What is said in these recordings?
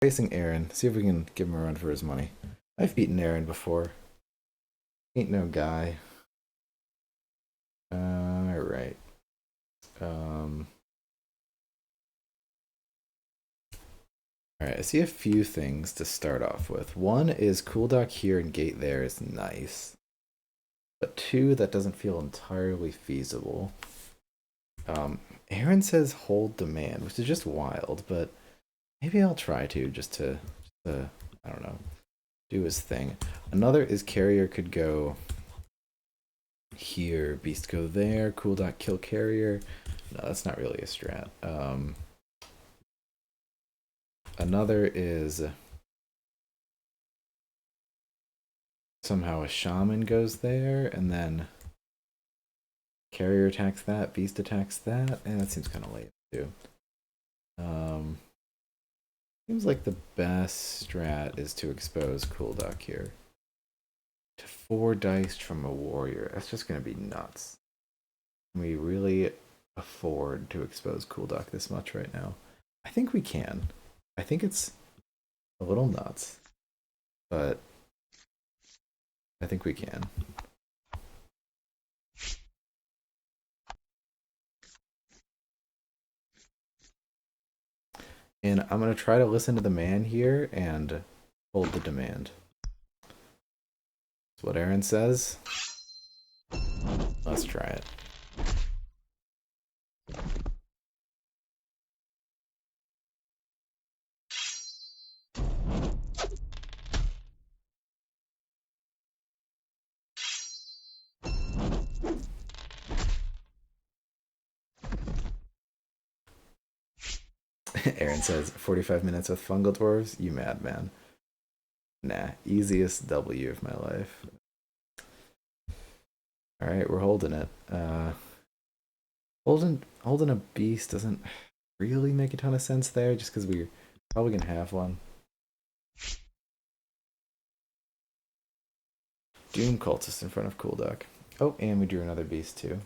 Facing Aaron. See if we can give him a run for his money. I've beaten Aaron before. Ain't no guy. Alright. Alright, I see a few things to start off with. One is cool dock here and gate there is nice. But two, that doesn't feel entirely feasible. Aaron says hold demand, which is just wild, but maybe I'll try to just to I don't know, do his thing. Another is carrier could go here, beast go there, cool dot kill carrier. No, that's not really a strat. Another is somehow a shaman goes there, and then carrier attacks that, beast attacks that, and that seems kind of late too. Seems like the best strat is to expose cool duck here. To 4 dice from a warrior. That's just gonna be nuts. Can we really afford to expose cool duck this much right now? I think we can. I think it's a little nuts, but I think we can. And I'm going to try to listen to the man here and hold the demand. That's what Aaron says. Let's try it. Aaron says 45 minutes with fungal dwarves. You madman. Nah, easiest W of my life. All right, we're holding it. Holding a beast doesn't really make a ton of sense there, just because we're probably gonna have one. Doom cultist in front of cool duck. Oh, and we drew another beast too.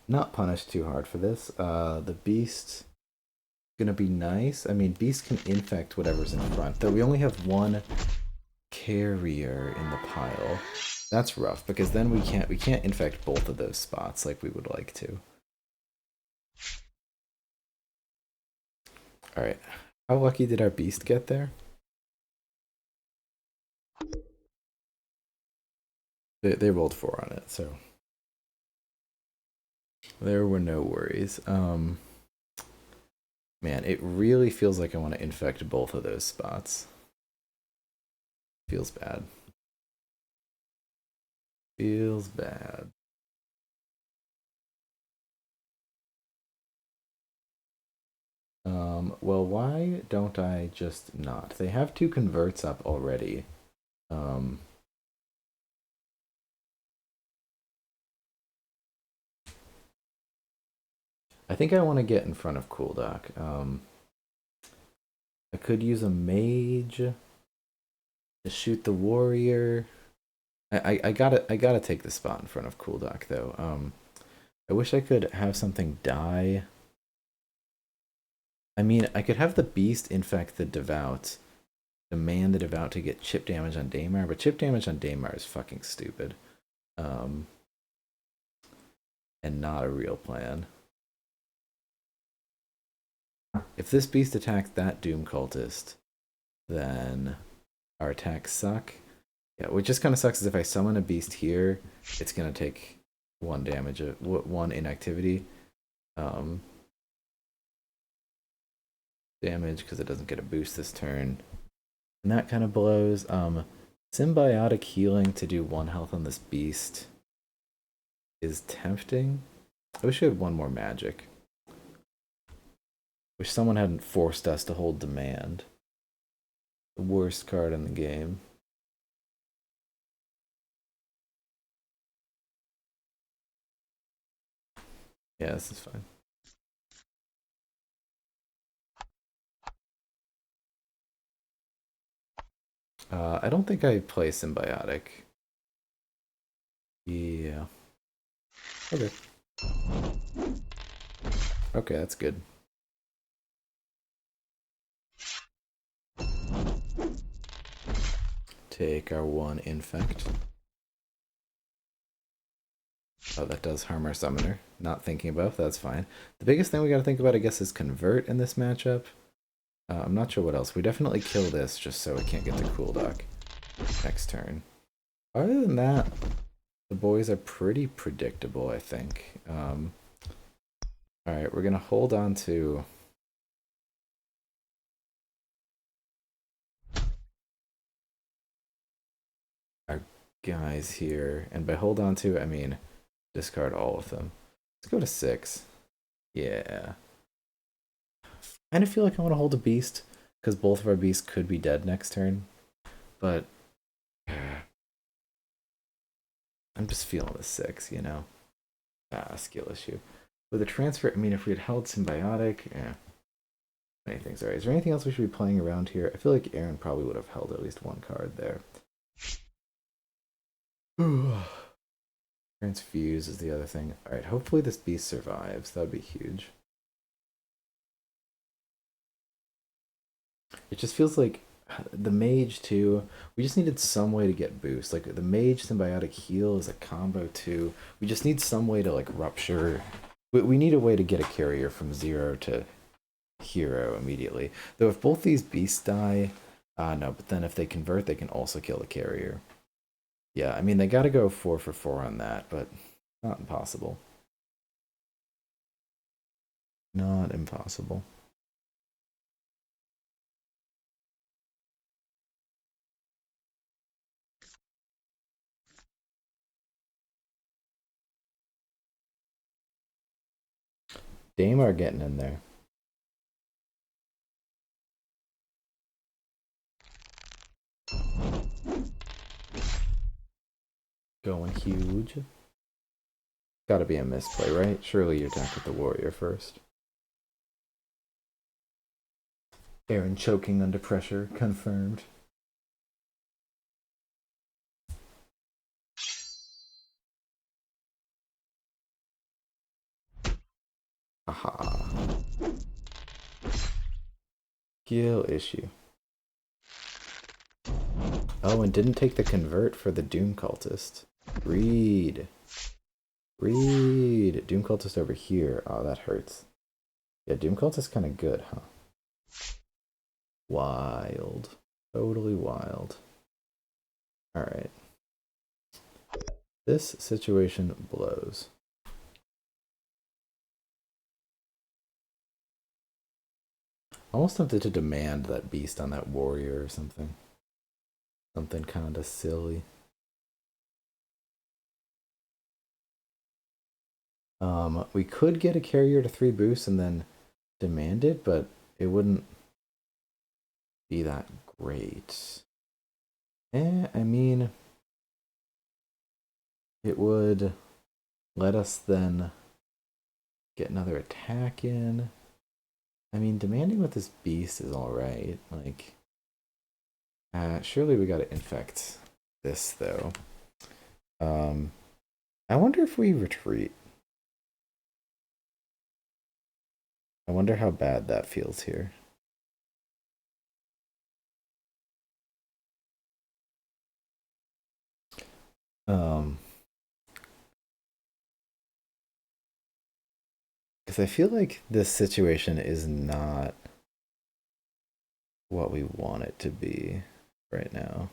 Not punished too hard for this. The beast gonna be nice. I mean, beast can infect whatever's in front. Though we only have one carrier in the pile. That's rough because then we can't infect both of those spots like we would like to. All right, how lucky did our beast get there? They rolled 4 on it, so there were no worries. Man, it really feels like I want to infect both of those spots. Feels bad. Feels bad. Well, why don't I just not? They have 2 converts up already. I think I want to get in front of cool dock. I could use a mage to shoot the warrior. I gotta take the spot in front of cool dock though. I wish I could have something die. I mean, I could have the beast infect the devout, demand the devout to get chip damage on Daymar, but chip damage on Daymar is fucking stupid. And not a real plan. If this beast attacks that Doom cultist, then our attacks suck. Yeah, what just kind of sucks is if I summon a beast here, it's gonna take 1 damage, 1 inactivity damage because it doesn't get a boost this turn, and that kind of blows. Symbiotic healing to do 1 health on this beast is tempting. I wish we had one more magic. Wish someone hadn't forced us to hold demand. The worst card in the game. Yeah, this is fine. I don't think I play Symbiotic. Yeah. Okay. Okay, that's good. Take our one infect. Oh, that does harm our summoner. Not thinking about, that's fine. The biggest thing we gotta think about, I guess, is convert in this matchup. I'm not sure what else. We definitely kill this just so it can't get to Cool Dock next turn. Other than that, the boys are pretty predictable, I think. Alright, we're gonna hold on to our guys here. And by hold on to, I mean discard all of them. Let's go to 6. Yeah. I kind of feel like I want to hold a beast because both of our beasts could be dead next turn. But I'm just feeling the 6, you know? Skill issue. With a transfer, I mean, if we had held Symbiotic, many things. Alright, is there anything else we should be playing around here? I feel like Aaron probably would have held at least one card there. Transfuse is the other thing. Alright, hopefully this beast survives. That would be huge. It just feels like the mage too. We just needed some way to get boost. Like the mage symbiotic heal is a combo too. We just need some way to like rupture. We need a way to get a carrier from 0 to hero immediately. Though if both these beasts die, no. But then if they convert, they can also kill the carrier. Yeah, I mean they got to go 4 for 4 on that, but not impossible. Not impossible. Daemar getting in there. Going huge. Gotta be a misplay, right? Surely you attack with the warrior first. Aaron choking under pressure, confirmed. Aha. Skill issue. Oh, and didn't take the convert for the Doom Cultist. Read. Read. Doom Cultist over here. Oh, that hurts. Yeah, Doom Cultist kind of good, huh? Wild. Totally wild. Alright. This situation blows. Almost tempted to demand that beast on that warrior or something. Something kind of silly. We could get a carrier to 3 boosts and then demand it, but it wouldn't be that great. I mean, it would let us then get another attack in. I mean, demanding with this beast is alright. Like, surely we gotta infect this, though. I wonder if we retreat. I wonder how bad that feels here. Because I feel like this situation is not what we want it to be right now.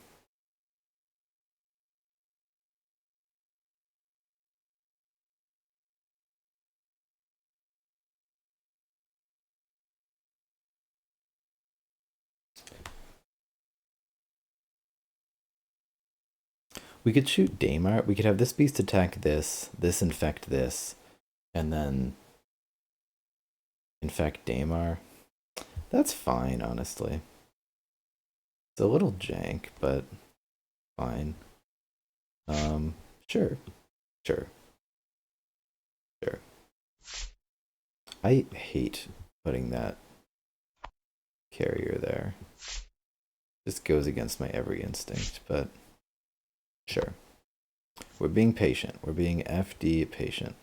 We could shoot Daymar. We could have this beast attack this infect this, and then infect Daymar. That's fine, honestly. It's a little jank, but fine. Sure, sure, sure. I hate putting that carrier there. Just goes against my every instinct, but sure. We're being patient. We're being FD patient.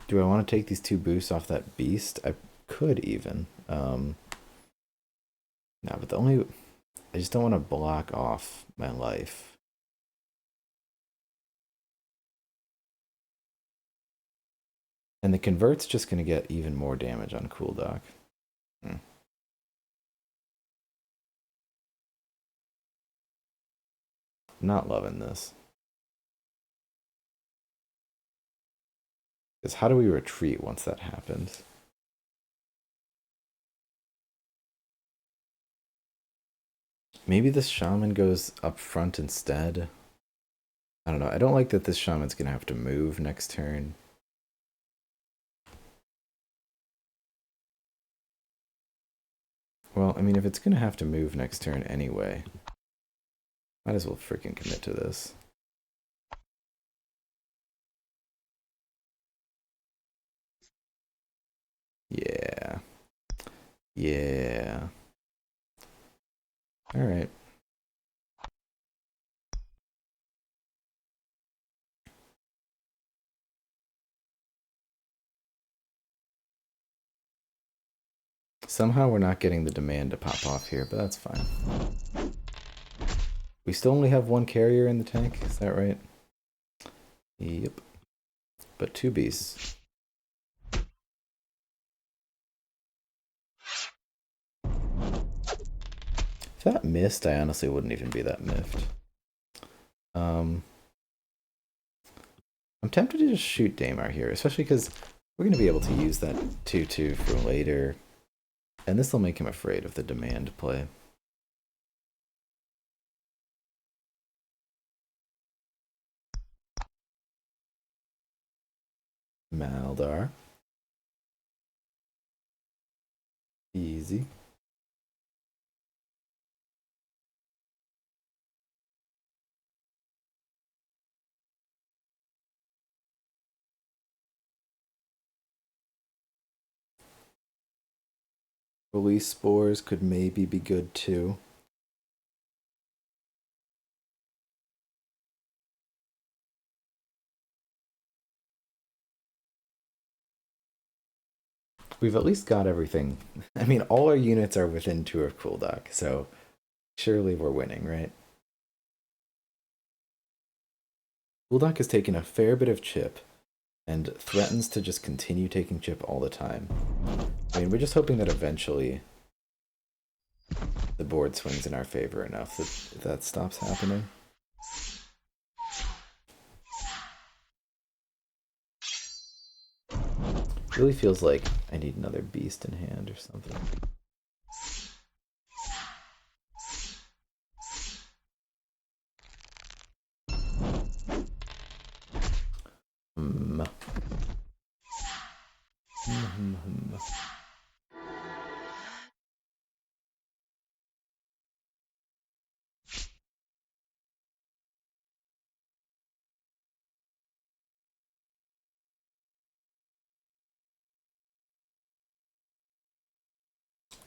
Do I want to take these 2 boosts off that beast? I could even. No, but the only... I just don't want to block off my life. And the convert's just going to get even more damage on Cooldock. Not loving this. Because how do we retreat once that happens? Maybe this shaman goes up front instead. I don't know. I don't like that this shaman's going to have to move next turn. Well, I mean, if it's going to have to move next turn anyway, might as well freaking commit to this. Yeah. Yeah. Alright. Somehow we're not getting the demand to pop off here, but that's fine. We still only have 1 carrier in the tank, is that right? Yep. But 2 beasts. If that missed, I honestly wouldn't even be that miffed. I'm tempted to just shoot Daymar here, especially because we're going to be able to use that 2-2 for later. And this will make him afraid of the demand play. Maldar. Easy. Release spores could maybe be good too. We've at least got everything. I mean, all our units are within 2 of Cooldock, so surely we're winning, right? Cooldock has taken a fair bit of chip and threatens to just continue taking chip all the time. I mean, we're just hoping that eventually the board swings in our favor enough that that stops happening. It really feels like I need another beast in hand or something.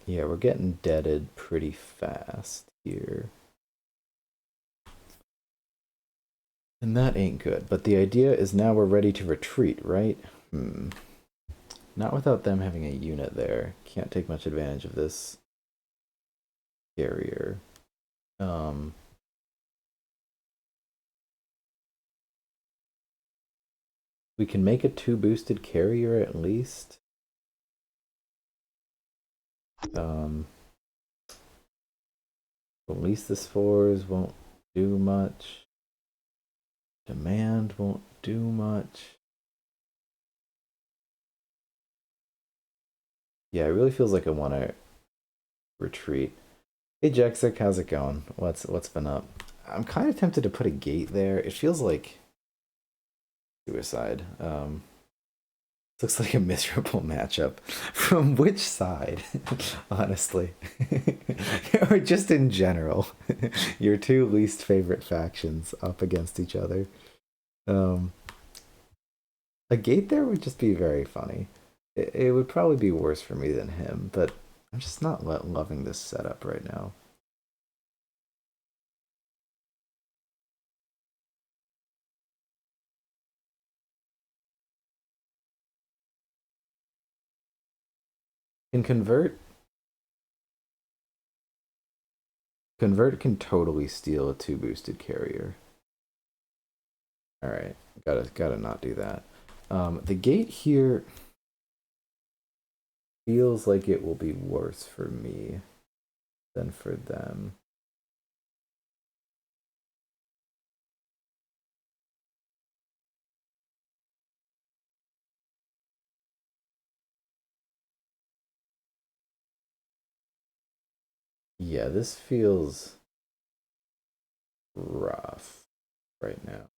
Yeah, we're getting deaded pretty fast here. And that ain't good. But the idea is now we're ready to retreat, right? Not without them having a unit there. Can't take much advantage of this carrier. We can make a 2 boosted carrier at least. Release the spores won't do much. Demand won't do much. Yeah, it really feels like I want to retreat. Hey Jexic, how's it going? What's been up? I'm kind of tempted to put a gate there. It feels like suicide. Looks like a miserable matchup. From which side, honestly? Or just in general. Your two least favorite factions up against each other. Um, a gate there would just be very funny. It would probably be worse for me than him, but I'm just not loving this setup right now. In convert can totally steal a 2 boosted carrier. All right, gotta not do that. The gate here feels like it will be worse for me than for them. Yeah, this feels rough right now.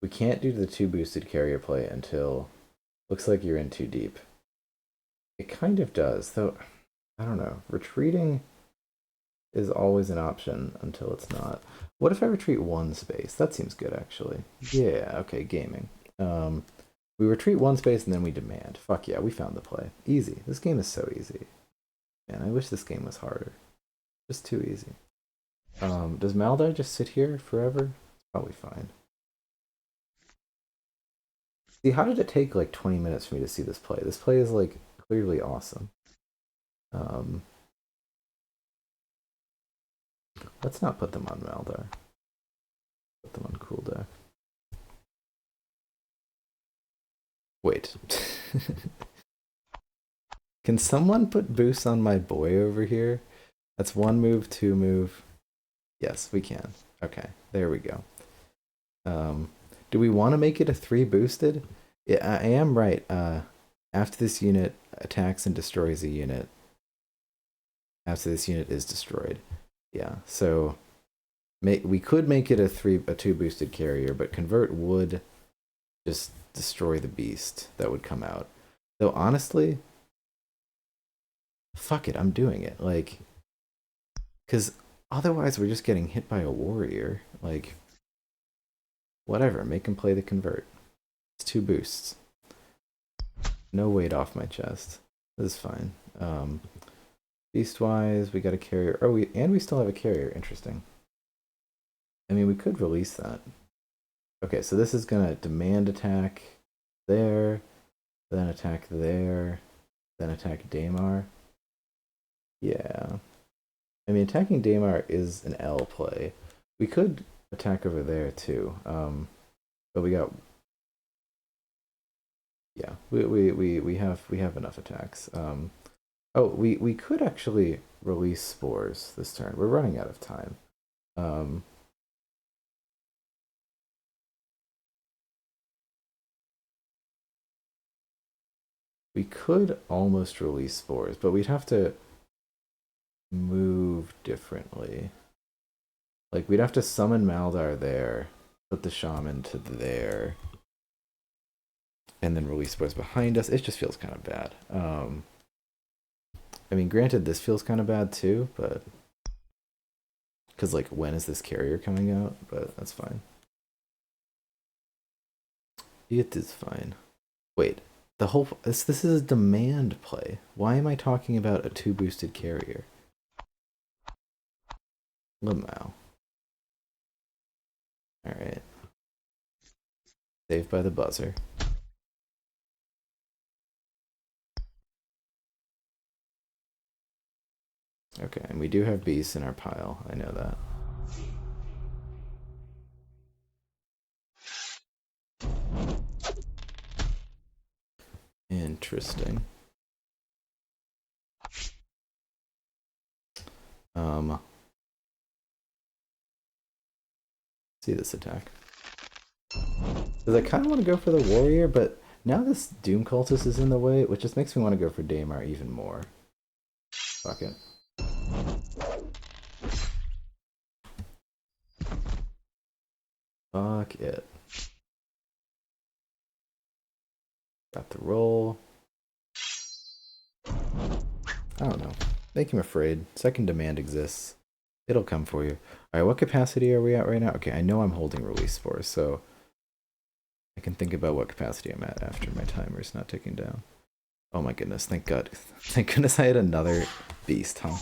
We can't do the 2 boosted carrier play until looks like you're in too deep. It kind of does, though. I don't know. Retreating is always an option until it's not. What if I retreat 1 space? That seems good, actually. Yeah, okay, gaming. We retreat 1 space and then we demand. Fuck yeah, we found the play. Easy. This game is so easy. Man, I wish this game was harder. Just too easy. Does Maldar just sit here forever? It's probably fine. See, how did it take like 20 minutes for me to see this play? This play is like clearly awesome. Let's not put them on Maldar. Put them on cool deck. Wait. Can someone put boost on my boy over here? That's 1 move, 2 move. Yes, we can. Okay, there we go. Do we want to make it a 3 boosted? Yeah, I am right. After this unit attacks and destroys a unit, after this unit is destroyed. Yeah, so we could make it a 2 boosted carrier, but convert would just destroy the beast that would come out. Though honestly, fuck it, I'm doing it. Like, because otherwise we're just getting hit by a warrior. Like, whatever, make him play the convert. It's 2 boosts. No weight off my chest. This is fine. Beast-wise, we got a carrier. Oh, we still have a carrier. Interesting. I mean, we could release that. Okay, so this is gonna demand attack there, then attack there, then attack Daymar. Yeah. I mean, attacking Daymar is an L play. We could attack over there too. But we got. Yeah, we have enough attacks. Oh, we could actually release spores this turn. We're running out of time. We could almost release spores, but we'd have to move differently. Like, we'd have to summon Maldar there, put the shaman to there, and then release spores behind us. It just feels kind of bad. I mean, granted, this feels kind of bad too, but because like, when is this carrier coming out? But that's fine. It is fine. Wait, the whole this is a demand play. Why am I talking about a 2 boosted carrier? Lamau. All right. Saved by the buzzer. Okay, and we do have beasts in our pile. I know that. Interesting. See this attack. Because I kind of want to go for the warrior, but Now this Doom Cultist is in the way, which just makes me want to go for Daymar even more. Fuck it. Fuck it. Got the roll. I don't know. Make him afraid. Second demand exists. It'll come for you. Alright, what capacity are we at right now? Okay, I know I'm holding release spores, so I can think about what capacity I'm at after my timer's not ticking down. Oh my goodness, thank God. Thank goodness I had another beast, huh?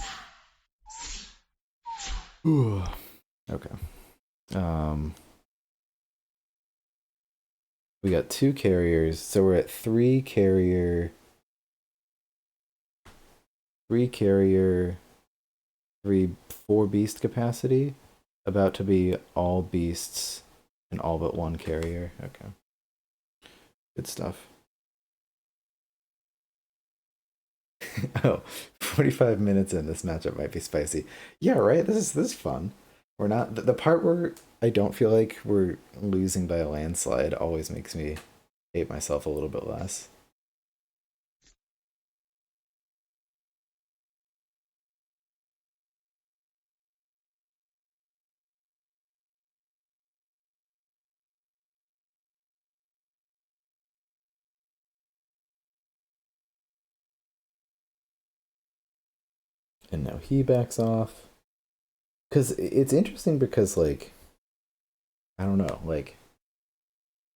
Ooh. Okay. We got 2 carriers, so we're at 3 carrier, 4 beast capacity. About to be all beasts and all but 1 carrier. Okay. Good stuff. Oh, 45 minutes in, this matchup might be spicy. Yeah, right? This is fun. We're not the part where I don't feel like we're losing by a landslide always makes me hate myself a little bit less. And now he backs off. Cause it's interesting because like I don't know, like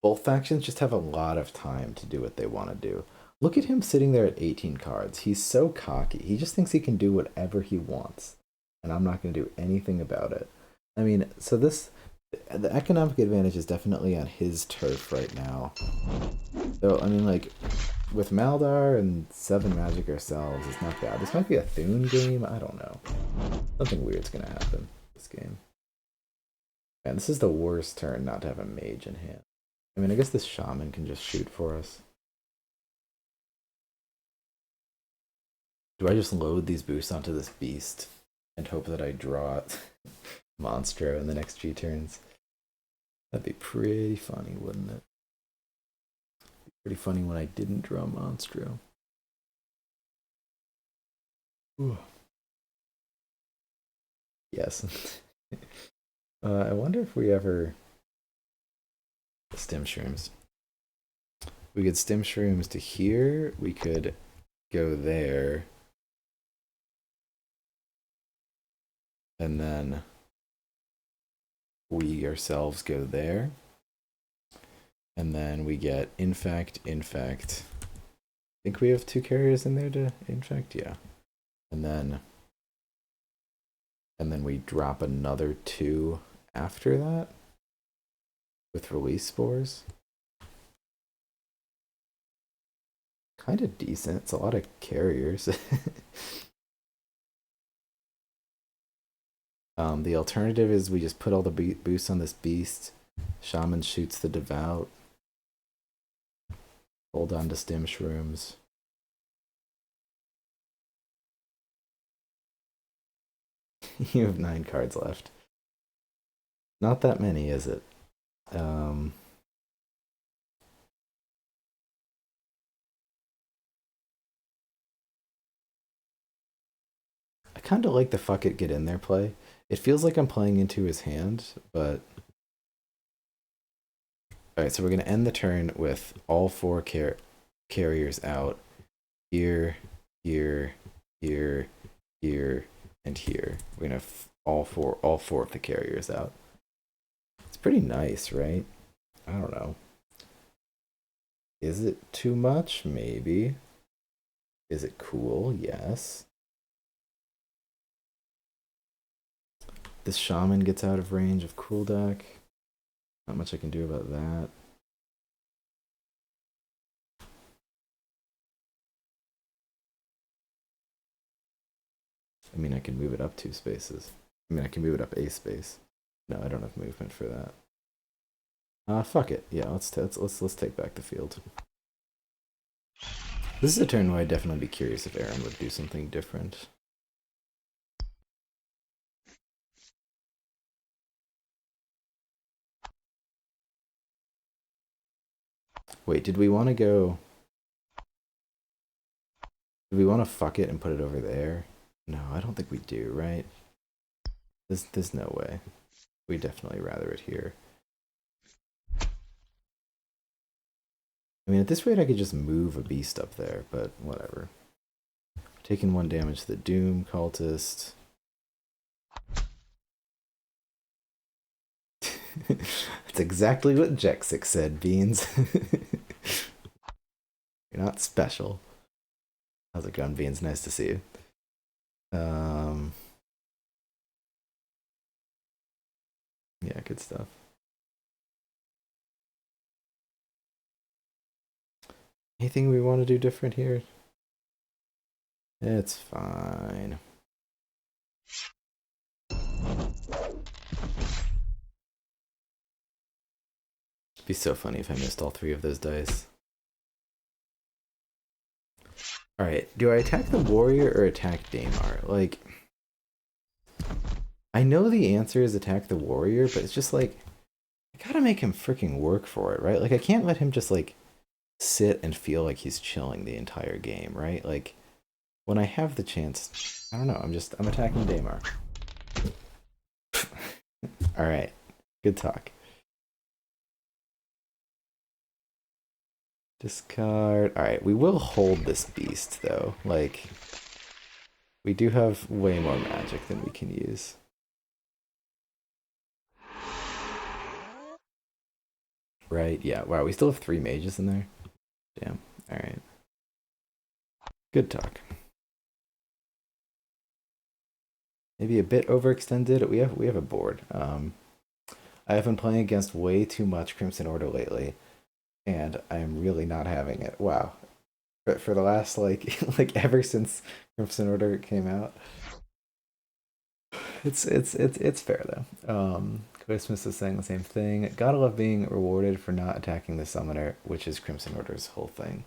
both factions just have a lot of time to do what they want to do. Look at him sitting there at 18 cards. He's so cocky. He just thinks he can do whatever he wants. And I'm not going to do anything about it. I mean, so the economic advantage is definitely on his turf right now. So, I mean, like, with Maldar and 7 Magic ourselves, it's not bad. This might be a Thune game. I don't know. Something weird's going to happen this game. Man, this is the worst turn not to have a mage in hand. I mean, I guess this shaman can just shoot for us. Do I just load these boosts onto this beast and hope that I draw Monstro in the next few turns? That'd be pretty funny, wouldn't it? Pretty funny when I didn't draw Monstro. Ooh. Yes. I wonder if we ever stem shrooms. We could stem shrooms to here. We could go there. And then we ourselves go there. And then we get infect. I think we have 2 carriers in there to infect, yeah. And then we drop another 2 after that with release spores. Kind of decent. It's a lot of carriers. The alternative is we just put all the boosts on this beast. Shaman shoots the devout. Hold on to stem shrooms. You have 9 cards left. Not that many, is it? I kind of like the fuck it get in there play. It feels like I'm playing into his hand, but alright, so we're gonna end the turn with all 4 carriers out. Here, here, here, here, and here. We're gonna have all four of the carriers out. It's pretty nice, right? I don't know. Is it too much? Maybe. Is it cool? Yes. This shaman gets out of range of cool deck. Not much I can do about that. I mean, I can move it up 2 spaces. I mean, I can move it up a space. No, I don't have movement for that. Fuck it. Yeah, let's take back the field. This is a turn where I'd definitely be curious if Aaron would do something different. Wait, did we want to go... Do we want to fuck it and put it over there? No, I don't think we do, right? There's no way. We definitely rather it here. I mean, at this rate, I could just move a beast up there, but whatever. Taking 1 damage to the Doom Cultist. That's exactly what Jexic said, Beans. You're not special. How's it going, Beans? Nice to see you. Yeah, good stuff. Anything we want to do different here? It's fine. It'd be so funny if I missed all 3 of those dice. Alright, do I attack the warrior or attack Daymar? Like, I know the answer is attack the warrior, but it's just like, I gotta make him freaking work for it, right? Like, I can't let him just, like, sit and feel like he's chilling the entire game, right? Like, when I have the chance, I don't know, I'm attacking Daymar. Alright, good talk. Discard. Alright, we will hold this beast, though. Like, we do have way more magic than we can use. Right, yeah. Wow, we still have 3 mages in there. Damn. Alright. Good talk. Maybe a bit overextended. We have a board. I have been playing against way too much Crimson Order lately, and I'm really not having it. Wow. But for the last like ever since Crimson Order came out, it's fair though. Christmas is saying the same thing. Gotta love being rewarded for not attacking the summoner, which is Crimson Order's whole thing.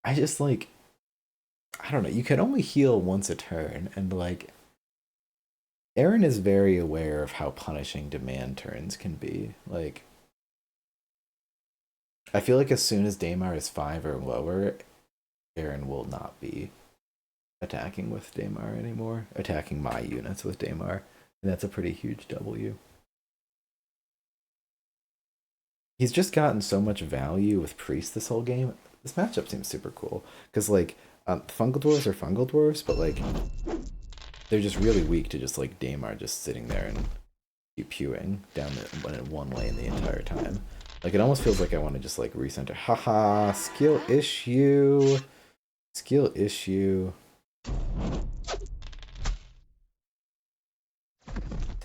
I just like, I don't know. You can only heal once a turn, and like Aaron is very aware of how punishing demand turns can be. Like, I feel like as soon as Daymar is 5 or lower, Aaron will not be attacking with Daymar anymore. Attacking my units with Daymar. And that's a pretty huge W. He's just gotten so much value with Priest this whole game. This matchup seems super cool. Because, like, Fungal Dwarves are Fungal Dwarves, but, like, they're just really weak to just, like, Daymar just sitting there and keep pewing down the, in 1 lane the entire time. Like, it almost feels like I want to just, like, recenter. Haha, skill issue. Skill issue.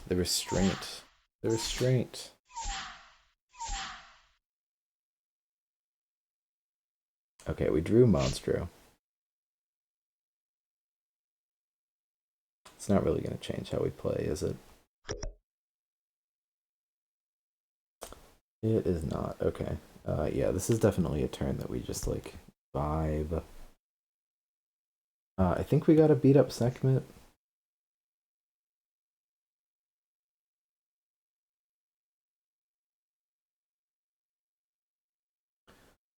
The restraint. The restraint. Okay, we drew Monstro. It's not really going to change how we play, is it? It is not. Okay. Yeah, this is definitely a turn that we just, like, vibe. I think we gotta beat up Sekhmet.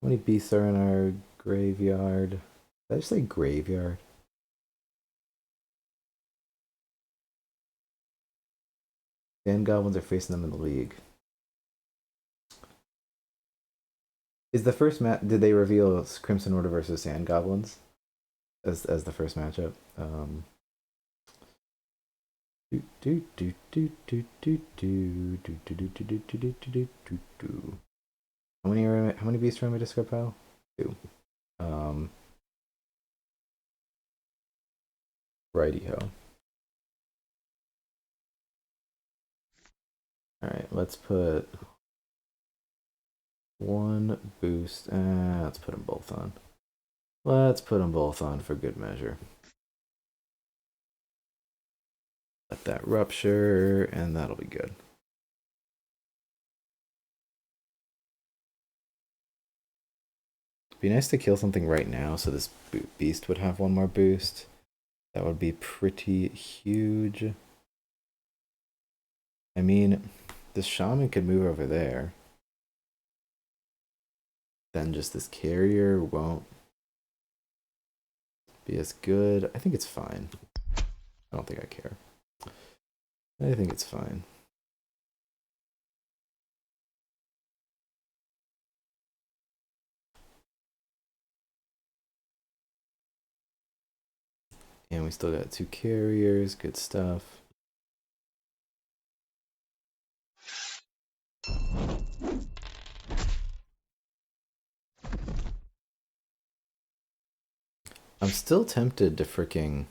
How many beasts are in our graveyard? Did I just say graveyard? Sand goblins are facing them in the league. Is the first match? Did they reveal Crimson Order versus Sand Goblins as the first matchup? How many beasts are in my discard pile? 2. Righty-ho. Alright, let's put 1 boost. Let's put them both on. Let's put them both on for good measure. Let that rupture, and that'll be good. It'd be nice to kill something right now so this beast would have 1 more boost. That would be pretty huge. I mean, this shaman could move over there. Then just this carrier won't be as good. I think it's fine. I don't think I care. I think it's fine. And we still got 2 carriers. Good stuff. I'm still tempted to freaking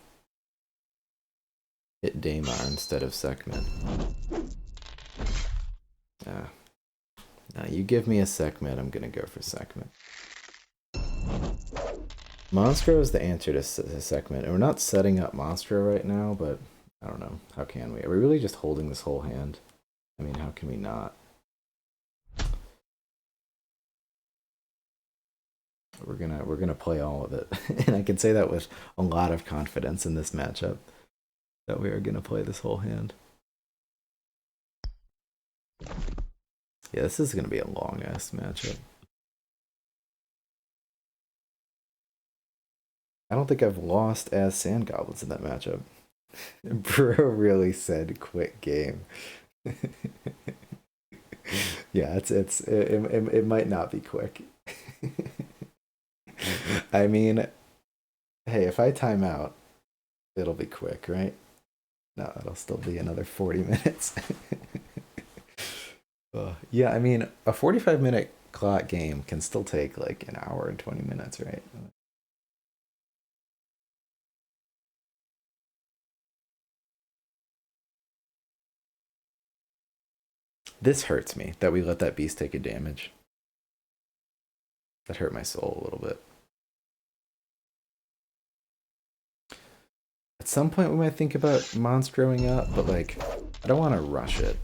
hit Daymar instead of Sekhmet. Now you give me a Sekhmet, I'm gonna go for Sekhmet. Monstro is the answer to Sekhmet. And we're not setting up Monstro right now, but I don't know. How can we? Are we really just holding this whole hand? I mean, how can we not? We're gonna play all of it. And I can say that with a lot of confidence in this matchup. That we are gonna play this whole hand. Yeah, this is gonna be a long ass matchup. I don't think I've lost as Sand Goblins in that matchup. Bro really said quick game. Yeah, it might not be quick. I mean, hey, if I time out, it'll be quick, right? No, it'll still be another 40 minutes. Yeah, I mean, a 45-minute clock game can still take like an hour and 20 minutes, right? This hurts me that we let that beast take a damage. That hurt my soul a little bit. At some point we might think about monstroing up, but like, I don't want to rush it.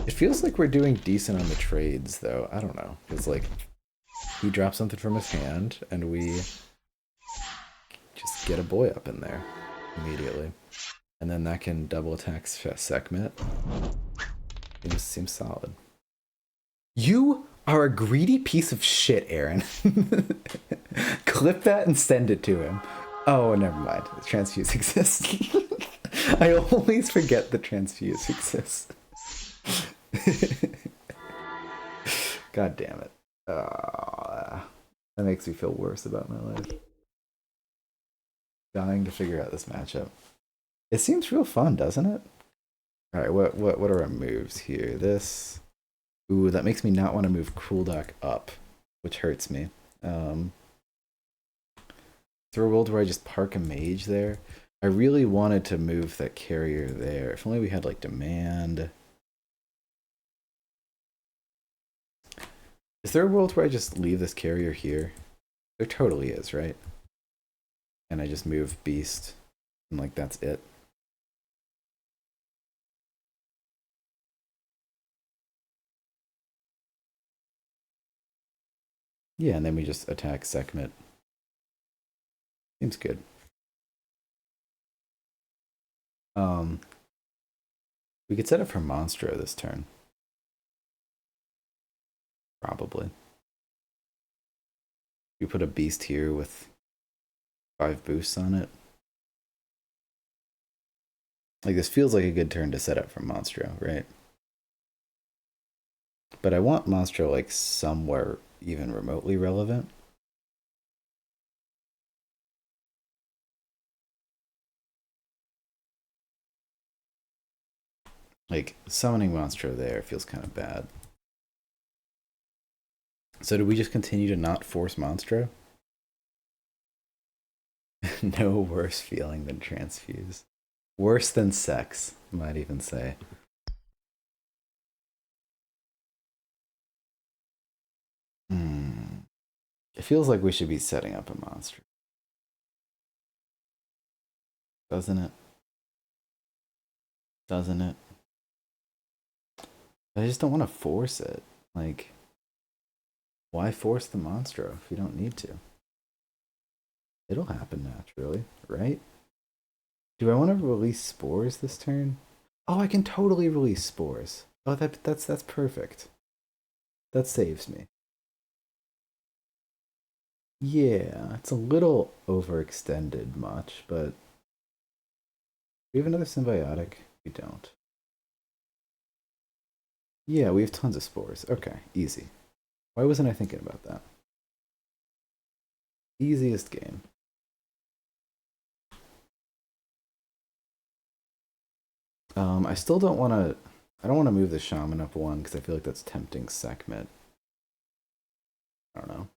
It feels like we're doing decent on the trades though. I don't know. It's like, he drops something from his hand and we just get a boy up in there immediately. And then that can double attack Sekhmet. It just seems solid. You are a greedy piece of shit, Aaron. Clip that and send it to him. Oh, never mind. The transfuse exists. I always forget the transfuse exists. God damn it. That makes me feel worse about my life. Dying to figure out this matchup. It seems real fun, doesn't it? Alright, what are our moves here? This. Ooh, that makes me not want to move Kruldak up, which hurts me. Through a world where I just park a mage there. I really wanted to move that carrier there. If only we had like demand. Is there a world where I just leave this carrier here? There totally is, right? And I just move beast and like that's it. Yeah, and then we just attack Sekhmet. Seems good. We could set up for Monstro this turn. Probably. We put a beast here with 5 boosts on it. Like, this feels like a good turn to set up for Monstro, right? But I want Monstro, like, somewhere even remotely relevant. Like, summoning Monstro there feels kind of bad. So do we just continue to not force Monstro? No worse feeling than transfuse. Worse than sex, might even say. It feels like we should be setting up a monster. Doesn't it? Doesn't it? I just don't want to force it. Like, why force the Monstro if you don't need to? It'll happen naturally, right? Do I want to release spores this turn? Oh, I can totally release spores. Oh, that's perfect. That saves me. Yeah, it's a little overextended much, but we have another symbiotic. We don't. Yeah, we have tons of spores. Okay, easy. Why wasn't I thinking about that? Easiest game. I still don't want to. I don't want to move the shaman up one because I feel like that's tempting Sekhmet. I don't know.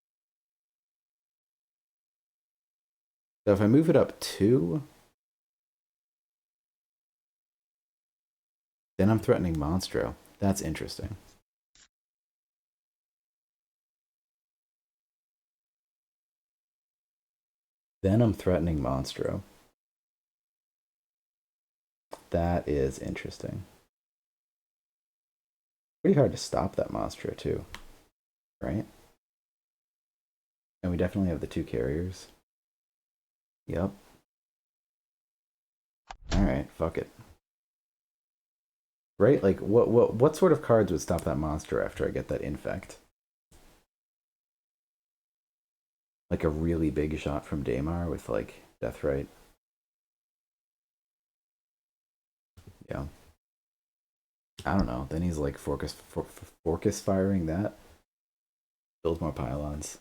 So if I move it up two, then I'm threatening Monstro. That's interesting. Then I'm threatening Monstro. That is interesting. Pretty hard to stop that Monstro too, right? And we definitely have the two carriers. Yep. Alright, fuck it. Right? Like what sort of cards would stop that monster after I get that infect? Like a really big shot from Daymar with like Deathrite. Yeah. I don't know. Then he's like Forcus firing that. Build more pylons.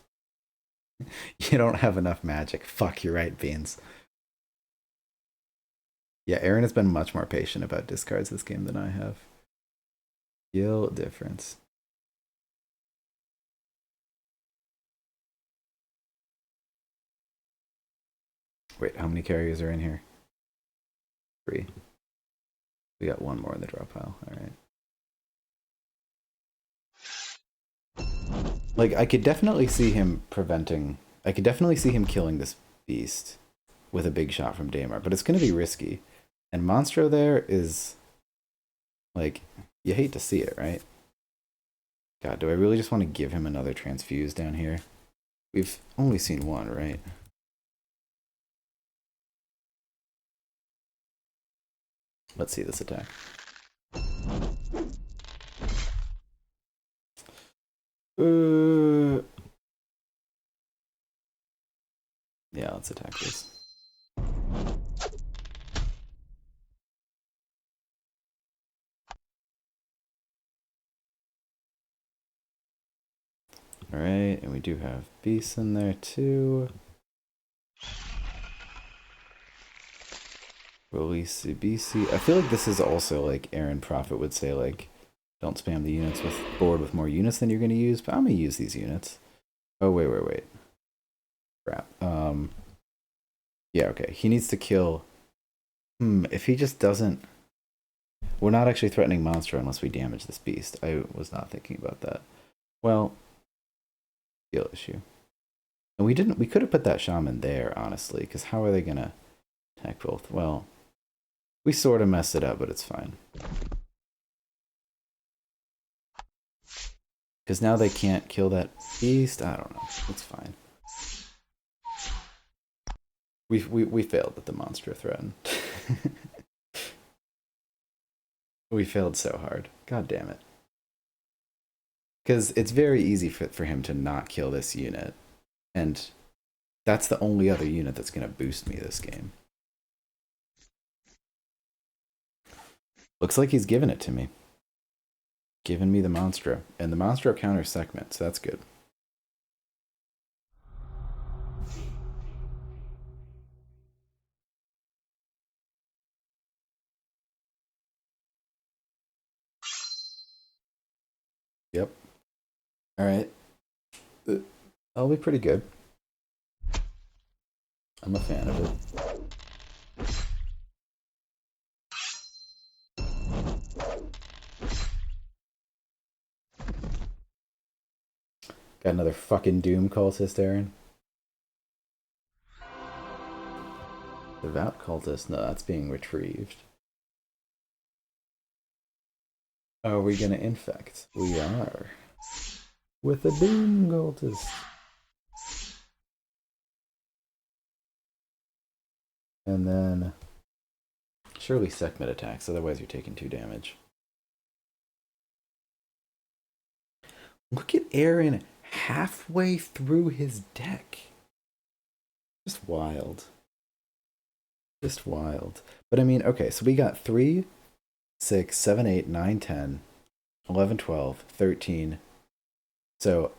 You don't have enough magic. Fuck, you're right, Beans. Yeah, Aaron has been much more patient about discards this game than I have. Skill difference. Wait, how many carriers are in here? 3. We got one more in the draw pile. Alright. Like, I could definitely see him preventing... I could definitely see him killing this beast with a big shot from Daymar, but it's going to be risky. And Monstro there is... Like, you hate to see it, right? God, do I really just want to give him another transfuse down here? We've only seen one, right? Let's see this attack. Yeah, let's attack this. Alright, and we do have beasts in there too. Release BC. I feel like this is also like Aaron Prophet would say, like, don't spam the units with board with more units than you're going to use, but I'm going to use these units. Oh, wait. Crap. Yeah, okay. He needs to kill... if he just doesn't... We're not actually threatening monster unless we damage this beast. I was not thinking about that. Well, skill issue. And we could have put that shaman there, honestly, because how are they going to attack both? Well, we sort of messed it up, but it's fine. Because now they can't kill that beast? I don't know. It's fine. We failed at the monster threaten. We failed so hard. God damn it. Because it's very easy for him to not kill this unit. And that's the only other unit that's going to boost me this game. Looks like he's giving it to me. Giving me the Monstro. And the Monstro counters Sekhmet, so that's good. Yep. Alright. That'll be pretty good. I'm a fan of it. Got another fucking Doom cultist, Aaron. Devout cultist? No, that's being retrieved. Are we gonna infect? We are. With a Doom cultist. And then Surely Sekhmet attacks, otherwise you're taking 2 damage. Look at Aaron halfway through his deck. Just wild. Just wild. But I mean, okay, so we got 3, 6, 7, 8, 9, 10, 11, 12, 13. So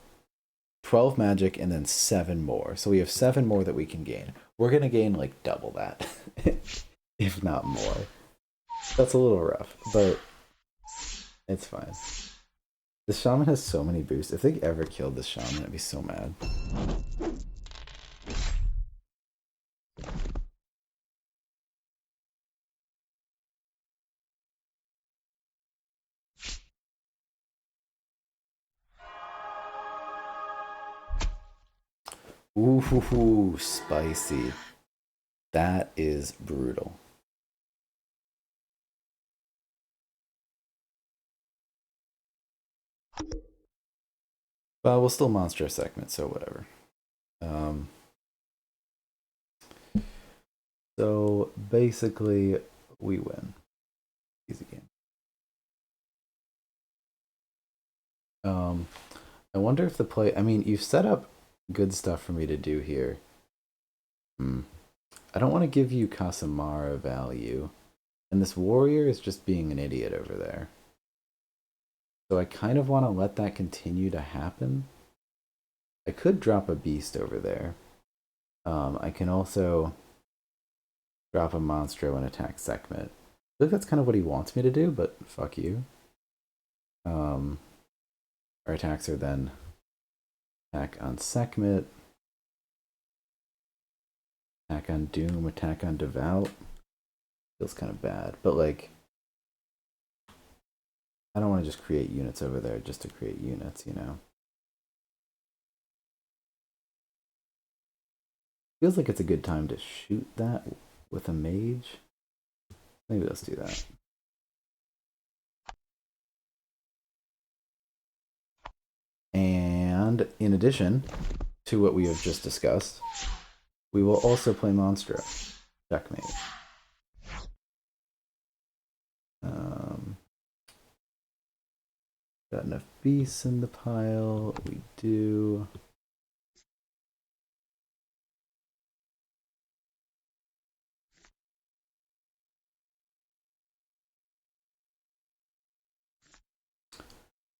12 magic and then 7 more. So we have 7 more that we can gain. We're going to gain like double that, if not more. That's a little rough, but it's fine. The shaman has so many boosts. If they ever killed the shaman, I'd be so mad. Ooh, spicy. That is brutal. Well, we'll still monster segment, so whatever. So basically, we win. Easy game. I wonder if the play. I mean, you've set up good stuff for me to do here. I don't want to give you Casamara value, and this warrior is just being an idiot over there. So I kind of want to let that continue to happen. I could drop a beast over there. I can also drop a Monstro and attack Sekhmet. I think that's kind of what he wants me to do, but fuck you. Our attacks are then attack on Sekhmet, attack on Doom, attack on Devout. Feels kind of bad, but like, I don't want to just create units over there just to create units, you know? Feels like it's a good time to shoot that with a mage. Maybe let's do that. And in addition to what we have just discussed, we will also play Monstro. Checkmate. Got enough beasts in the pile. We do.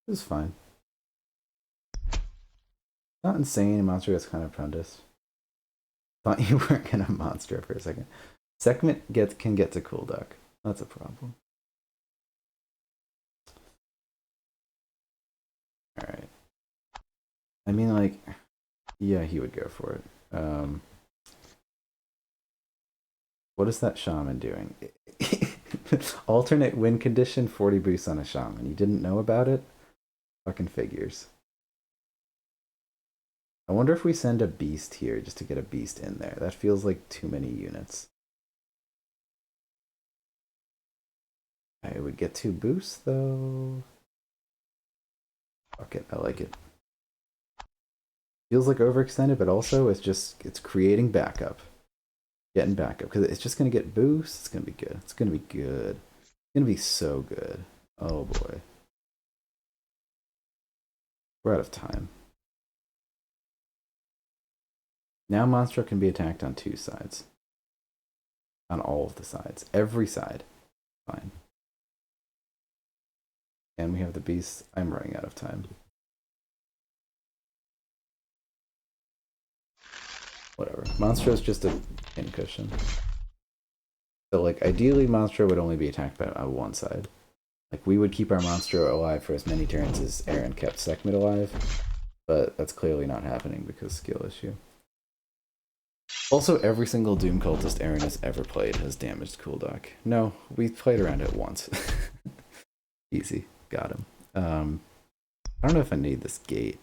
This is fine. Not insane. Monster gets kind of Prentice. Thought you weren't gonna Monster for a second. Sekhmet can get to Cool Duck. That's a problem. Alright. I mean, like, yeah, he would go for it. What is that shaman doing? Alternate win condition, 40 boosts on a shaman. You didn't know about it? Fucking figures. I wonder if we send a beast here just to get a beast in there. That feels like too many units. I would get 2 boosts though. Fuck it, I like it. Feels like overextended, but also it's creating backup. Getting backup, because it's just gonna get boosts. It's gonna be good. It's gonna be good. It's gonna be so good. Oh boy. We're out of time. Now Monstro can be attacked on 2 sides. On all of the sides. Every side. Fine. And we have the beast. I'm running out of time. Whatever. Monstro's just a pincushion. So like ideally Monstro would only be attacked by one side. Like we would keep our Monstro alive for as many turns as Aaron kept Sekhmet alive. But that's clearly not happening because skill issue. Also, every single Doom Cultist Aaron has ever played has damaged Cool Duck. No, we played around it once. Easy. Got him. I don't know if I need this gate.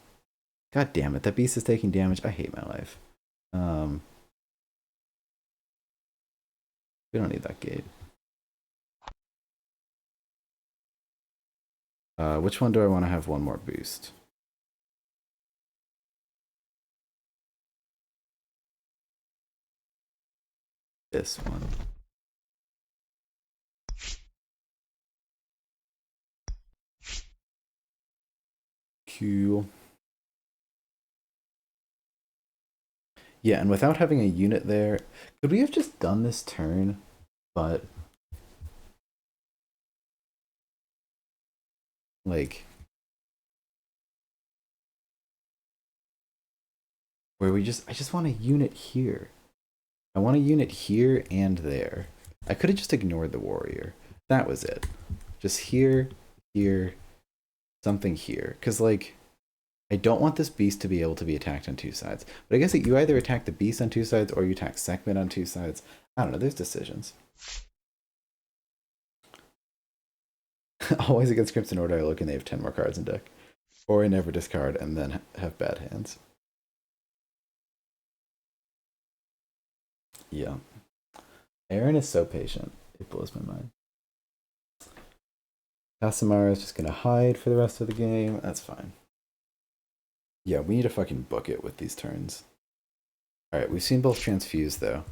God damn it, that beast is taking damage. I hate my life. We don't need that gate. Which one do I want to have one more boost? This one. Cool. Yeah, and without having a unit there, could we have just done this turn, but like where I just want a unit here. I want a unit here and there. I could have just ignored the warrior. That was it. Just here, here, something here. Because, like, I don't want this beast to be able to be attacked on two sides. But I guess that you either attack the beast on two sides or you attack Sekhmet on two sides. I don't know, there's decisions. Always against Crimson Order, I look and they have 10 more cards in deck. Or I never discard and then have bad hands. Yeah. Aaron is so patient. It blows my mind. Casimara is just gonna hide for the rest of the game. That's fine. Yeah, we need to fucking book it with these turns. Alright, we've seen both transfuse though.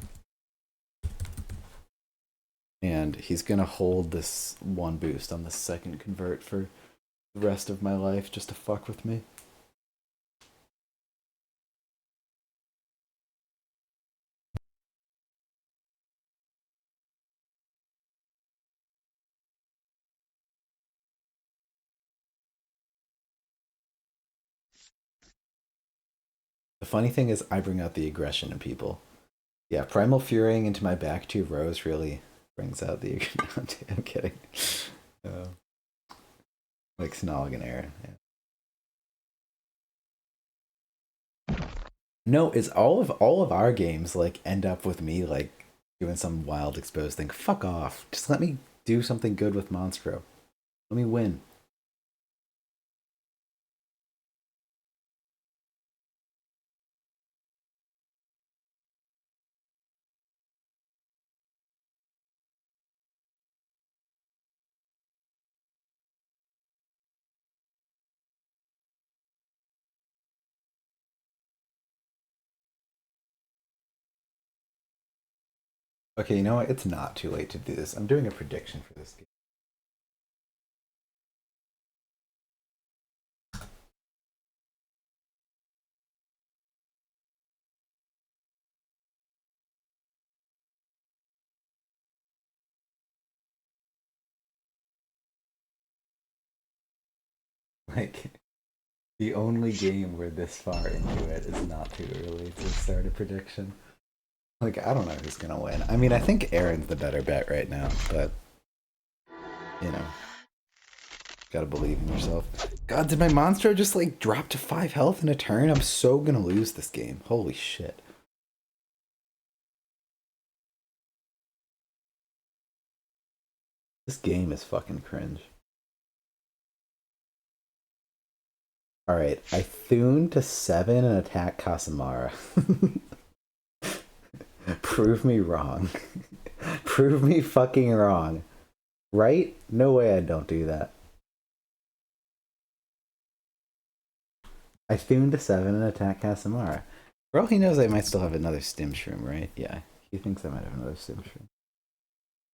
And he's gonna hold this one boost on the second convert for the rest of my life just to fuck with me. The funny thing is I bring out the aggression in people. Yeah, Primal Furying into my back two rows really brings out the aggression. I'm kidding. Like Snog and Aaron. Yeah. No, it's all of our games like end up with me like doing some wild exposed thing. Fuck off. Just let me do something good with Monstro. Let me win. Okay, you know what? It's not too late to do this. I'm doing a prediction for this game. Like, the only game where this far into it is not too early to start a prediction. Like, I don't know who's gonna win. I mean, I think Aaron's the better bet right now, but you know, gotta believe in yourself. God, did my Monstro just like drop to 5 health in a turn? I'm so gonna lose this game. Holy shit. This game is fucking cringe. Alright, I Thune to 7 and attack Casamara. Prove me wrong. Prove me fucking wrong. Right? No way I don't do that. I Thune to 7 and attack Casamara. For all he knows, I might still have another Stim Shroom, right? Yeah, he thinks I might have another Stim Shroom.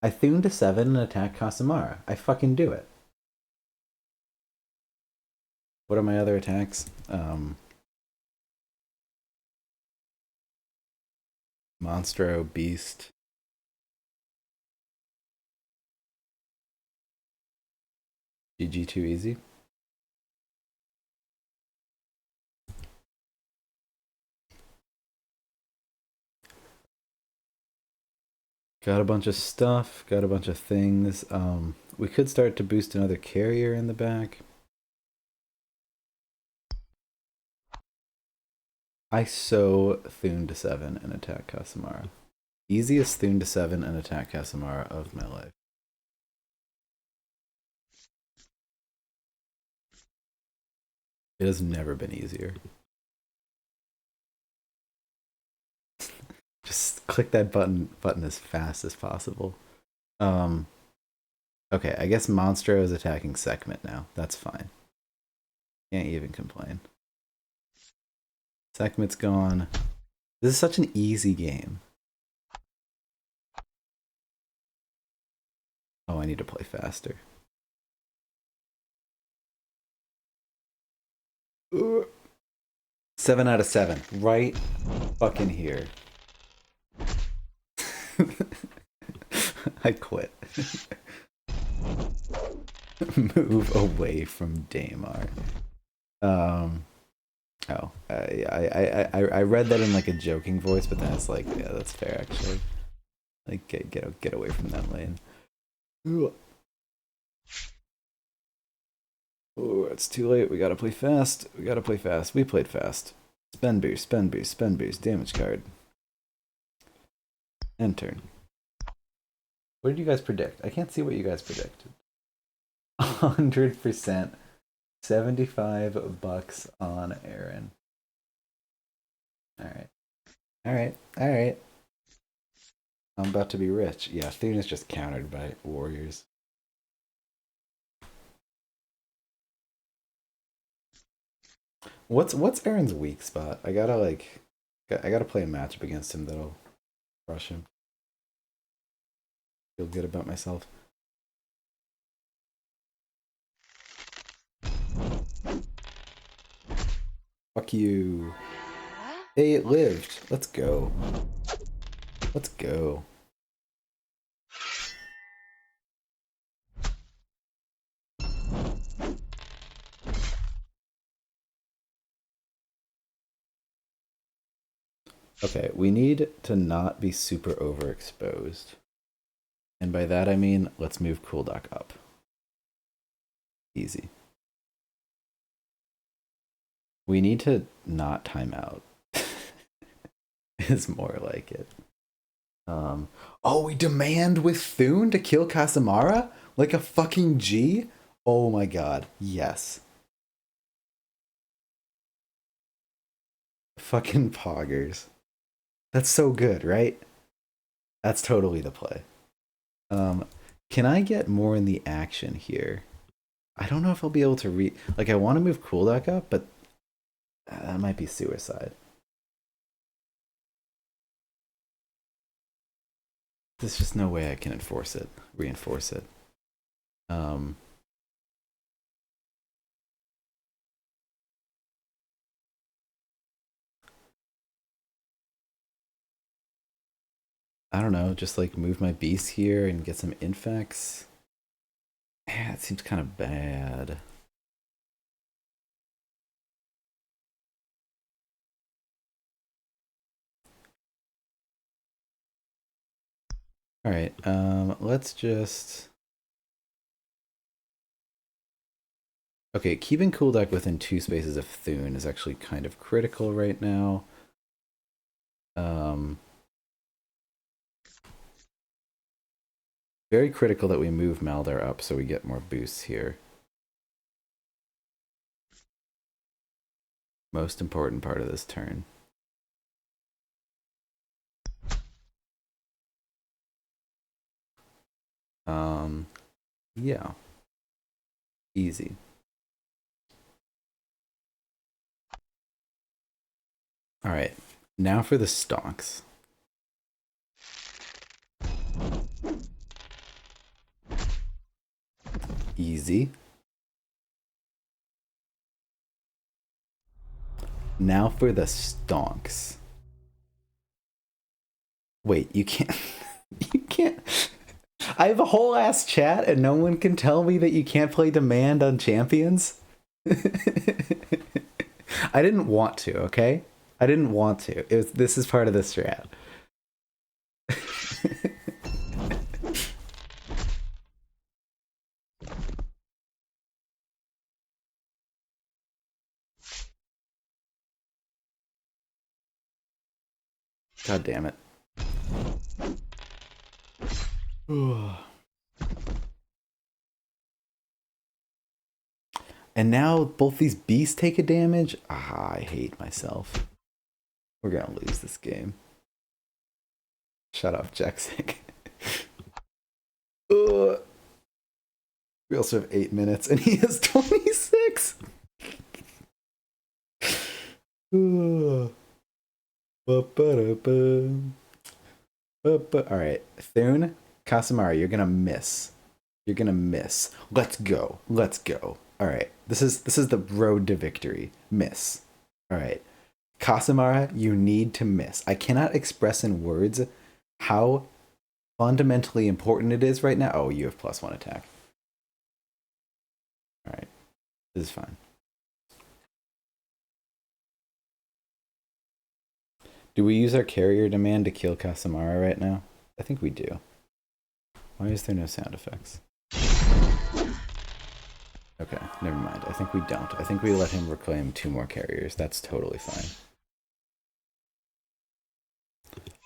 I Thune to 7 and attack Casamara. I fucking do it. What are my other attacks? Monstro, Beast. GG too easy. Got a bunch of stuff, got a bunch of things. We could start to boost another carrier in the back. I so Thune to 7 and attack Casamara. Easiest Thune to 7 and attack Casamara of my life. It has never been easier. Just click that button as fast as possible. Okay, I guess Monstro is attacking Sekhmet now. That's fine. Can't even complain. Sekhmet's gone. This is such an easy game. Oh, I need to play faster. 7 out of 7. Right fucking here. I quit. Move away from Daymar. I read that in like a joking voice, but then it's like, yeah, that's fair actually. Like get away from that lane. Ooh. Oh, it's too late. We gotta play fast. We gotta play fast. We played fast. Spend boost, spend boost, spend boost. Damage card. End turn. What did you guys predict? I can't see what you guys predicted. 100%. $75 on Aaron. Alright. Alright. Alright. I'm about to be rich. Yeah, Thune is just countered by warriors. What's Aaron's weak spot? I gotta play a matchup against him that'll crush him. Feel good about myself. Fuck you. Hey, it lived. Let's go. Let's go. Okay, we need to not be super overexposed. And by that I mean, let's move Cooldock up. Easy. We need to not time out. Is more like it. Oh, we demand with Thune to kill Casamara? Like a fucking G? Oh my god, yes. Fucking poggers. That's so good, right? That's totally the play. Can I get more in the action here? I don't know if I'll be able to like, I want to move Cooldock up, but that might be suicide. There's just no way I can reinforce it. I don't know, just like move my beast here and get some infects. Yeah, it seems kind of bad. Alright, let's just... Okay, keeping Cooldock within 2 spaces of Thune is actually kind of critical right now. Very critical that we move Maldar up so we get more boosts here. Most important part of this turn. Yeah. Easy. Alright, now for the stonks. Easy. Now for the stonks. Wait, you can't... you can't... I have a whole ass chat and no one can tell me that you can't play Demand on Champions? I didn't want to, okay? I didn't want to. This is part of the strat. God damn it. And now both these beasts take a damage? Ah, I hate myself. We're gonna lose this game. Shut up, Jaxic. We also have 8 minutes and he has 26. Alright, Thune, Casamara, you're gonna miss. You're gonna miss. Let's go. Let's go. All right. This is the road to victory. Miss. All right. Casamara, you need to miss. I cannot express in words how fundamentally important it is right now. Oh, you have +1 attack. All right. This is fine. Do we use our carrier demand to kill Casamara right now? I think we do. Why is there no sound effects? Okay, never mind. I think we don't. I think we let him reclaim 2 more carriers. That's totally fine.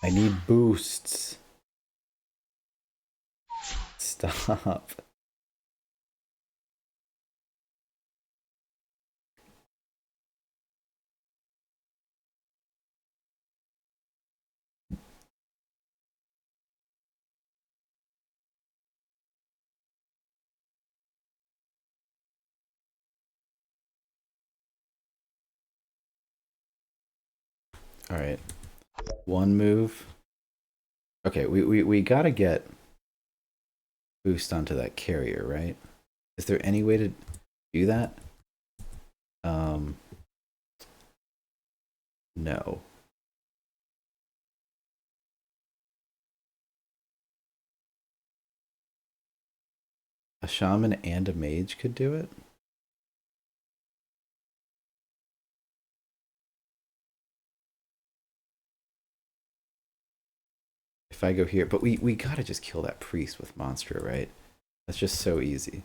I need boosts. Stop. All right. 1 move. Okay, we gotta get boost onto that carrier, right? Is there any way to do that? No. A shaman and a mage could do it? If I go here, but we gotta just kill that priest with Monstro, right? That's just so easy.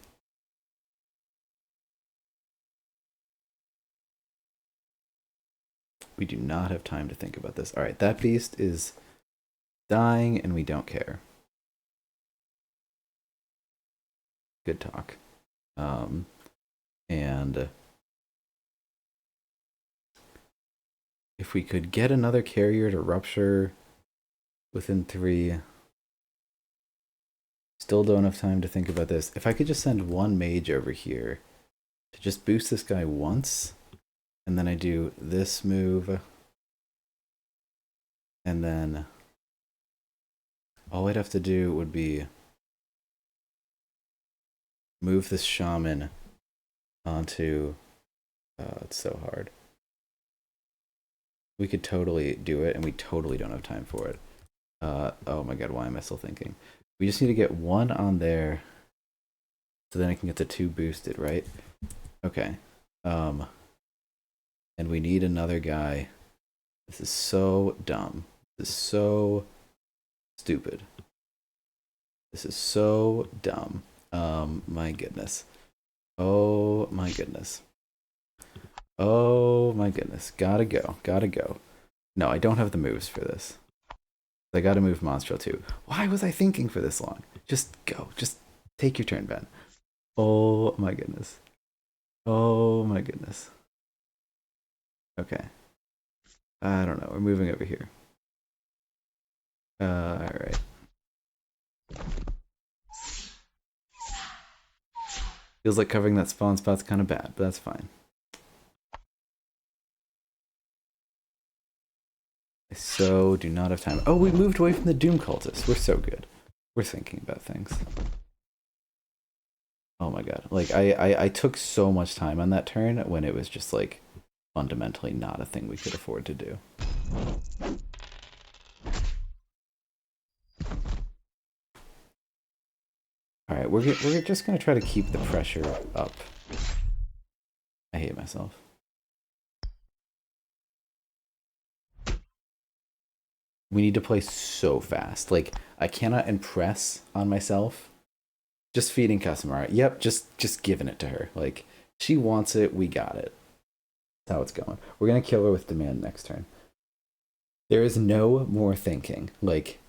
We do not have time to think about this. All right, that beast is dying and we don't care. Good talk. And if we could get another carrier to rupture within 3, still don't have time to think about this. If I could just send 1 mage over here to just boost this guy once, and then I do this move, and then all I'd have to do would be move this shaman onto... it's so hard. We could totally do it, and we totally don't have time for it. Oh my god, why am I still thinking? We just need to get 1 on there, so then I can get the 2 boosted, right? Okay. And we need another guy. This is so dumb. This is so stupid. This is so dumb. My goodness. Oh my goodness. Oh my goodness. Gotta go. Gotta go. No, I don't have the moves for this. I gotta move Monstro too. Why was I thinking for this long? Just go. Just take your turn, Ben. Oh my goodness. Oh my goodness. Okay. I don't know. We're moving over here. Alright. Feels like covering that spawn spot's kind of bad, but that's fine. I so do not have time. Oh, we moved away from the Doom Cultists. We're so good. We're thinking about things. Oh my god. Like, I took so much time on that turn when it was just, like, fundamentally not a thing we could afford to do. Alright, we're just gonna try to keep the pressure up. I hate myself. We need to play so fast. Like, I cannot impress on myself. Just feeding Casamara. Yep, just giving it to her. Like, she wants it, we got it. That's how it's going. We're gonna kill her with demand next turn. There is no more thinking. Like,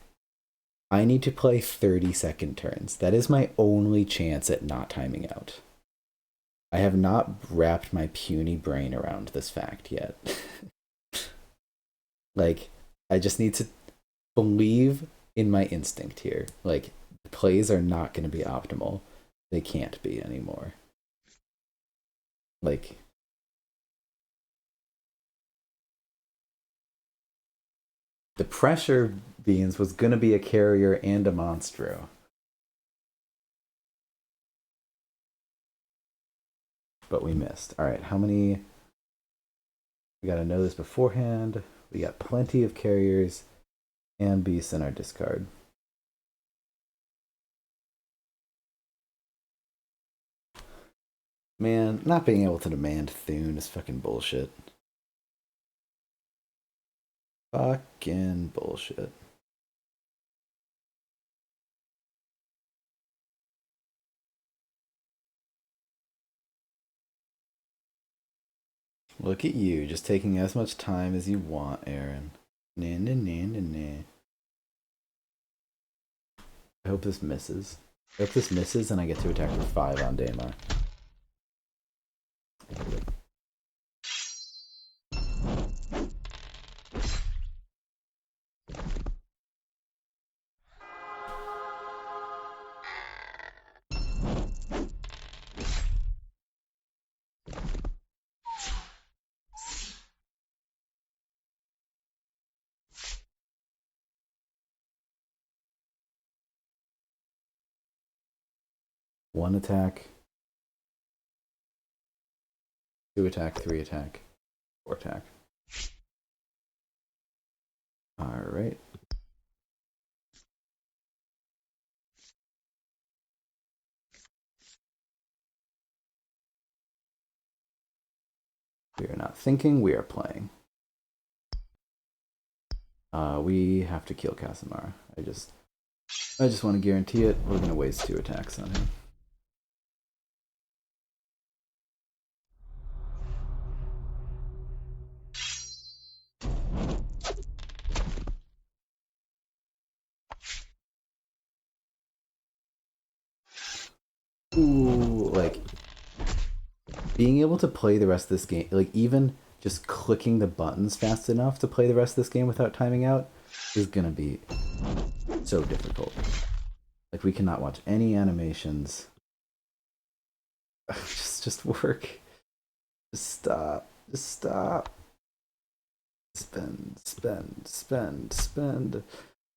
I need to play 30-second turns. That is my only chance at not timing out. I have not wrapped my puny brain around this fact yet. Like, I just need to believe in my instinct here. Like, the plays are not going to be optimal. They can't be anymore. Like, the pressure beans was going to be a carrier and a monstro. but we missed. All right, how many? We got to know this beforehand. We got plenty of carriers and beasts in our discard. Man, not being able to demand Thune is fucking bullshit. Fucking bullshit. Look at you, just taking as much time as you want, Aaron. Nah, nah, nah, nah, nah. I hope this misses. I hope this misses and I get to attack for 5 on Daymar. One attack, 2 attack, 3 attack, 4 attack. Alright. We are not thinking, we are playing. We have to kill Casimir. I just want to guarantee it. We're going to waste 2 attacks on him. Ooh, like, being able to play the rest of this game, like, even just clicking the buttons fast enough to play the rest of this game without timing out is gonna be so difficult. Like, we cannot watch any animations. just work. Just stop. Just stop. Spend, spend, spend, spend.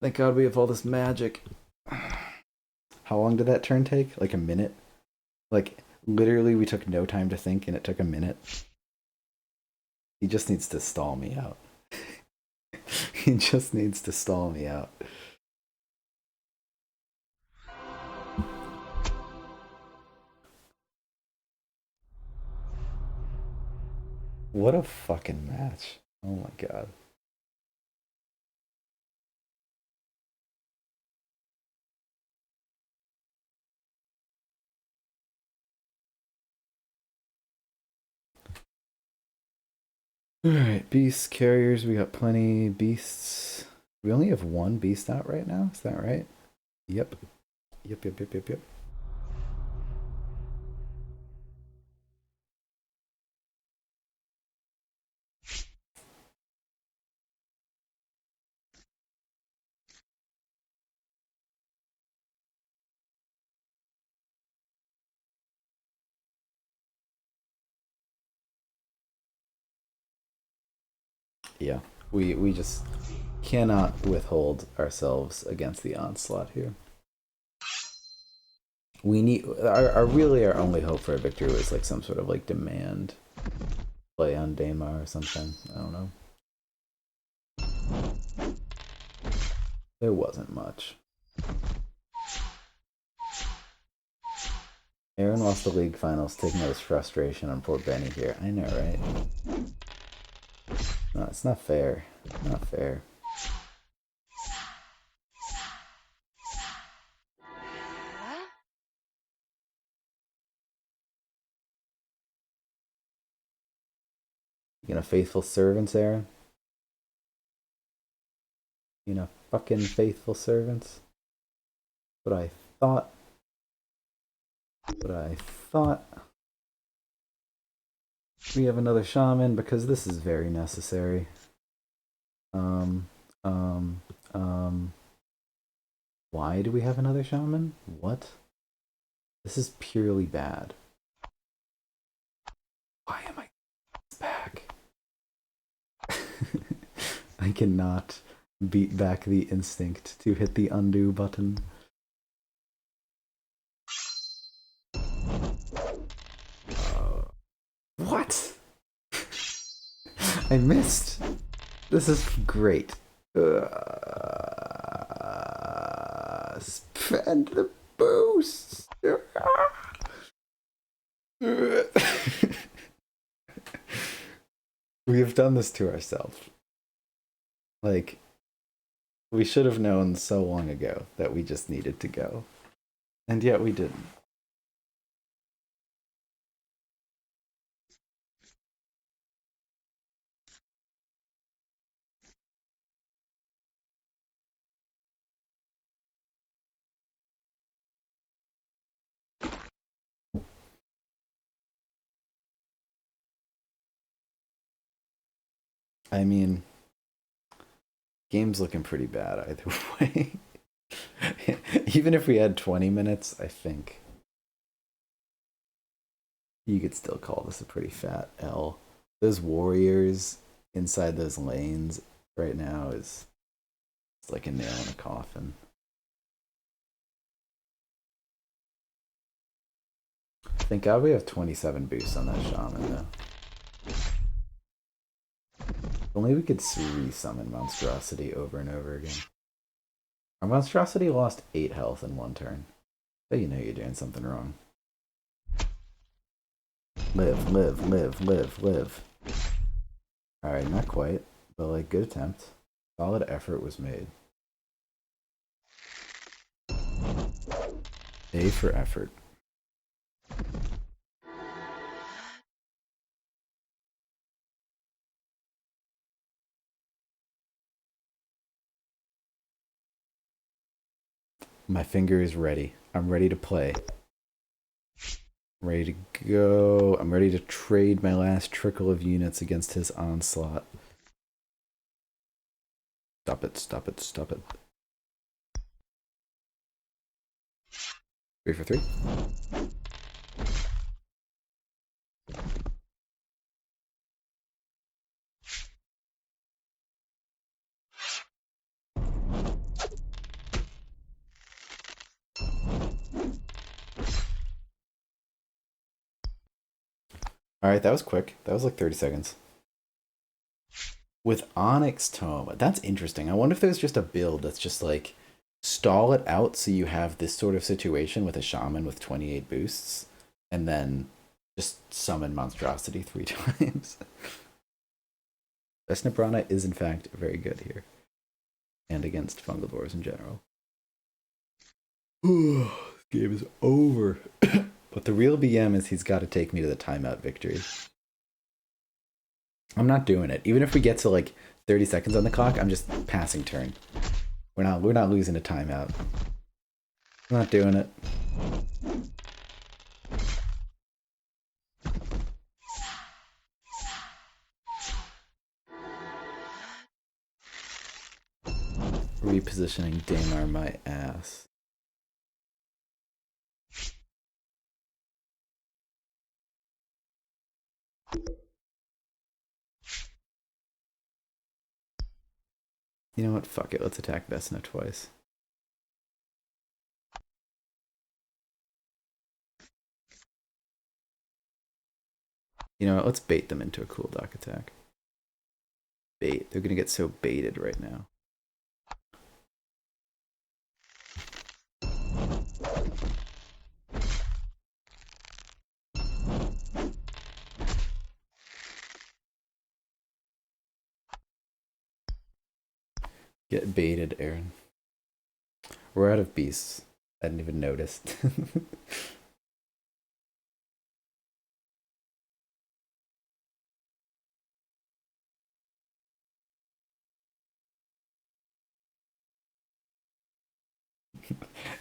Thank God we have all this magic. How long did that turn take? Like a minute? Like, literally we took no time to think and it took a minute. He just needs to stall me out. He just needs to stall me out. What a fucking match. Oh my god. Alright, beasts, carriers, we got plenty. Beasts. We only have 1 beast out right now, is that right? Yep. Yep. Yeah, we just cannot withhold ourselves against the onslaught here. We need our really our only hope for a victory was like some sort of like demand play on Daymar or something. I don't know. There wasn't much. Aaron lost the league finals, taking out his frustration on poor Benny here. I know, right? No, it's not fair. Not fair. You know, faithful servants, Aaron? You know, fucking faithful servants? What I thought. What I thought. We have another shaman because this is very necessary. Why do we have another shaman? What? This is purely bad. Why am I back? I cannot beat back the instinct to hit the undo button. I missed. This is great. Spend the boosts. We have done this to ourselves. Like, we should have known so long ago that we just needed to go. And yet we didn't. I mean, game's looking pretty bad either way. Even if we had 20 minutes, I think you could still call this a pretty fat L. Those warriors inside those lanes right now is it's like a nail in a coffin. Thank God we have 27 boosts on that shaman though. Only we could re-summon Monstrosity over and over again. Our Monstrosity lost 8 health in one turn. So you know you're doing something wrong. Live, live, live, live, live. Alright, not quite, but like, good attempt. Solid effort was made. A for effort. My finger is ready. I'm ready to play. I'm ready to go. I'm ready to trade my last trickle of units against his onslaught. Stop it, stop it, stop it. 3 for 3. Alright, that was quick. That was like 30 seconds. With Onyx Tome, that's interesting. I wonder if there's just a build that's just like stall it out so you have this sort of situation with a shaman with 28 boosts, and then just summon Monstrosity 3 times. Vesnabrana is in fact very good here. And against Fungivores in general. This game is over. But the real BM is he's got to take me to the timeout victory. I'm not doing it. Even if we get to like 30 seconds on the clock, I'm just passing turn. We're not losing a timeout. I'm not doing it. Repositioning Daymar my ass. You know what? Fuck it. Let's attack Vesna twice. You know what? Let's bait them into a cool dock attack. Bait. They're gonna get so baited right now. Get baited, Aaron. We're out of beasts. I didn't even notice.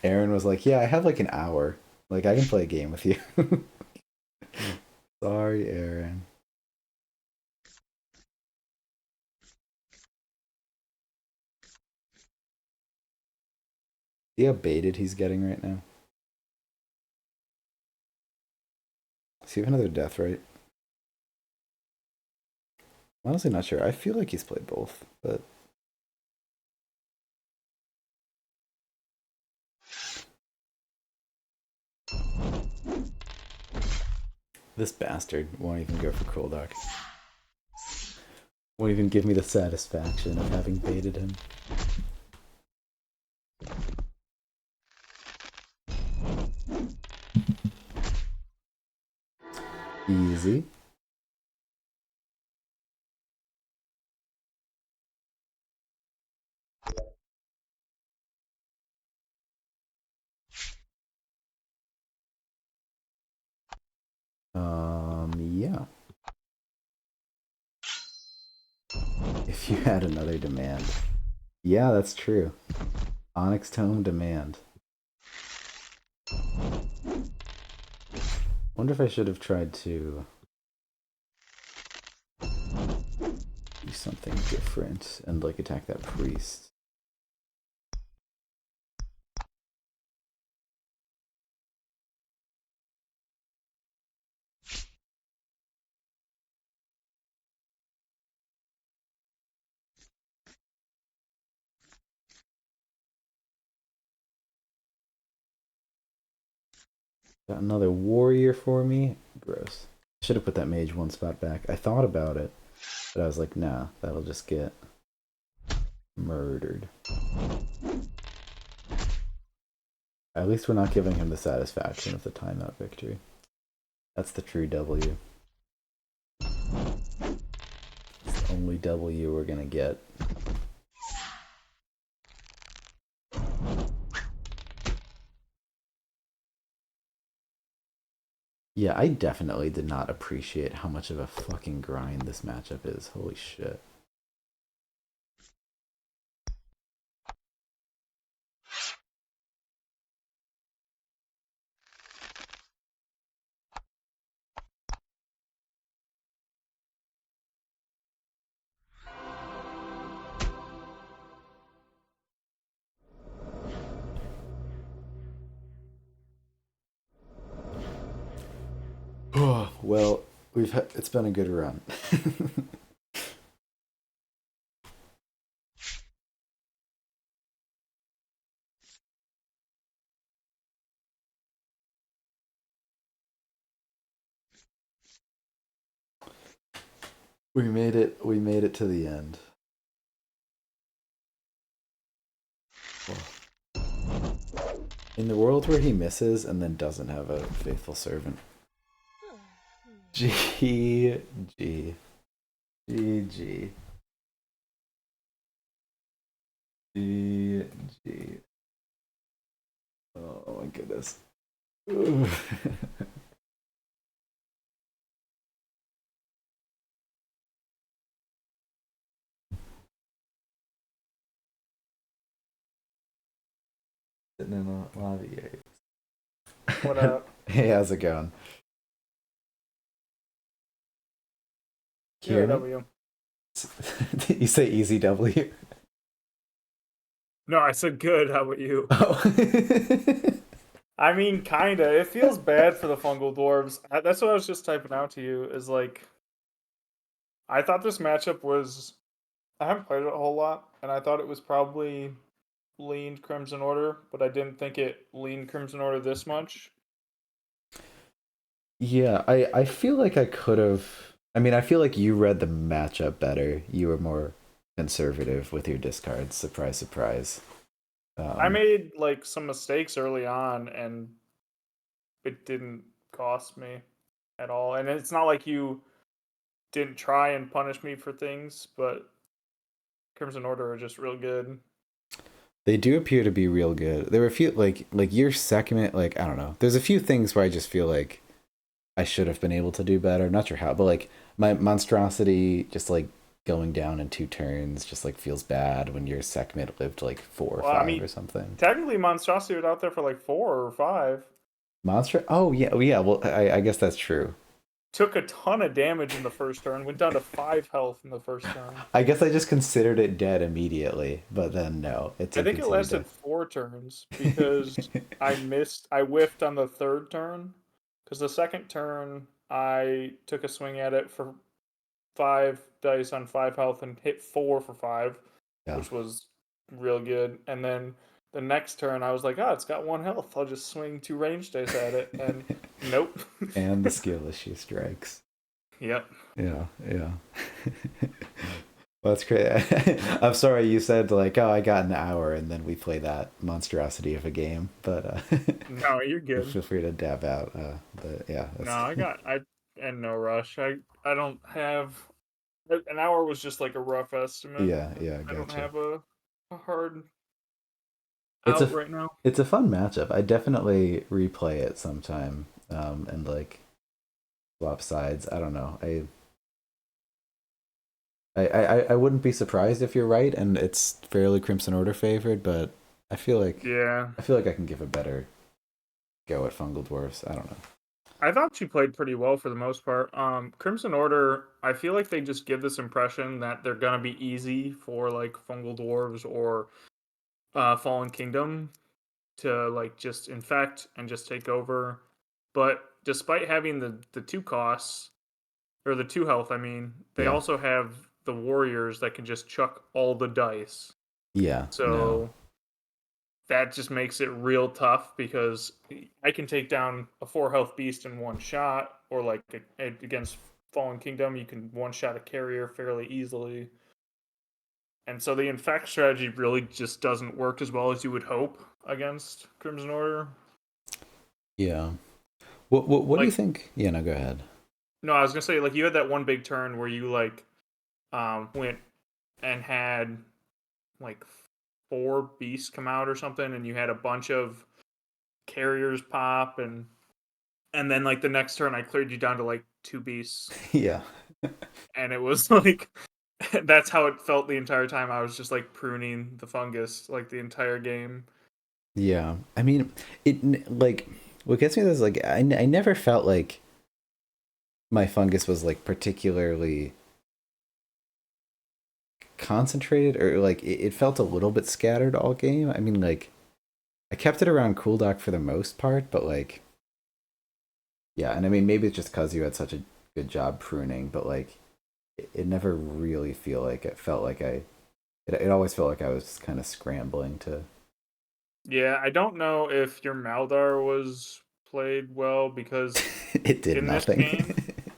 Aaron was like, yeah, I have like an hour. Like, I can play a game with you. Sorry, Aaron. See how baited he's getting right now? Does he have another death, right? I'm honestly not sure. I feel like he's played both, but... This bastard won't even go for Cold Dark. Won't even give me the satisfaction of having baited him. Easy. Yeah. If you had another demand. Yeah, that's true. Onyx Tome demand. Wonder if I should have tried to do something different and like attack that priest. Got another warrior for me. Gross. Should have put that mage one spot back. I thought about it, but I was like, nah, that'll just get murdered. At least we're not giving him the satisfaction of the timeout victory. That's the true W. It's the only W we're gonna get. Yeah, I definitely did not appreciate how much of a fucking grind this matchup is. Holy shit. Well, it's been a good run. We made it to the end. In the world where he misses and then doesn't have a faithful servant. G G G G G G. Oh my goodness. Sitting in the lobby. What up? Hey, how's it going? Yeah, Hear me? W. You say easy W? No, I said good. How about you? Oh. I mean, kinda. It feels bad for the fungal dwarves. That's what I was just typing out to you. Is like, I thought this matchup was. I haven't played it a whole lot, and I thought it was probably leaned Crimson Order, but I didn't think it leaned Crimson Order this much. Yeah, I feel like I could have. I mean, I feel like you read the matchup better. You were more conservative with your discards. Surprise, surprise. I made like some mistakes early on, and it didn't cost me at all. And it's not like you didn't try and punish me for things, but Crimson Order are just real good. They do appear to be real good. There were a few like your second, like I don't know. There's a few things where I just feel like I should have been able to do better. I'm not sure how, but like my monstrosity just like going down in 2 turns just like feels bad when your Sekhmet lived like 4 or 5 I or something. technically Monstrosity was out there for like 4 or 5. Monster? Oh yeah, yeah. Well, I guess that's true. Took a ton of damage in the first turn. Went down to 5 health in the first turn. I guess I just considered it dead immediately, but then no, it I did think it continue to. lasted 4 turns because I whiffed on the third turn. Because the second turn, I took a swing at it for 5 dice on 5 health and hit 4 for 5, Yeah. which was real good. And then the next turn, I was like, it's got 1 health. I'll just swing 2 range dice at it. And nope. And the skill issue strikes. Yep. Yeah, yeah. Well, that's great. I'm sorry you said like, oh, I got an hour, and then we play that monstrosity of a game. But No, you're good. feel free to dab out. But yeah, No, that's I and no rush. I don't have an hour was just like a rough estimate. yeah, yeah, I don't gotcha. have a hard It's out a right now. it's a fun matchup. I definitely replay it sometime, and like swap sides. I don't know. I wouldn't be surprised if you're right, and it's fairly Crimson Order favored, but I feel like Yeah. I feel like I can give a better go at Fungal Dwarfs. I don't know. I thought she played pretty well for the most part. Crimson Order, I feel like they just give this impression that they're gonna be easy for like Fungal Dwarves or Fallen Kingdom to like just infect and just take over. But despite having the two costs or the two health, I mean, they Yeah, also have the warriors that can just chuck all the dice. yeah, no, So that just makes it real tough because I can take down a 4 health beast in one shot, or like against Fallen Kingdom, you can one shot a carrier fairly easily. And so the infect strategy really just doesn't work as well as you would hope against Crimson Order. yeah. What do you Like, think? Yeah, no, go ahead. no, I was gonna say like you had that one big turn where you like went and had like 4 beasts come out or something, and you had a bunch of carriers pop, and then like the next turn I cleared you down to like 2 beasts, Yeah, and it was like that's how it felt the entire time. I was just like pruning the fungus like the entire game. yeah. I mean, like what gets me is like I never felt like my fungus was like particularly concentrated or like it felt a little bit scattered all game. I mean, like I kept it around Cool Dock for the most part, but like yeah, and I mean maybe it's just because you had such a good job pruning, but like it never really felt like it always felt like I was kind of scrambling to. Yeah, I don't know if your Maldar was played well because It did in this nothing. game,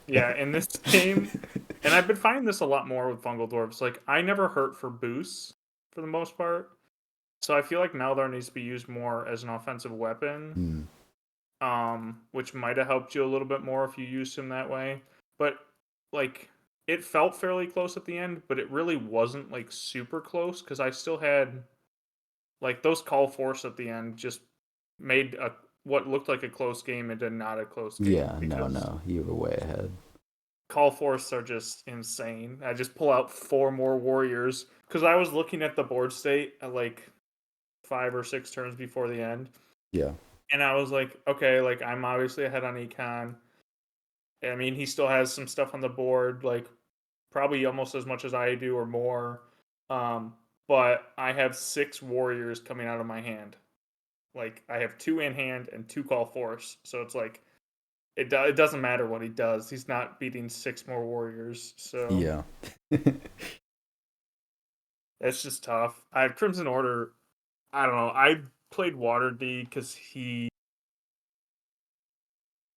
yeah, in this game, and I've been finding this a lot more with Fungal Dwarves. Like I never hurt for boosts for the most part, so I feel like Maldar needs to be used more as an offensive weapon. Hmm. Which might have helped you a little bit more if you used him that way. But like it felt fairly close at the end, but it really wasn't like super close because I still had like those call force at the end just made a what looked like a close game into not a close game Yeah, no, because no, you were way ahead. call force are just insane. I just pull out 4 more warriors because I was looking at the board state at like 5 or 6 turns before the end, Yeah, and I was like, okay, like I'm obviously ahead on econ. I mean, he still has some stuff on the board, like probably almost as much as I do or more. Um, but I have 6 warriors coming out of my hand. Like I have 2 in hand and 2 call force. So it's like it doesn't matter what he does. He's not beating 6 more warriors. So yeah, it's just tough. I have Crimson Order. I don't know. I played Waterdeed because he.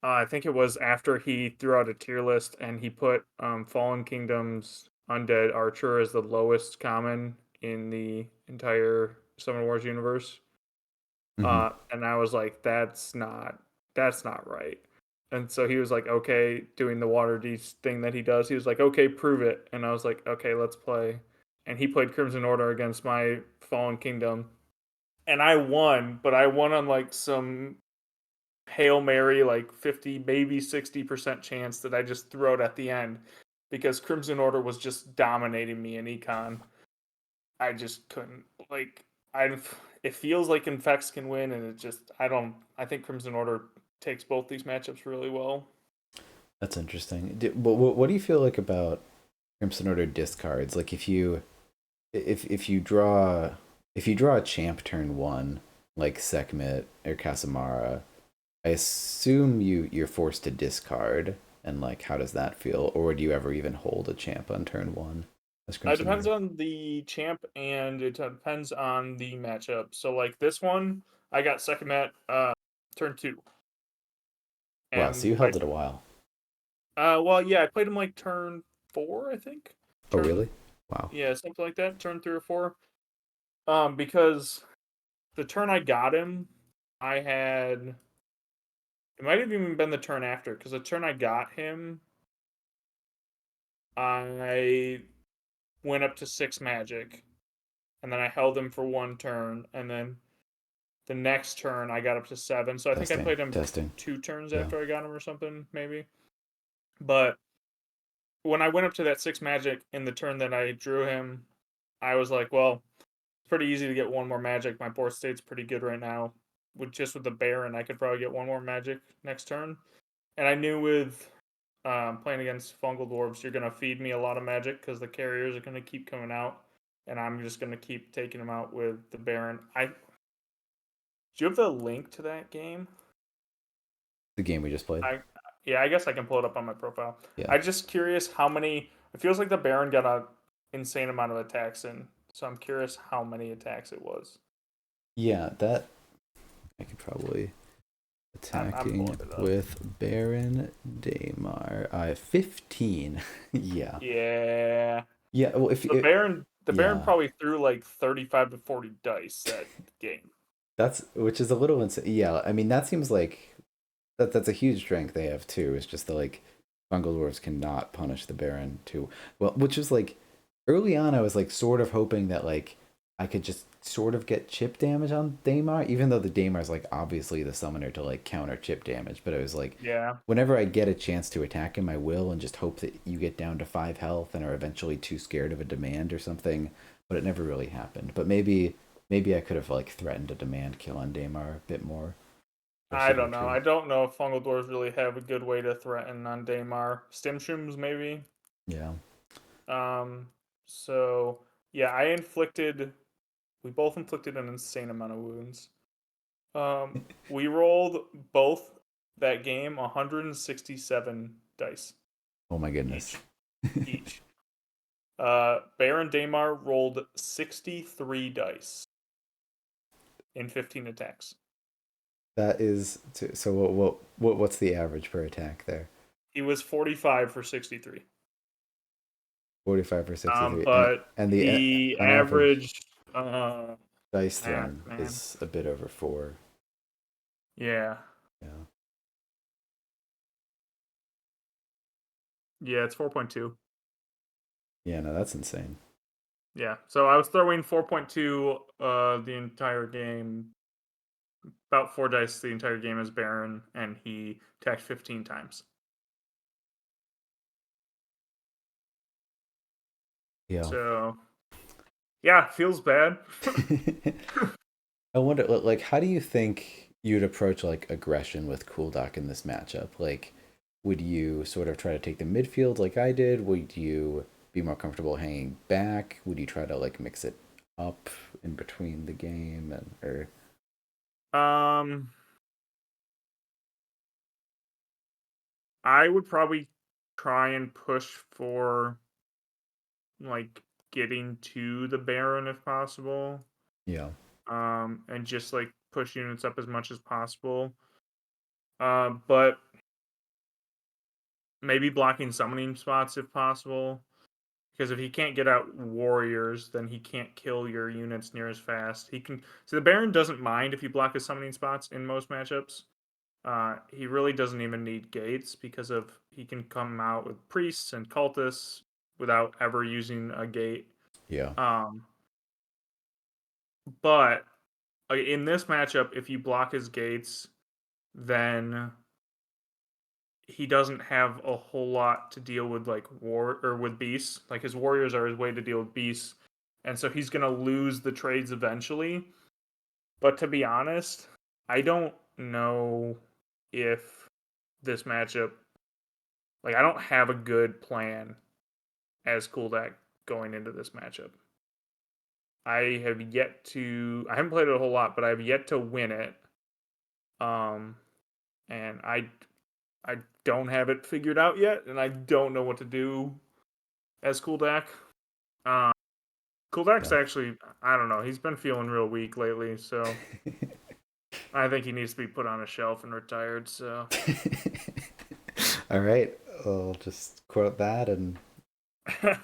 I think it was after he threw out a tier list and he put Fallen Kingdom's Undead Archer as the lowest common in the entire Summer Wars universe. hmm And I was like, that's not right. And so he was like, okay, doing the water thing that he does. He was like, okay, prove it. And I was like, okay, let's play. And he played Crimson Order against my Fallen Kingdom, and I won, but I won on like some Hail Mary, like 50, maybe 60% chance that I just threw it at the end because Crimson Order was just dominating me in Econ. I just couldn't like I. It feels like Infects can win, and it just I don't. I think Crimson Order takes both these matchups really well. that's interesting. What do you feel like about Crimson Order discards? Like if you draw a champ turn one like Sekhmet or Casamara, I assume you're forced to discard, and like how does that feel? Or do you ever even hold a champ on turn one as It Crimson depends Order? on the champ and it depends on the matchup. So like this one, I got Sekhmet turn 2, Wow, so and you held it a while. well yeah, I played him like turn 4, I think. Oh Turn really? Wow. Yeah, something like that. Turn 3 or 4. Because the turn I got him, I had. It might have even been the turn after, because the turn I got him, I went up to 6 magic, and then I held him for 1 turn, and then the next turn I got up to 7. So I think I Testing. played him Testing. 2 turns Yeah. after I got him or something, maybe. But when I went up to that 6 magic in the turn that I drew him, I was like, well, it's pretty easy to get one more magic. My board state's pretty good right now. With the Baron, I could probably get one more magic next turn. And I knew with playing against Fungal Dwarves, you're gonna feed me a lot of magic because the carriers are gonna keep coming out, and I'm just gonna keep taking them out with the Baron. Do you have the link to that game? The game we just played. I Yeah, I guess I can pull it up on my profile. Yeah. I'm just curious how many. It feels like the Baron got a insane amount of attacks in, so I'm curious how many attacks it was. Yeah, that I could probably I'm pulling attacking it up. with Baron Daemar. 15. Yeah. Yeah, Yeah. Well, if the it, Baron yeah, probably threw like 35 to 40 dice that game. that's which is a little insane. Yeah, I mean that seems like that's a huge strength they have too. It's just that like Fungal Dwarves cannot punish the Baron too well, which is like early on I was like sort of hoping that like I could just sort of get chip damage on Daemar, even though the Daemar is like obviously the summoner to like counter chip damage. But I was like, Yeah, whenever I get a chance to attack him, I will, and just hope that you get down to 5 health and are eventually too scared of a demand or something. But it never really happened. But maybe I could have like threatened a demand kill on Daemar a bit more. Or I don't know. Signature. I don't know if Fungal Dwarves really have a good way to threaten on Daymar. Stimshrooms, maybe. Yeah. Um, so yeah, I inflicted. We both inflicted an insane amount of wounds. We rolled both that game 167 dice Oh my goodness. each. Each. Baron Daymar rolled 63 dice in 15 attacks. That is so. What's the average per attack there? He was 45 for 63. 45 or 63, But and the he on average averaged dice math, thrown man. is a bit over 4. Yeah. Yeah. Yeah, it's 4.2. Yeah. No, that's insane. Yeah. So I was throwing 4.2 the entire game, about 4 dice the entire game as Baron, and he attacked 15 times. Yeah. So yeah, feels bad. I wonder, like, how do you think you'd approach like aggression with Cooldock in this matchup? Like, would you sort of try to take the midfield like I did? Would you be more comfortable hanging back? Would you try to like mix it up in between the game and or um I would probably try and push for like getting to the Baron if possible. yeah, And just like push units up as much as possible. But maybe blocking summoning spots if possible. Because if he can't get out warriors, then he can't kill your units near as fast. He can. So the Baron doesn't mind if you block his summoning spots in most matchups. He really doesn't even need gates because of he can come out with priests and cultists without ever using a gate. yeah, Um, but in this matchup, if you block his gates, then he doesn't have a whole lot to deal with like war or with beasts. Like his warriors are his way to deal with beasts. And so he's gonna lose the trades eventually. But to be honest, I don't know if this matchup I don't have a good plan as Kuldak going into this matchup. I haven't played it a whole lot, but I've yet to win it. Um and I don't have it figured out yet, and I don't know what to do as Kuldak. Uh, Kuldak's yeah. actually, I don't know, he's been feeling real weak lately, so I think he needs to be put on a shelf and retired. All right, I'll just quote that and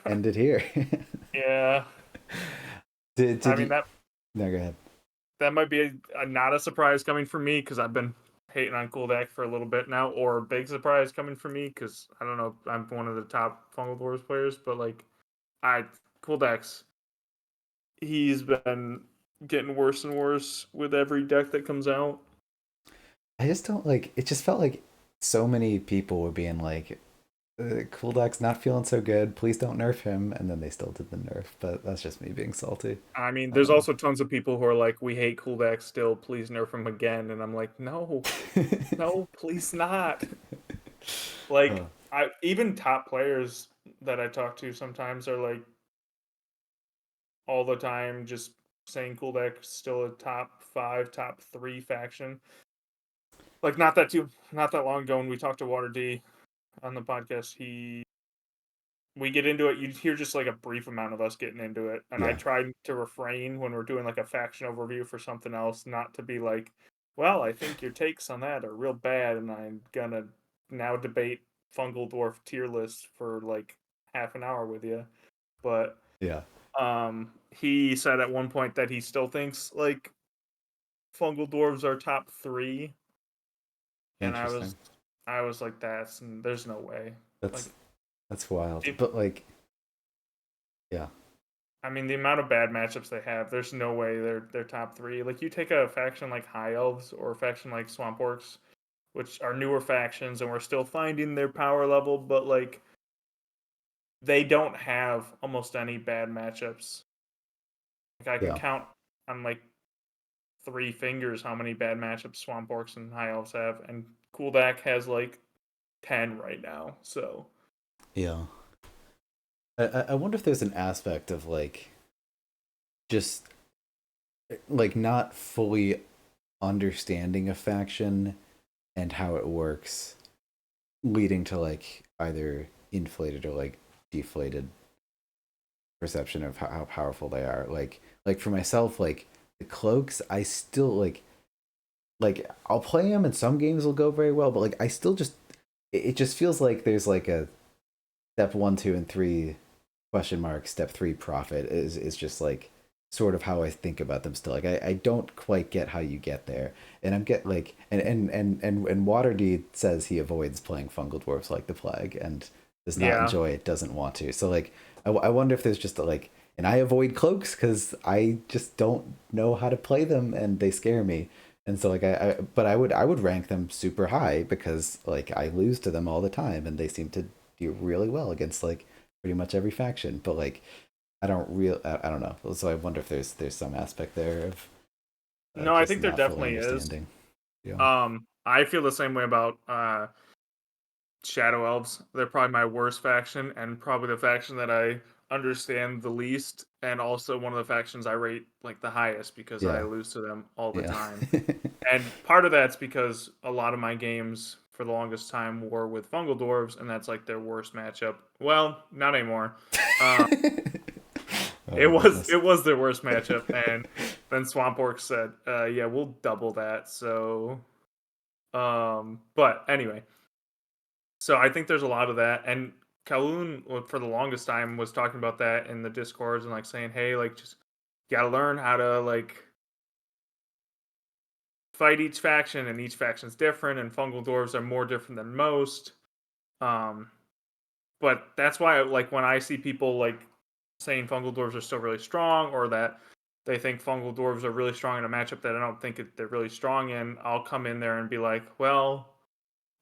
end it here. Yeah, I Did mean you? that No, go ahead. that might be not a surprise coming from me because I've been hating on Kuldak for a little bit now, or a big surprise coming from me because I don't know, I'm one of the top Fungal Dwarves players, but like I Kuldak's he's been getting worse and worse with every deck that comes out. I just don't like. It just felt like so many people were being like, "Cooldock's not feeling so good. Please don't nerf him." And then they still did the nerf. But that's just me being salty. I mean, I there's don't know. also tons of people who are like, "We hate Kuldak still. Please nerf him again." And I'm like, "No, no, please not." Like, Oh, I even top players that I talk to sometimes are like all the time just saying Kuldak still a top five, top three faction. Like not that long ago when we talked to Water D on the podcast, we get into it. You hear just like a brief amount of us getting into it, and I yeah, tried to refrain when we're doing like a faction overview for something else, not to be like, "Well, I think your takes on that are real bad," and I'm gonna now debate Fungal Dwarf tier list for like half an hour with you. But yeah. he said at one point that he still thinks like Fungal Dwarves are top three, and Interesting. I was like, there's no way. Like, That's that's wild. if But like, yeah, I mean, the amount of bad matchups they have, there's no way they're top three. Like you take a faction like High Elves or a faction like Swamp Orcs, which are newer factions, and we're still finding their power level, but like they don't have almost any bad matchups. Like I can yeah. count on like three fingers how many bad matchups Swamp Orcs and High Elves have, and Kuldak has like 10 right now. So Yeah. I wonder if there's an aspect of like just like not fully understanding a faction and how it works, leading to like either inflated or like deflated perception of how powerful they are. Like for myself, like the cloaks, I still like I'll play them and some games will go very well, but like I still just it just feels like there's like a step one, two, and three question mark. Step three profit is just like sort of how I think about them still. Like I don't quite get how you get there. And I'm get like and Waterdeed says he avoids playing fungal dwarfs like the plague and does not yeah, enjoy it, doesn't want to. So like I wonder if there's just a, like and I avoid cloaks because I just don't know how to play them and they scare me. And so like but I would rank them super high because like I lose to them all the time and they seem to do really well against like pretty much every faction. But like I don't know. So I wonder if there's some aspect there of no, I just think there not fully definitely is. understanding. Yeah. I feel the same way about Shadow Elves. They're probably my worst faction and probably the faction that I understand the least and also one of the factions I rate like the highest because I Yeah. lose to them all the Yeah. time. And part of that's because a lot of my games for the longest time were with Fungal Dwarves and that's like their worst matchup. Well, not anymore. Uh, Oh goodness. it was their worst matchup and then Swamp Orc said, yeah, we'll double that. So but anyway, so I think there's a lot of that, and Kowloon for the longest time was talking about that in the discords and like saying, "Hey, like just gotta learn how to like fight each faction, and each faction's different, and fungal dwarves are more different than most." Um, but that's why like when I see people like saying fungal dwarves are still really strong, or that they think fungal dwarves are really strong in a matchup that I don't think they're really strong in, I'll come in there and be like, "Well,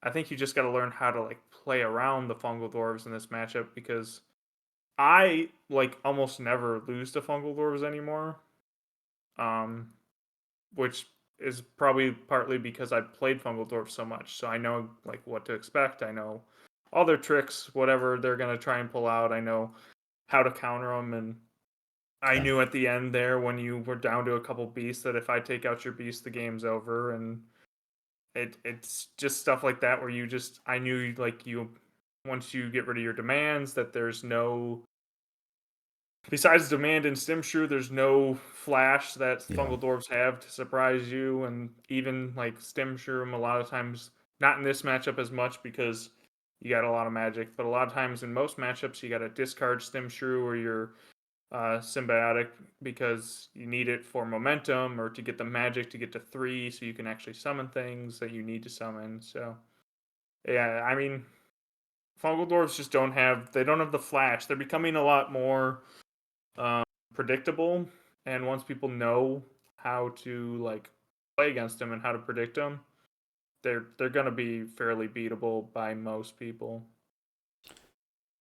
I think you just got to learn how to like play around the fungal dwarves in this matchup because I like almost never lose to fungal dwarves anymore. Um, which is probably partly because I played fungal dwarves so much, so I know like what to expect. I know all their tricks, whatever they're gonna try and pull out. I know how to counter them, and I Yeah. knew at the end there when you were down to a couple beasts that if I take out your beast, the game's over. And it's just stuff like that where you just I knew like you once you get rid of your demands that there's no besides demand and stim shrew there's no flash that Yeah. fungal dwarves have to surprise you. And even like stim shrew a lot of times not in this matchup as much because you got a lot of magic. But a lot of times in most matchups, you got to discard Stim Shrew or your Symbiotic because you need it for momentum or to get the magic to get to 3 so you can actually summon things that you need to summon. So, yeah, I mean, Fungal Dwarves just don't have the flash. They're becoming a lot more um, predictable, and once people know how to like play against them and how to predict them, they're gonna be fairly beatable by most people.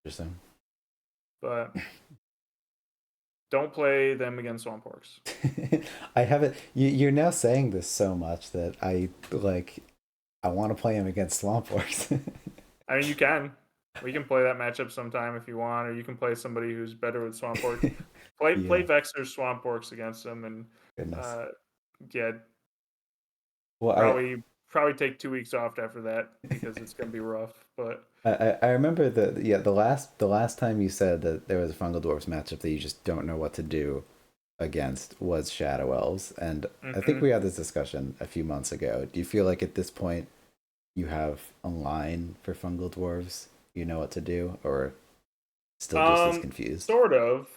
Interesting. But don't play them against Swamp Orcs. I haven't. You're now saying this so much that I like. I want to play him against Swamp Orcs. I mean, you can. We can play that matchup sometime if you want, or you can play somebody who's better with Swamp Orcs. Play Yeah. Vexer's Swamp Orcs against them, and Goodness. uh, yeah, Well, probably take 2 weeks off after that because it's gonna be rough. But I remember the last time you said that there was a Fungal Dwarfs matchup that you just don't know what to do against was Shadow Elves, and I think mm-hmm. we had this discussion a few months ago. Do you feel like at this point you have a line for Fungal Dwarves? You know what to do, or still just as confused? Sort of.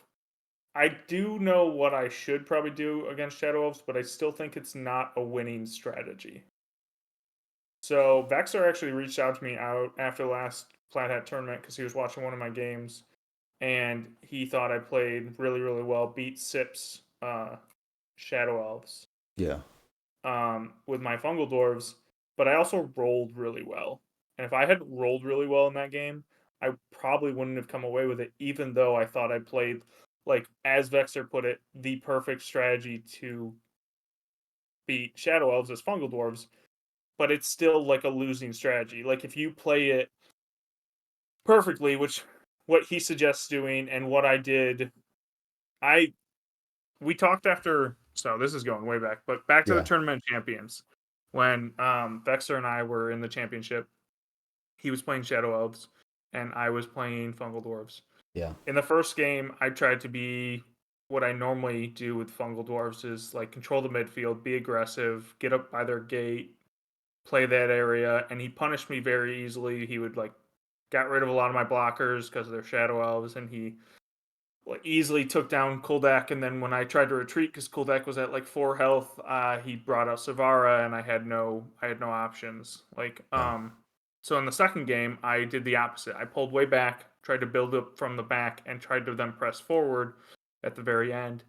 I do know what I should probably do against Shadow Elves, but I still think it's not a winning strategy. So Vexer actually reached out to me out after the last Flat Hat tournament because he was watching one of my games, and he thought I played really, really well, beat Sips Shadow Elves Yeah. with my Fungal Dwarves, but I also rolled really well. And if I had rolled really well in that game, I probably wouldn't have come away with it, even though I thought I played, like, as Vexer put it, the perfect strategy to beat Shadow Elves as Fungal Dwarves, but it's still like a losing strategy. Like, if you play it perfectly, which what he suggests doing and what I did, I we talked after. So this is going way back, but back to the Yeah. tournament champions when Vexer and I were in the championship. He was playing Shadow Elves, and I was playing Fungal Dwarves. Yeah. In the first game, I tried to be what I normally do with Fungal Dwarves is like control the midfield, be aggressive, get up by their gate, play that area, and he punished me very easily. He would like got rid of a lot of my blockers because of their Shadow Elves, and he like easily took down Kuldak. And then when I tried to retreat because Kuldak was at like 4 health, he brought out Savara, and I had no options. Like Yeah. so in the second game, I did the opposite. I pulled way back, tried to build up from the back, and tried to then press forward at the very end.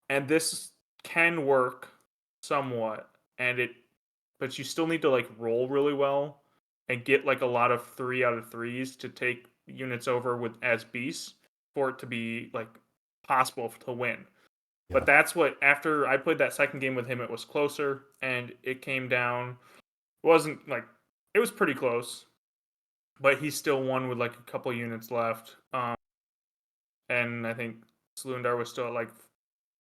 And this can work somewhat, and it, but you still need to like roll really well and get like a lot of 3 out of 3s to take units over with as beasts for it to be like possible to win. But Yeah. that's what after I played that second game with him, it was closer and it came down. It wasn't like it was pretty close, but he still won with like a couple units left. And I think Slundar was still at like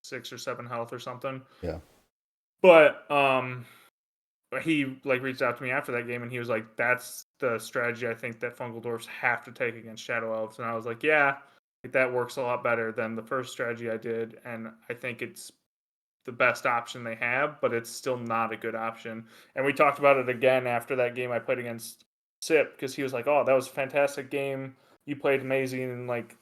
6 or 7 health or something. Yeah. But he like reached out to me after that game and he was like, "That's the strategy I think that Fungal Dwarfs have to take against Shadow Elves." And I was like, "Yeah, like, that works a lot better than the first strategy I did, and I think it's the best option they have, but it's still not a good option." And we talked about it again after that game I played against Sip because he was like, "Oh, that was a fantastic game. You played amazing and like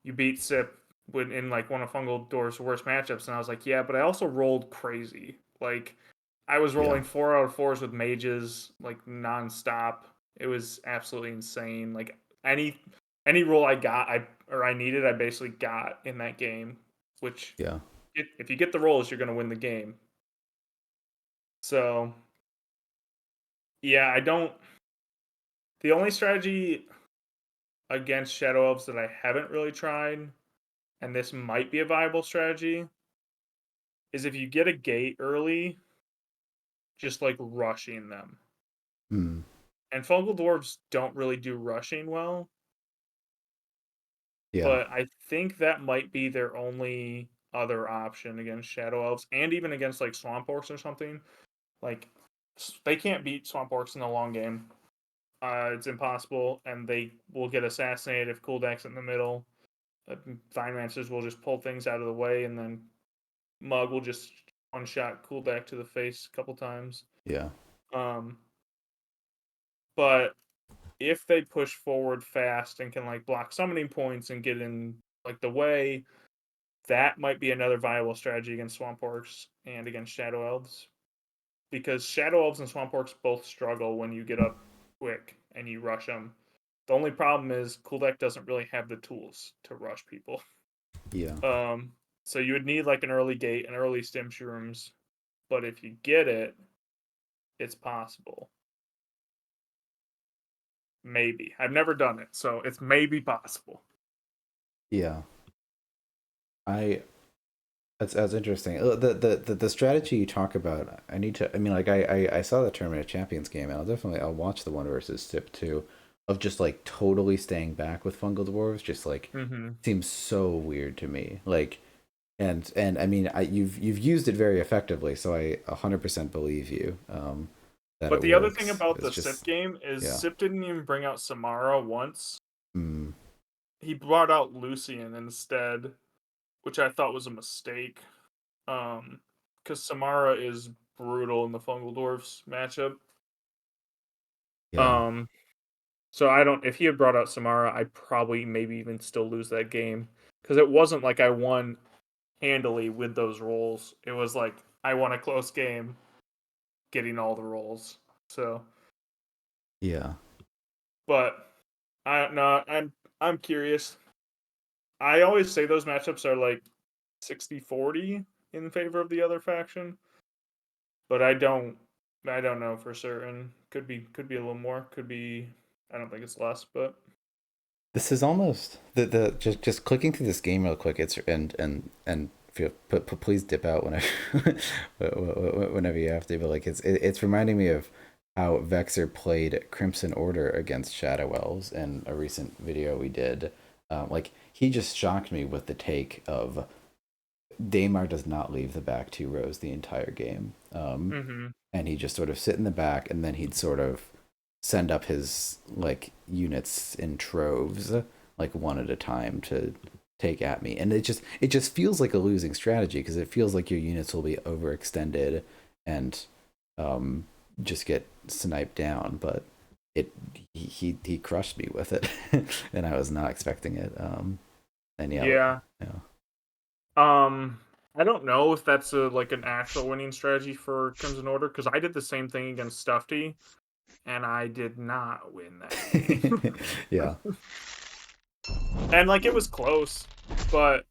you beat Sip when in like one of Fungal Door's worst matchups." And I was like, "Yeah, but I also rolled crazy. Like I was Yeah. rolling 4 out of 4s with mages like nonstop. It was absolutely insane. Like any roll I got, I needed, I basically got in that game. Which Yeah. if you get the rolls, you're gonna win the game. So yeah, I don't. The only strategy against Shadow Elves that I haven't really tried, and this might be a viable strategy, is if you get a gate early, just like rushing them. Hmm. And Fungal Dwarves don't really do rushing well, Yeah. but I think that might be their only other option against Shadow Elves and even against like Swamp Orcs or something. Like they can't beat Swamp Orcs in the long game. It's impossible, and they will get assassinated if Kuldak's in the middle. Vine Masters will just pull things out of the way, and then Mug will just one shot Kuldak to the face a couple times. Yeah. Um, but if they push forward fast and can like block summoning points and get in like the way, that might be another viable strategy against Swamp Orcs and against Shadow Elves. Because Shadow Elves and Swamp Orcs both struggle when you get up quick and you rush them. The only problem is Cool Deck doesn't really have the tools to rush people. Yeah. So you would need like an early gate, an early stim shrooms, but if you get it, it's possible. Maybe. I've never done it, so it's maybe possible. Yeah. I that's interesting. The strategy you talk about, I need to. I mean, like I saw the Tournament of Champions game, and I'll watch the one versus Sip too, of just like totally staying back with Fungal Dwarves. Just like Mm-hmm. seems so weird to me. Like, and I mean, you've used it very effectively, so I 100% believe you. That But it the other thing works. about It's the Sip just game is yeah. Sip didn't even bring out Samara once. Mm, He brought out Lucian instead, which I thought was a mistake. Because Samara is brutal in the Fungal Dwarfs matchup. yeah. Um, so I don't. If he had brought out Samara, I'd probably maybe even still lose that game because it wasn't like I won handily with those rolls. It was like I won a close game, getting all the rolls. So, Yeah. but I no, I'm curious. I always say those matchups are like 60-40 in favor of the other faction, but I don't know for certain. Could be a little more, could be I don't think it's less, but This is almost the just clicking through this game real quick. It's and feel, please dip out whenever whenever you have to. But like it's reminding me of how Vexer played Crimson Order against Shadow Elves in a recent video we did. Like he just shocked me with the take of Daymar does not leave the back two rows the entire game. mhm. And he'd just sort of sit in the back, and then he'd sort of send up his like units in troves, like one at a time to take at me. And it just feels like a losing strategy because it feels like your units will be overextended and um just get sniped down. But it he crushed me with it, and I was not expecting it. And yeah, Yeah. yeah. Um I don't know if that's a like an actual winning strategy for Crimson Order because I did the same thing against Stuffy and I did not win that game. Yeah. And like it was close, but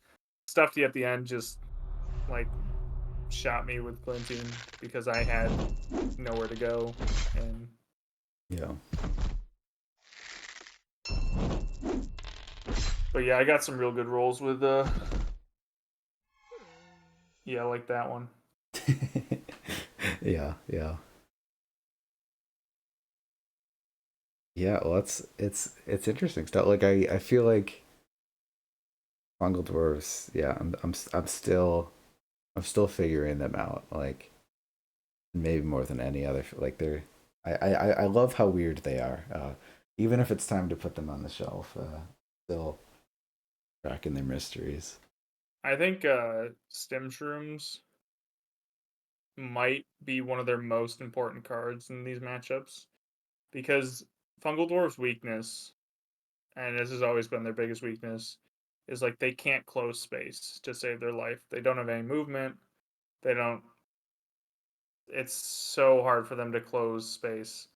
Stuffy at the end just like shot me with Glinting because I had nowhere to go. And Yeah. but yeah, I got some real good rolls with yeah, like that one. Yeah, yeah. Yeah, well, it's interesting stuff. Like I feel like Mongol dwarves. Yeah, I'm still figuring them out. Like maybe more than any other. Like they're I love how weird they are. Even if it's time to put them on the shelf, still tracking their mysteries. I think Stim Shrooms might be one of their most important cards in these matchups because Fungal Dwarf's weakness, and this has always been their biggest weakness, is like they can't close space to save their life. They don't have any movement. They don't. It's so hard for them to close space,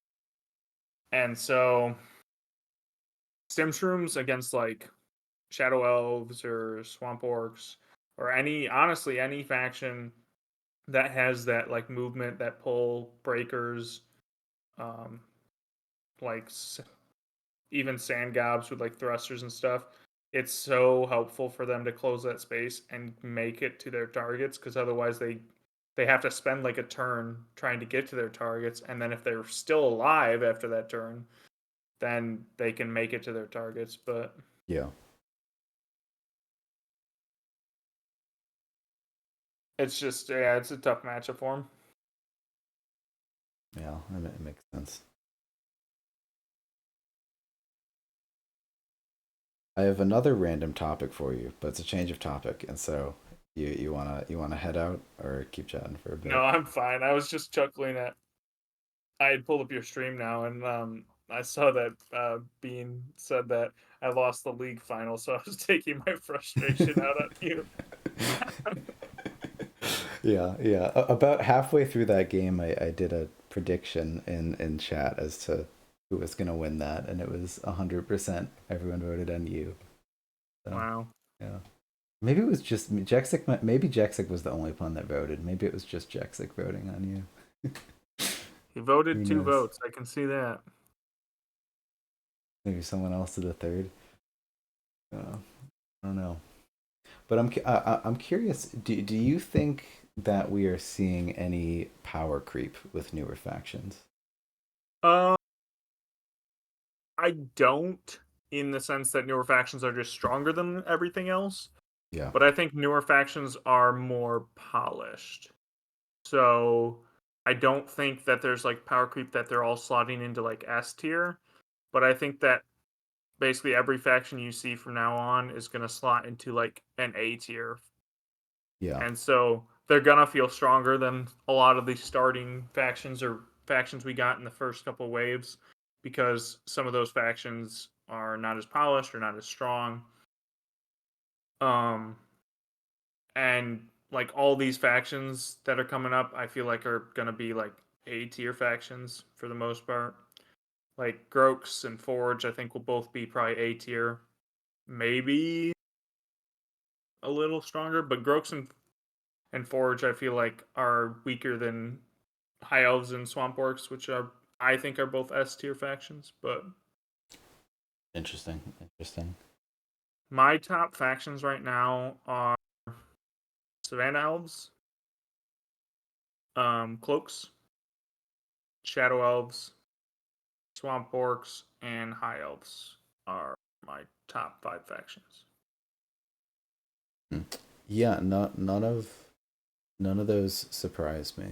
and so Stim Shrooms against like Shadow Elves or Swamp Orcs or honestly any faction that has that like movement, that pull breakers, um, like even sand gobs with like thrusters and stuff. It's so helpful for them to close that space and make it to their targets because otherwise they have to spend like a turn trying to get to their targets, and then if they're still alive after that turn, then they can make it to their targets. But Yeah, it's just yeah, it's a tough matchup for them. yeah, it makes sense. I have another random topic for you, but it's a change of topic, and so you wanna head out or keep chatting for a No, bit? I'm fine. I was just chuckling at I had pulled up your stream now, and I saw that Bean said that I lost the league final, so I was taking my frustration out on you. Yeah, yeah. About halfway through that game, I did a prediction in chat as to who was gonna win that, and it was 100%. Everyone voted on you. So Wow. yeah, maybe it was just Jexic. Maybe Jexic was the only one that voted. Maybe it was just Jexic voting on you. He Who voted 2 knows? votes. I can see that. Maybe someone else did a third. I don't know. But I'm curious. Do you think that we are seeing any power creep with newer factions? Uh, I don't, in the sense that newer factions are just stronger than everything else, Yeah. but I think newer factions are more polished. So I don't think that there's like power creep that they're all slotting into like S tier, but I think that basically every faction you see from now on is going to slot into like an A tier. Yeah. And so they're going to feel stronger than a lot of the starting factions or factions we got in the first couple waves because some of those factions are not as polished or not as strong. Um and like all these factions that are coming up, I feel like are going to be like A tier factions for the most part. Like Grox and Forge, I think will both be probably A tier. Maybe a little stronger, but Grox and Forge, I feel like are weaker than High Elves and Swamp Orcs, which are I think are both S tier factions. But Interesting. Interesting. my top factions right now are Savannah Elves, Cloaks, Shadow Elves, Swamp Orcs, and High Elves are my top 5 factions. Hmm. Yeah. None of those surprised me.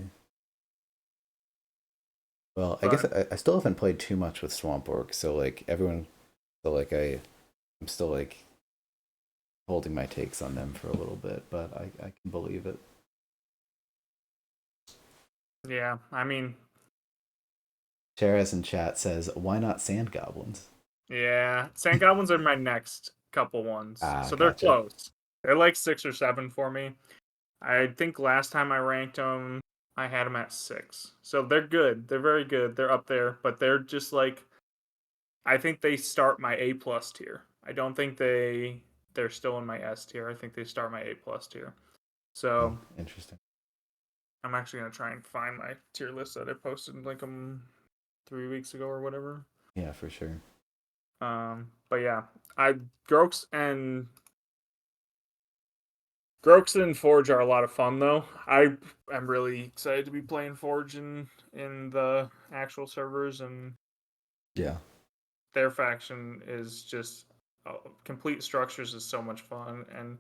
Well, I guess But I still haven't played too much with Swamp Orc, so like everyone, so like I'm still like holding my takes on them for a little bit, but I can believe it. yeah, I mean, Cheras in chat says, "Why not sand goblins?" yeah, Sand Goblins are my next couple ones, Ah, so they're gotcha. close. They're like 6 or 7 for me. I think last time I ranked them, I had them at 6. So they're good. They're very good. They're up there, but they're just like I think they start my A plus tier. I don't think they're still in my S tier. I think they start my A plus tier. Oh, So interesting. I'm actually gonna try and find my tier list that I posted like 3 weeks ago or whatever. Yeah, for sure. But yeah, I Grox and Grox and Forge are a lot of fun though. I am really excited to be playing Forge in the actual servers, and Yeah. their faction is just complete structures is so much fun, and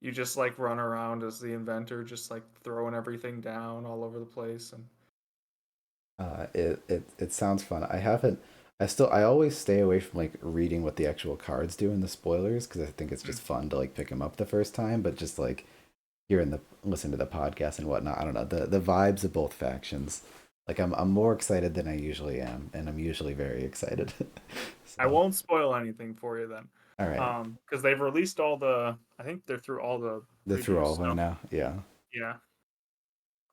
you just like run around as the inventor, just like throwing everything down all over the place. And It sounds fun. I always stay away from like reading what the actual cards do in the spoilers because I think it's just fun to like pick them up the first time, but just like hearing the listen to the podcast and whatnot. I don't know the vibes of both factions. Like I'm more excited than I usually am, and I'm usually very excited. I So won't spoil anything for you then, all right, because they've released all the. I think they're through all the they're through previews. all of So them now. Yeah. yeah,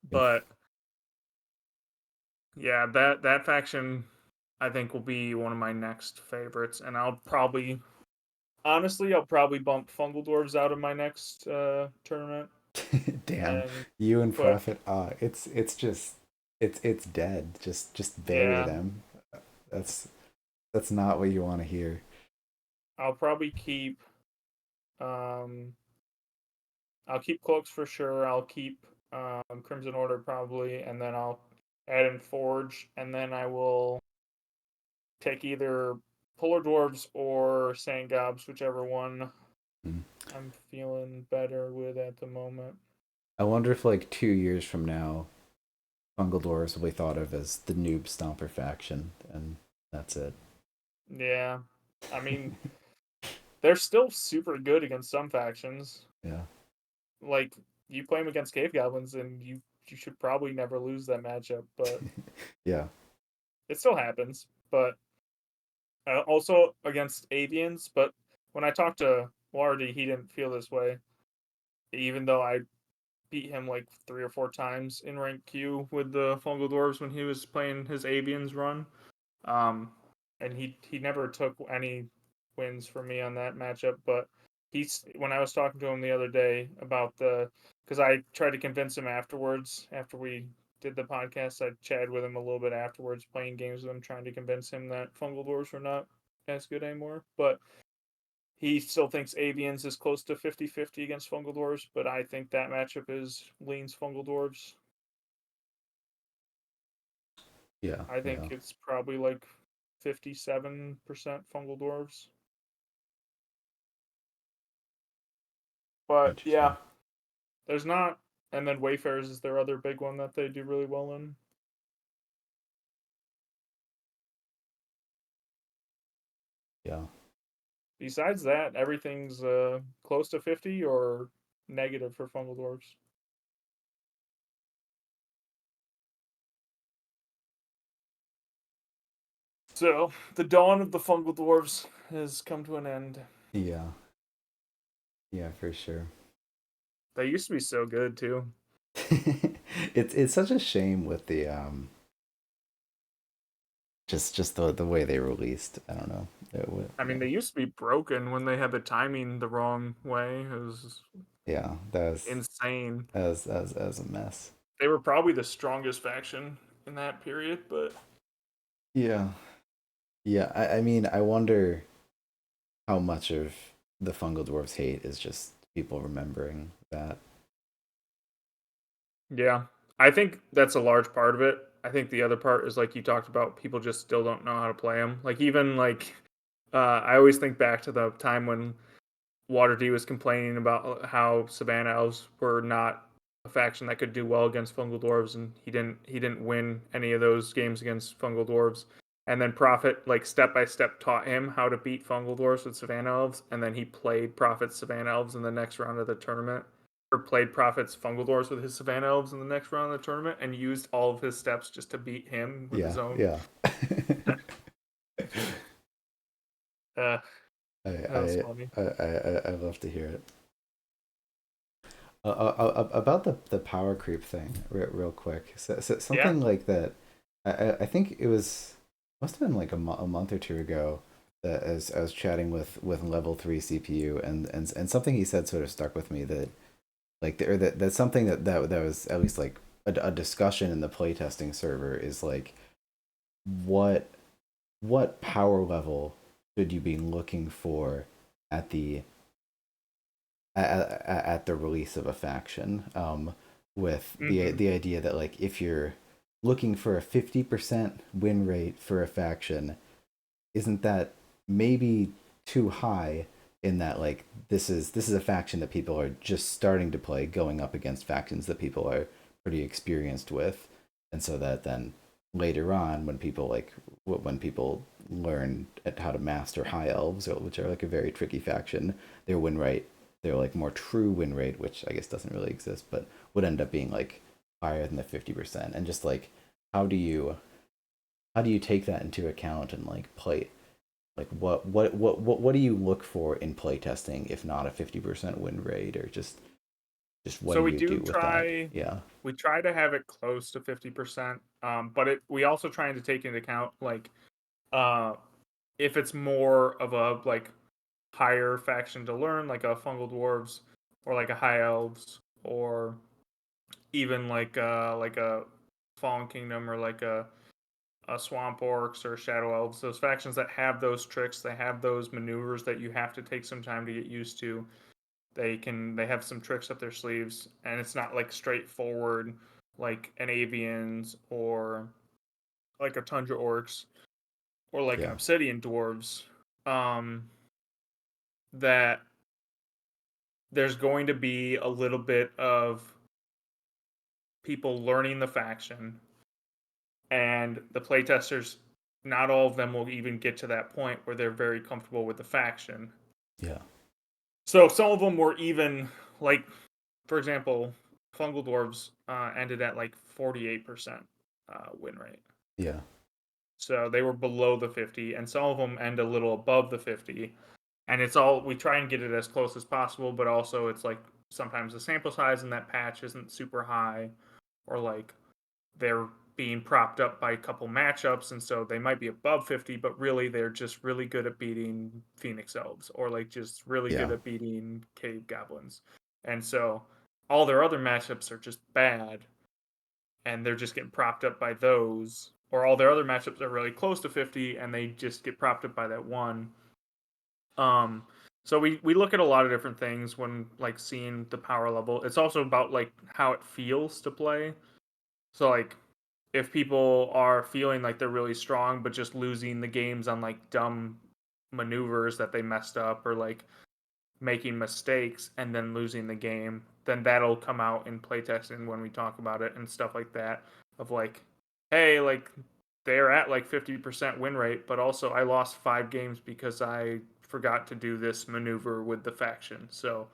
If but yeah, that faction I think will be one of my next favorites, and I'll probably bump Fungal Dwarves out of my next tournament damn and you and put Prophet, it's just it's dead. Just bury yeah, them. That's that's not what you want to hear. I'll probably keep um I'll keep Cloaks for sure. I'll keep Crimson Order probably, and then I'll add in Forge, and then I will take either Polar Dwarves or Sand Gobs, whichever one Mm. I'm feeling better with at the moment. I wonder if like 2 years from now, Fungal Dwarves will be thought of as the noob stomper faction, and that's it. Yeah, I mean they're still super good against some factions. Yeah. Like you play them against Cave Goblins, and you should probably never lose that matchup, but Yeah. it still happens. But Also against avians, but when I talked to Wardy, he didn't feel this way. Even though I beat him like 3 or 4 times in rank Q with the Fungal Dwarves when he was playing his avians run. Um, and he never took any wins for me on that matchup. But he's when I was talking to him the other day about because I tried to convince him afterwards after we did the podcast. I chatted with him a little bit afterwards, playing games with him, trying to convince him that Fungal Dwarves were not as good anymore. But he still thinks Avians is close to 50-50 against Fungal Dwarves, but I think that matchup leans Fungal Dwarves. Yeah, I think yeah. it's probably like 57% Fungal Dwarves. But yeah, Interesting. there's not. And then Wayfarers is their other big one that they do really well in. Yeah. Besides that, everything's close to 50 or negative for Fungal Dwarves. So the dawn of the Fungal Dwarves has come to an end. Yeah. Yeah, for sure. They used to be so good too. It's such a shame with the just the way they released. I don't know. I mean, they used to be broken when they had the timing the wrong way. It was yeah, that was insane. as a mess. They were probably the strongest faction in that period, but Yeah. Yeah, I mean, I wonder how much of the Fungal Dwarfs hate is just people remembering that. yeah, I think that's a large part of it. I think the other part is like you talked about, people just still don't know how to play them. Like even like I always think back to the time when Water was complaining about how Savannah Elves were not a faction that could do well against Fungal Dwarves, and he didn't win any of those games against Fungal Dwarves. And then Prophet like step by step taught him how to beat Fungal Dwarves with Savannah Elves, and then he played Prophet's Savannah Elves in the next round of the tournament, or played Prophet's Fungal Dwarves with his Savannah Elves in the next round of the tournament, and used all of his steps just to beat him with Yeah, his own. yeah. uh, I, that was I funny. I love to hear it. About the power creep thing, real quick. So Yeah. something like that. I think it was must have been like a month or two ago that as I was chatting with level 3 CPU and something he said sort of stuck with me that like or that's something that was at least like a discussion in the playtesting server is like what what power level should you be looking for at the at the release of a faction, with Hmm. the idea that like if you're looking for a 50% win rate for a faction, isn't that maybe too high in that like this is a faction that people are just starting to play going up against factions that people are pretty experienced with, and so that then later on when people when people learn at how to master high elves, which are like a very tricky faction, their win rate, their like more true win rate, which I guess doesn't really exist, but would end up being like higher than the 50%. And just like how do you take that into account and like play like what do you look for in playtesting if not a 50% win rate, or just what So do you do with that? Yeah. we try to have it close to 50%. But we also trying to take into account like uh if it's more of a like higher faction to learn, like a Fungal Dwarves or like a High Elves, or even like a Fallen Kingdom, or like a Swamp Orcs or Shadow Elves, those factions that have those tricks, they have those maneuvers that you have to take some time to get used to. They have some tricks up their sleeves, and it's not like straightforward like an Avians or like a Tundra Orcs or like an Yeah. Obsidian Dwarves. That there's going to be a little bit of people learning the faction, and the playtesters, not all of them will even get to that point where they're very comfortable with the faction. Yeah. So some of them were even like, for example, Fungal Dwarves ended at like 48% win rate. Yeah. So they were below the 50, and some of them end a little above the 50. And it's all, we try and get it as close as possible, but also it's like sometimes the sample size in that patch isn't super high, or like they're being propped up by a couple matchups, and so they might be above 50, but really they're just really good at beating Phoenix Elves, or like just really good Yeah. at beating Cave Goblins. And so all their other matchups are just bad, and they're just getting propped up by those. Or all their other matchups are really close to 50, and they just get propped up by that one. Um, so we look at a lot of different things when like seeing the power level. It's also about like how it feels to play. So like if people are feeling like they're really strong but just losing the games on like dumb maneuvers that they messed up, or like making mistakes and then losing the game, then that'll come out in playtesting when we talk about it and stuff like that. Of like, hey, like they're at like 50% win rate, but also I lost 5 games because I forgot to do this maneuver with the faction. So,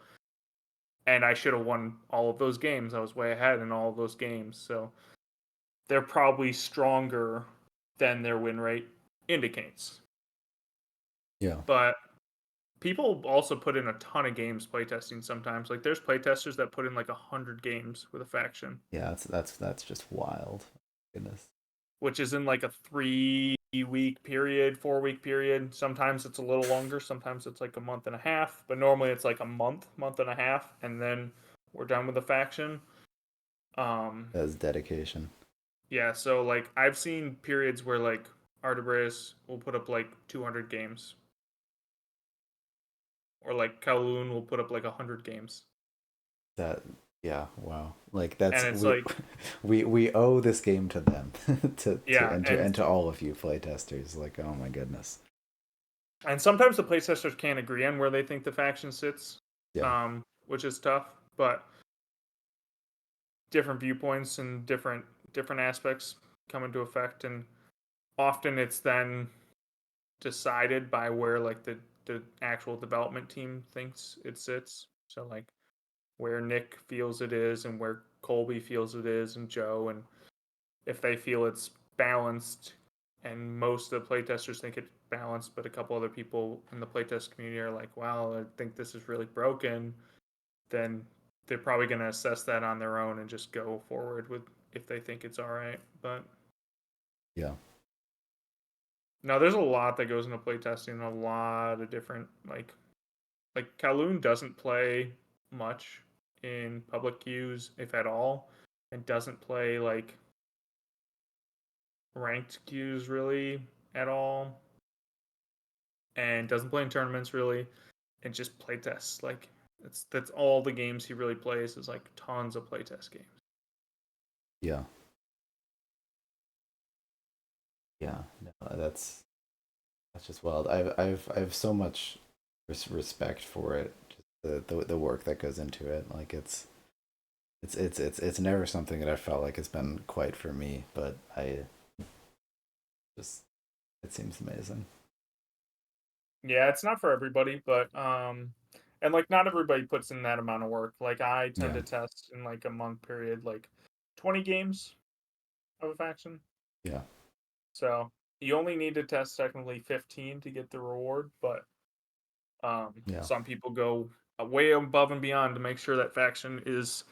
and I should have won all of those games. I was way ahead in all of those games. So they're probably stronger than their win rate indicates. Yeah. But people also put in a ton of games playtesting sometimes. Like there's playtesters that put in like 100 games with a faction, Yeah, that's just wild. Goodness. which is in like a 3 week period, 4 week period. Sometimes it's a little longer, sometimes it's like a month and a half, but normally it's like a month and a half, and then we're done with the faction. That's dedication. Yeah, so like I've seen periods where like Artebrace will put up like 200 games, or like Kowloon will put up like 100 games. That yeah, wow. Like And that's it's like, we owe this game to them to yeah, and to all of you playtesters. Like, oh my goodness. and sometimes the playtesters can't agree on where they think the faction sits, Yeah. which is tough. But different viewpoints and different aspects come into effect, and often it's then decided by where like the actual development team thinks it sits. So like where Nick feels it is, and where Colby feels it is, and Joe, and if they feel it's balanced, and most of the playtesters think it's balanced, but a couple other people in the playtest community are like, "Wow, I think this is really broken," then they're probably going to assess that on their own and just go forward with if they think it's all right. But Yeah. no, there's a lot that goes into playtesting. A lot of different like Kowloon doesn't play much in public queues, if at all, and doesn't play like ranked queues really at all, and doesn't play in tournaments really, and just playtests. Like that's all the games he really plays, is like tons of playtest games. Yeah. Yeah. No, that's just wild. I've so much respect for it. Just the work that goes into it. Like it's never something that I felt like it's been quite for me, but I just it seems amazing. Yeah, it's not for everybody, but and like not everybody puts in that amount of work. Like I tend Yeah. to test in like a month period, like 20 games of a faction. Yeah. So you only need to test technically 15 to get the reward, but Yeah. some people go way above and beyond to make sure that faction is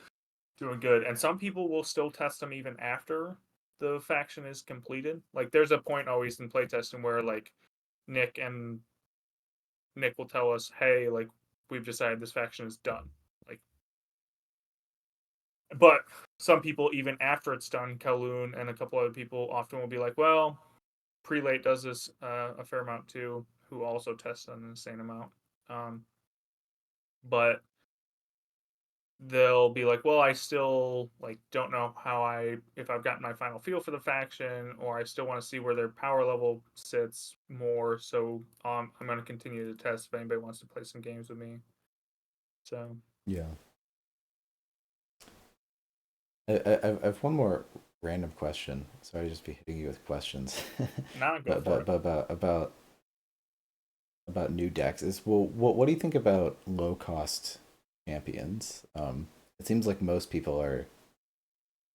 doing good. And some people will still test them even after the faction is completed. Like there's a point always in playtesting where like Nick and Nick will tell us, "Hey, like we've decided this faction is done." Like, but some people even after it's done, Kowloon and a couple other people often will be like, "Well, Prelate does this a fair amount too, who also tests an insane amount." Um, but they'll be like, "Well, I still like don't know how I if I've gotten my final feel for the faction, or I still want to see where their power level sits more. So I'm going to continue to test if anybody wants to play some games with me." So Yeah. I've one more random question. Sorry to just be hitting you with questions. now go for but it. about new decks is well what do you think about low cost champions? It seems like most people are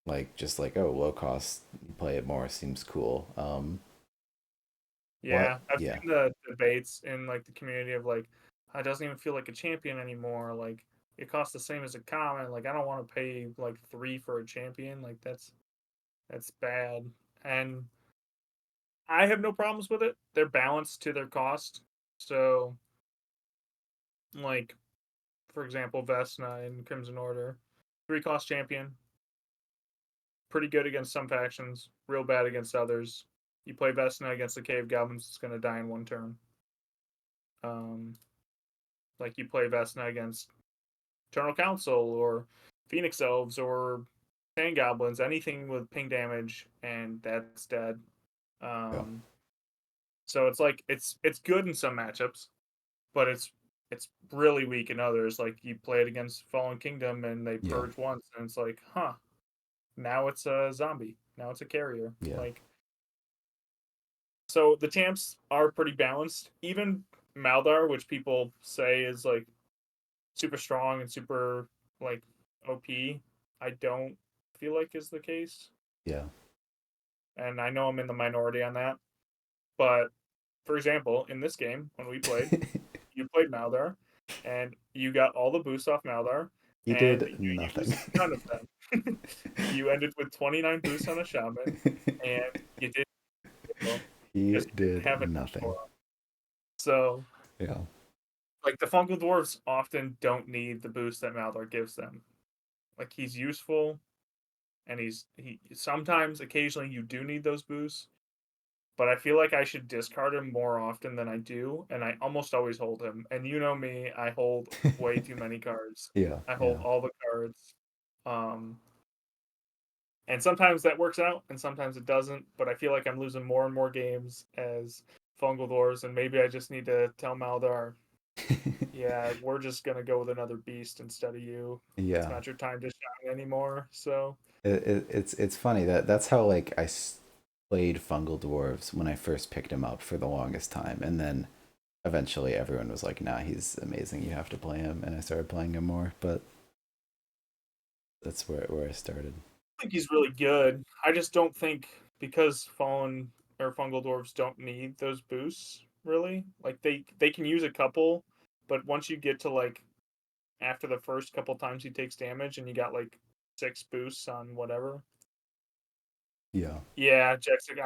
like just like, oh, low cost, you play it more, seems cool. Yeah, I've Yeah. seen the debates in like the community of like, it doesn't even feel like a champion anymore. Like it costs the same as a common. Like I don't want to pay like 3 for a champion. Like that's bad. And I have no problems with it. They're balanced to their cost. So like for example, Vesna in Crimson Order, 3 cost champion, pretty good against some factions, real bad against others. You play Vesna against the Cave Goblins, it's gonna die in 1 turn. Um, like you play Vesna against Eternal Council or Phoenix Elves or Sand Goblins, anything with ping damage, and that's dead. Yeah. So it's like it's good in some matchups, but it's really weak in others. Like you play it against Fallen Kingdom and they Yeah. purge once, and it's like, huh, now it's a zombie. Now it's a carrier. Yeah. Like so the champs are pretty balanced. Even Maldar, which people say is like super strong and super like OP, I don't feel like is the case. Yeah. And I know I'm in the minority on that. But for example, in this game, when we played, you played Maldar and you got all the boosts off Maldar He and did you nothing. used none of them. You ended with 29 boosts on a shaman and you did well He because you didn't did have it nothing. before. So Yeah. like the Fungal Dwarves often don't need the boost that Maldar gives them. Like he's useful and he sometimes occasionally you do need those boosts, but I feel like I should discard him more often than I do, and I almost always hold him. And you know me, I hold way too many cards. Yeah. I hold Yeah. all the cards. Um and sometimes that works out and sometimes it doesn't, but I feel like I'm losing more and more games as Fungal Dwarves, and maybe I just need to tell Maldar, yeah, we're just gonna go with another beast instead of you. It's Yeah. not your time to shine anymore. So It's funny that that's how like played Fungal Dwarves when I first picked him up for the longest time, and then eventually everyone was like, "Nah, he's amazing. You have to play him," and I started playing him more. But that's where I started. I think he's really good. I just don't think because Fallen or Fungal Dwarves don't need those boosts really. Like they can use a couple, but once you get to like after the first couple times he takes damage and you got like 6 boosts on whatever. Yeah. Yeah, Jackson,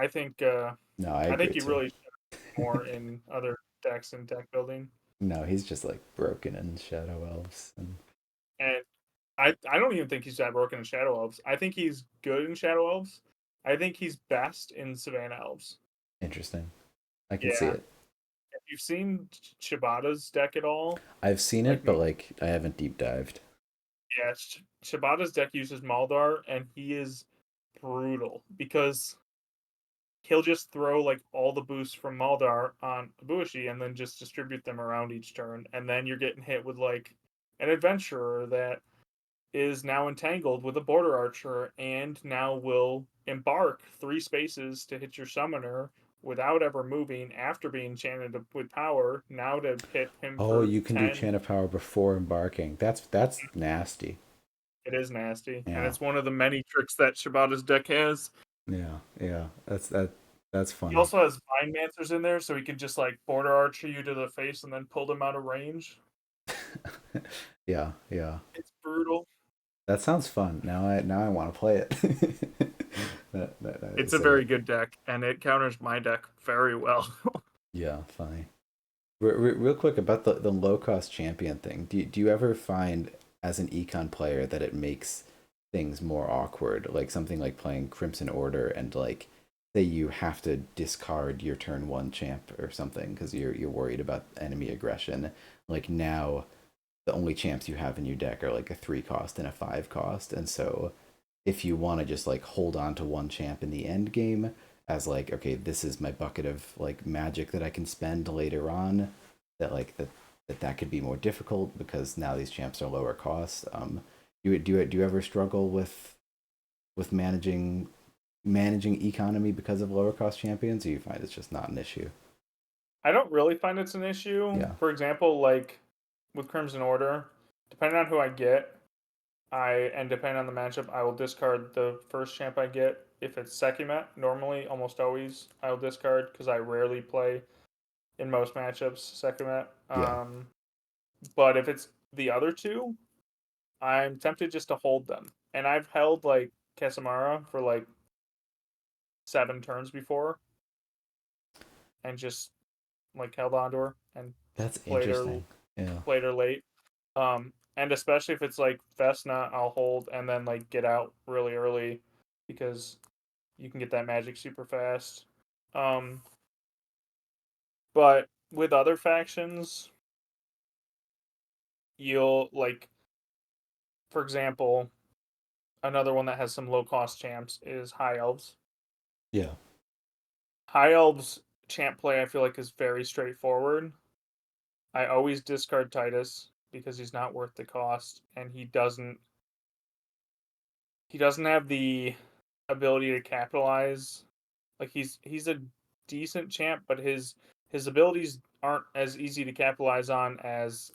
No, I I think agree you too. really should more in other decks and deck building. No, he's just like broken in Shadow Elves. And And I don't even think he's that broken in Shadow Elves. I think he's good in Shadow Elves. I think he's best in Savannah Elves. interesting. I can see Yeah. it. Have you seen Shibata's deck at all? I've seen Like, it, but like I haven't deep dived. yeah, Shibata's deck uses Maldar, and he is brutal because he'll just throw like all the boosts from Maldar on Ibushi and then just distribute them around each turn, and then you're getting hit with like an adventurer that is now entangled with a border archer and now will embark 3 spaces to hit your summoner without ever moving after being enchanted with power, now to hit him Oh, for you can do 10. Chant of Power before embarking. That's nasty. It is nasty, and Yeah. it's one of the many tricks that Shibata's deck has. Yeah. Yeah. That's He funny. also has Mind Mancers in there, so he can just like border archer you to the face and then pull them out of range. Yeah. Yeah. It's brutal. That sounds fun. Now I want to play it. It's a So very good deck, and it counters my deck very well. yeah, funny. Real quick about the low cost champion thing. Do you ever find as an econ player that it makes things more awkward? Like something like playing Crimson Order and like say you have to discard your turn one champ or something because you're worried about enemy aggression. Like now the only champs you have in your deck are like a 3 cost and a 5 cost, and so if you want to just like hold on to one champ in the end game as like okay, this is my bucket of like magic that I can spend later on, that like that could be more difficult because now these champs are lower cost. Do you ever struggle with managing economy because of lower cost champions, or you find it's just not an issue? I don't really find it's an issue. Yeah. For example, like with Crimson Order, depending on who I get, I and depending on the matchup, I will discard the first champ I get if it's Sekimet, normally, almost always, I'll discard because I rarely play in most matchups Sekimet. Yeah. But if it's the other two, I'm tempted just to hold them. And I've held like Casamara for like 7 turns before and just like held onto her and That's played her interesting. Yeah. played her late. And especially if it's like Vesna, I'll hold and then like get out really early because you can get that magic super fast. Um, but with other factions, you'll like, for example, another one that has some low cost champs is High Elves. Yeah. High Elves champ play I feel like is very straightforward. I always discard Titus because he's not worth the cost and he doesn't have the ability to capitalize. Like he's a decent champ, but his abilities aren't as easy to capitalize on as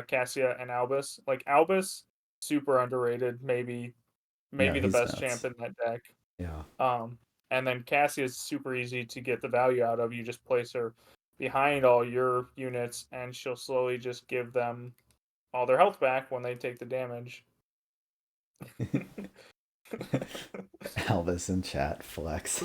Cassia and Albus. Like Albus, super underrated, maybe No, maybe the he's best champ nuts. in that deck. Yeah. Um, and then Cassia is super easy to get the value out of. You just place her behind all your units, and she'll slowly just give them all their health back when they take the damage. Elvis in chat flex.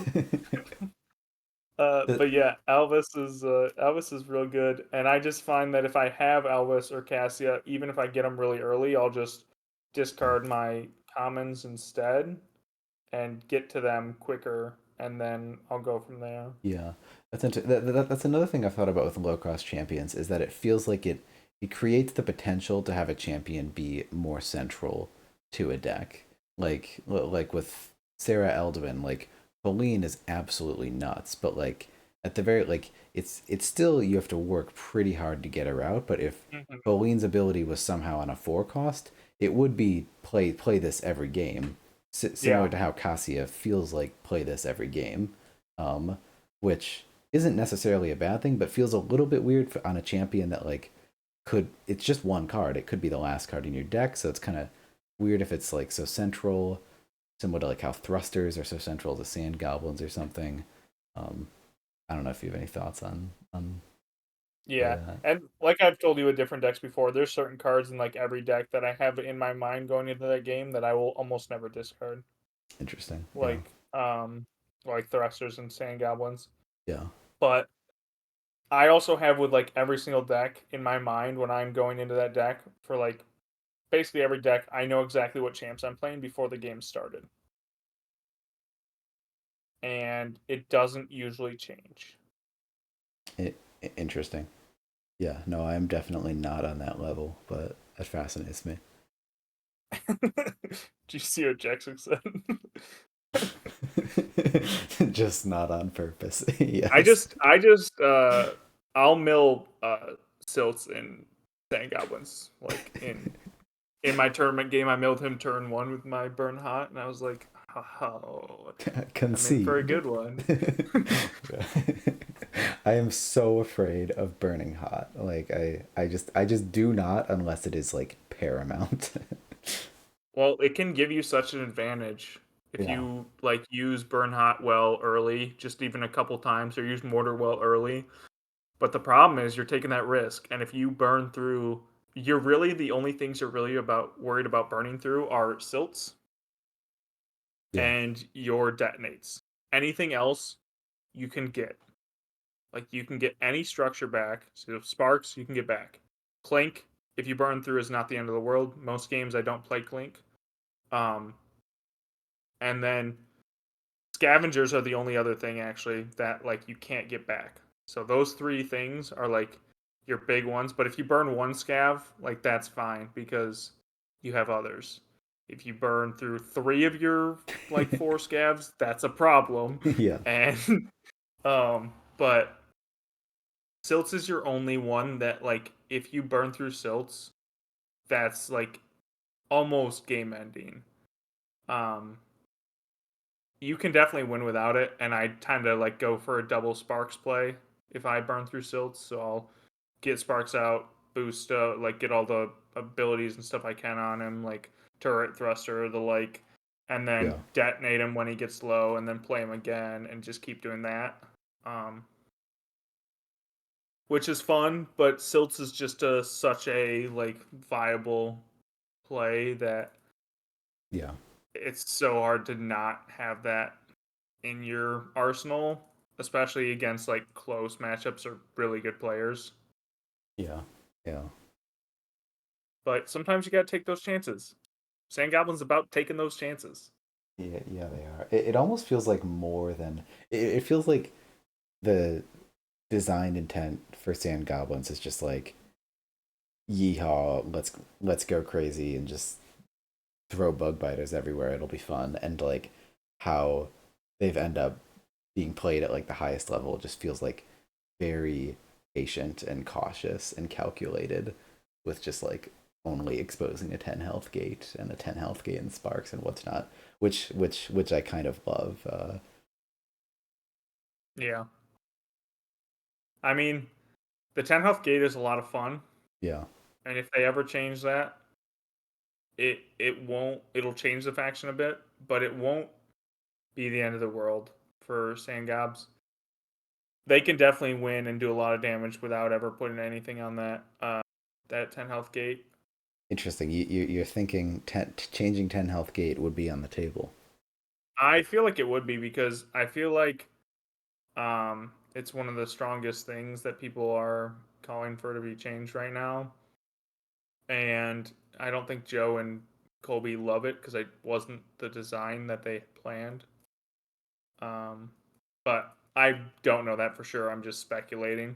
But yeah, Elvis is real good, and I just find that if I have Elvis or Cassia, even if I get them really early, I'll just discard my commons instead and get to them quicker, and then I'll go from there. Yeah, that's another thing I've thought about with low cost champions is that it feels like it creates the potential to have a champion be more central to a deck. Like with Sarah Eldwin, like Pauline is absolutely nuts, but like at the very like it's still you have to work pretty hard to get her out. But if Mhm. Pauline's ability was somehow on a 4 cost, it would be play this every game, similar Yeah, to how Cassia feels like play this every game. Um, which isn't necessarily a bad thing, but feels a little bit weird on a champion that like could it's just one card. It could be the last card in your deck, so it's kind of weird if it's like so central, similar to like how thrusters are so central to sand goblins or something. Um, I don't know if you have any thoughts on yeah, that. and like I've told you with different decks before, there's certain cards in like every deck that I have in my mind going into that game that I will almost never discard, Interesting. Yeah. like like thrusters and sand goblins. Yeah. But I also have with like every single deck in my mind when I'm going into that deck for like basically every deck, I know exactly what champs I'm playing before the game started. And it doesn't usually change. Interesting. Yeah. No, I'm definitely not on that level, but that fascinates me. Do you see what Jackson said? Just not on purpose. I Yes. just I just I'll mill silts in sand goblins. Like in my tournament game I milled him turn one with my burn hot and I was like, oh, I'm in for a Concede. good one. I am so afraid of burning hot. Like I just do not unless it is like paramount. Well, it can give you such an advantage if Yeah. you like use burn hot well early, just even a couple times, or use mortar well early. But the problem is you're taking that risk, and if you burn through, you're really the only things you're really about worried about burning through are silts Yeah. and your detonates. Anything else you can get. Like you can get any structure back. So sparks you can get back. Clink, if you burn through, is not the end of the world. Most games I don't play Clink. Um, and then scavengers are the only other thing actually that like you can't get back. So those three things are like your big ones. But if you burn one scav, like that's fine because you have others. If you burn through three of your like four scavs, that's a problem. Yeah. And but silts is your only one that like if you burn through silts, that's like almost game ending. Um you can definitely win without it, and I tend to like go for a double sparks play if I burn through silts. So I'll get sparks out, boost, like get all the abilities and stuff I can on him, like turret, thruster, the like, and Yeah. then detonate him when he gets low, and then play him again, and just keep doing that. Um, which is fun, but Silts is just such a like viable play that Yeah. it's so hard to not have that in your arsenal, especially against like close matchups or really good players. Yeah. Yeah. But sometimes you got to take those chances. Sand Goblin's about taking those chances. Yeah, yeah, they are. It almost feels like more than it feels like the design intent for Sand Goblins is just like yeehaw, let's go crazy and just throw bug biters everywhere. It'll be fun. And like how they've end up being played at like the highest level just feels like very patient and cautious and calculated with just like only exposing a 10 health gate and a 10 health gate and sparks and what's not, which I kind of love. Yeah. I mean, the 10 health gate is a lot of fun. Yeah. And if they ever change that, it'll change the faction a bit, but it won't be the end of the world for Sangobs. They can definitely win and do a lot of damage without ever putting anything on that 10 health gate. Interesting. You're thinking changing 10 health gate would be on the table. I feel like it would be because I feel like it's one of the strongest things that people are calling for to be changed right now. And I don't think Joe and Colby love it because it wasn't the design that they planned. Um, but I don't know that for sure. I'm just speculating.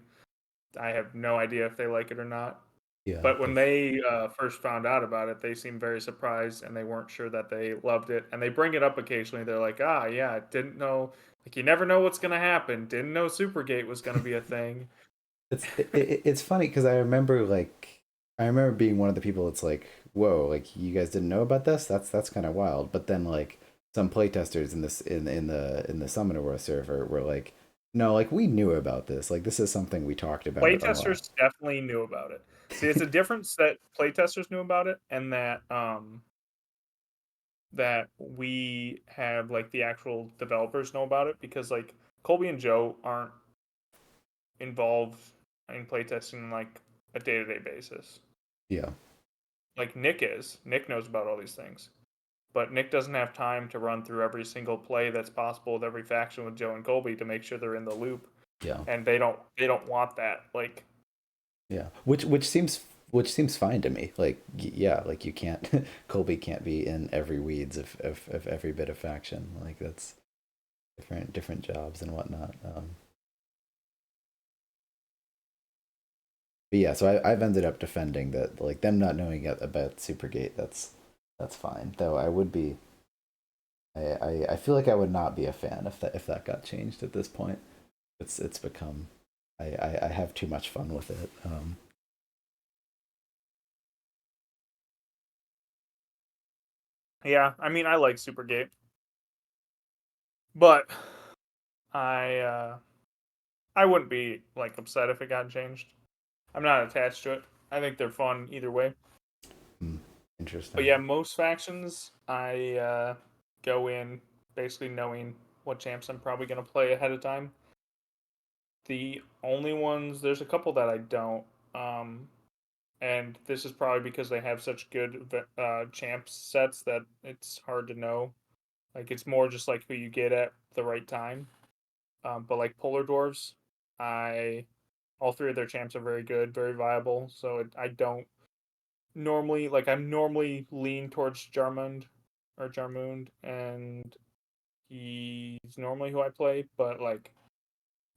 I have no idea if they like it or not. Yeah, But when that's they first found out about it, they seemed very surprised and they weren't sure that they loved it. And they bring it up occasionally. They're like, yeah, didn't know. Like, you never know what's going to happen. Didn't know Supergate was going to be a thing. it's funny because I remember being one of the people that's like, whoa, like you guys didn't know about this? That's kind of wild. But then like some playtesters in this in the Summoner War server were like, no, like we knew about this. Like this is something we talked about a lot. Playtesters definitely knew about it. See, it's a difference that playtesters knew about it and that we have like the actual developers know about it because like Colby and Joe aren't involved in playtesting on like a day-to-day basis. Yeah. Like Nick is. Nick knows about all these things. But Nick doesn't have time to run through every single play that's possible with every faction with Joe and Colby to make sure they're in the loop. Yeah. And they don't want that. Like Yeah. Which seems fine to me. Like yeah, like you can't Colby can't be in every weeds of every bit of faction. Like that's different jobs and whatnot. But yeah, so I've ended up defending that, like them not knowing about Supergate. That's fine. Though I would be, I feel like I would not be a fan if that got changed at this point. It's become, I have too much fun with it. yeah, I mean I like Supergate. But I I wouldn't be like upset if it got changed. I'm not attached to it. I think they're fun either way. Hmm, But interesting. yeah, most factions I go in basically knowing what champs I'm probably gonna play ahead of time. The only ones there's a couple that I don't, um, and this is probably because they have such good champ sets that it's hard to know. Like it's more just like who you get at the right time. But like Polar Dwarves, I all three of their champs are very good, very viable. So I don't normally like I'm normally lean towards Jarmund or Jarmund, and he's normally who I play. But like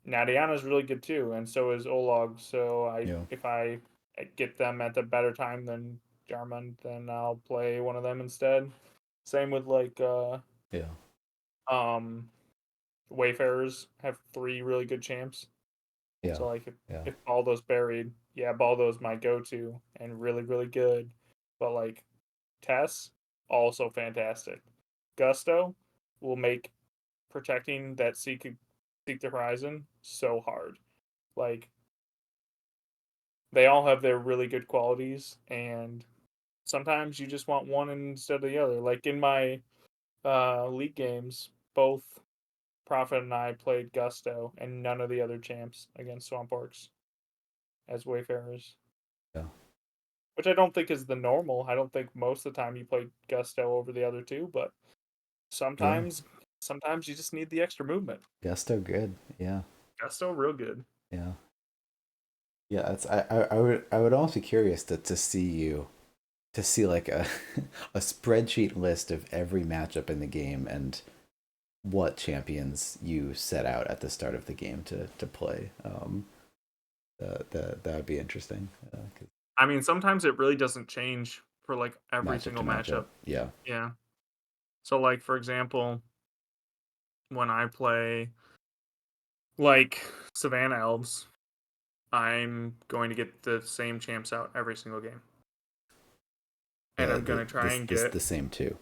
Nadiana's really good too, and so is Olog. So Yeah. if I get them at the better time than Jarmund, then I'll play one of them instead. Same with like Yeah. um Wayfarers have three really good champs. Yeah. So like Yeah. if Baldo's buried, yeah, Baldo's my go-to and really really good. But like Tess, also fantastic. Gusto will make protecting that seek the horizon so hard. Like they all have their really good qualities, and sometimes you just want one instead of the other. Like in my league games, both Prophet and I played Gusto, and none of the other champs against Swamp Orcs as Wayfarers. Yeah. Which I don't think is the normal. I don't think most of the time you play Gusto over the other two, but Yeah. sometimes you just need the extra movement. Gusto good. Yeah. Gusto real good. Yeah. Yeah, it's I would almost be curious to see you to see like a a spreadsheet list of every matchup in the game and what champions you set out at the start of the game to play. That would be interesting. 'Cause I mean, sometimes it really doesn't change for like every matchup to single matchup. matchup. Yeah. Yeah. So like for example, when I play like Savannah Elves, I'm going to get the same champs out every single game. And I'm going to try and This get the same too.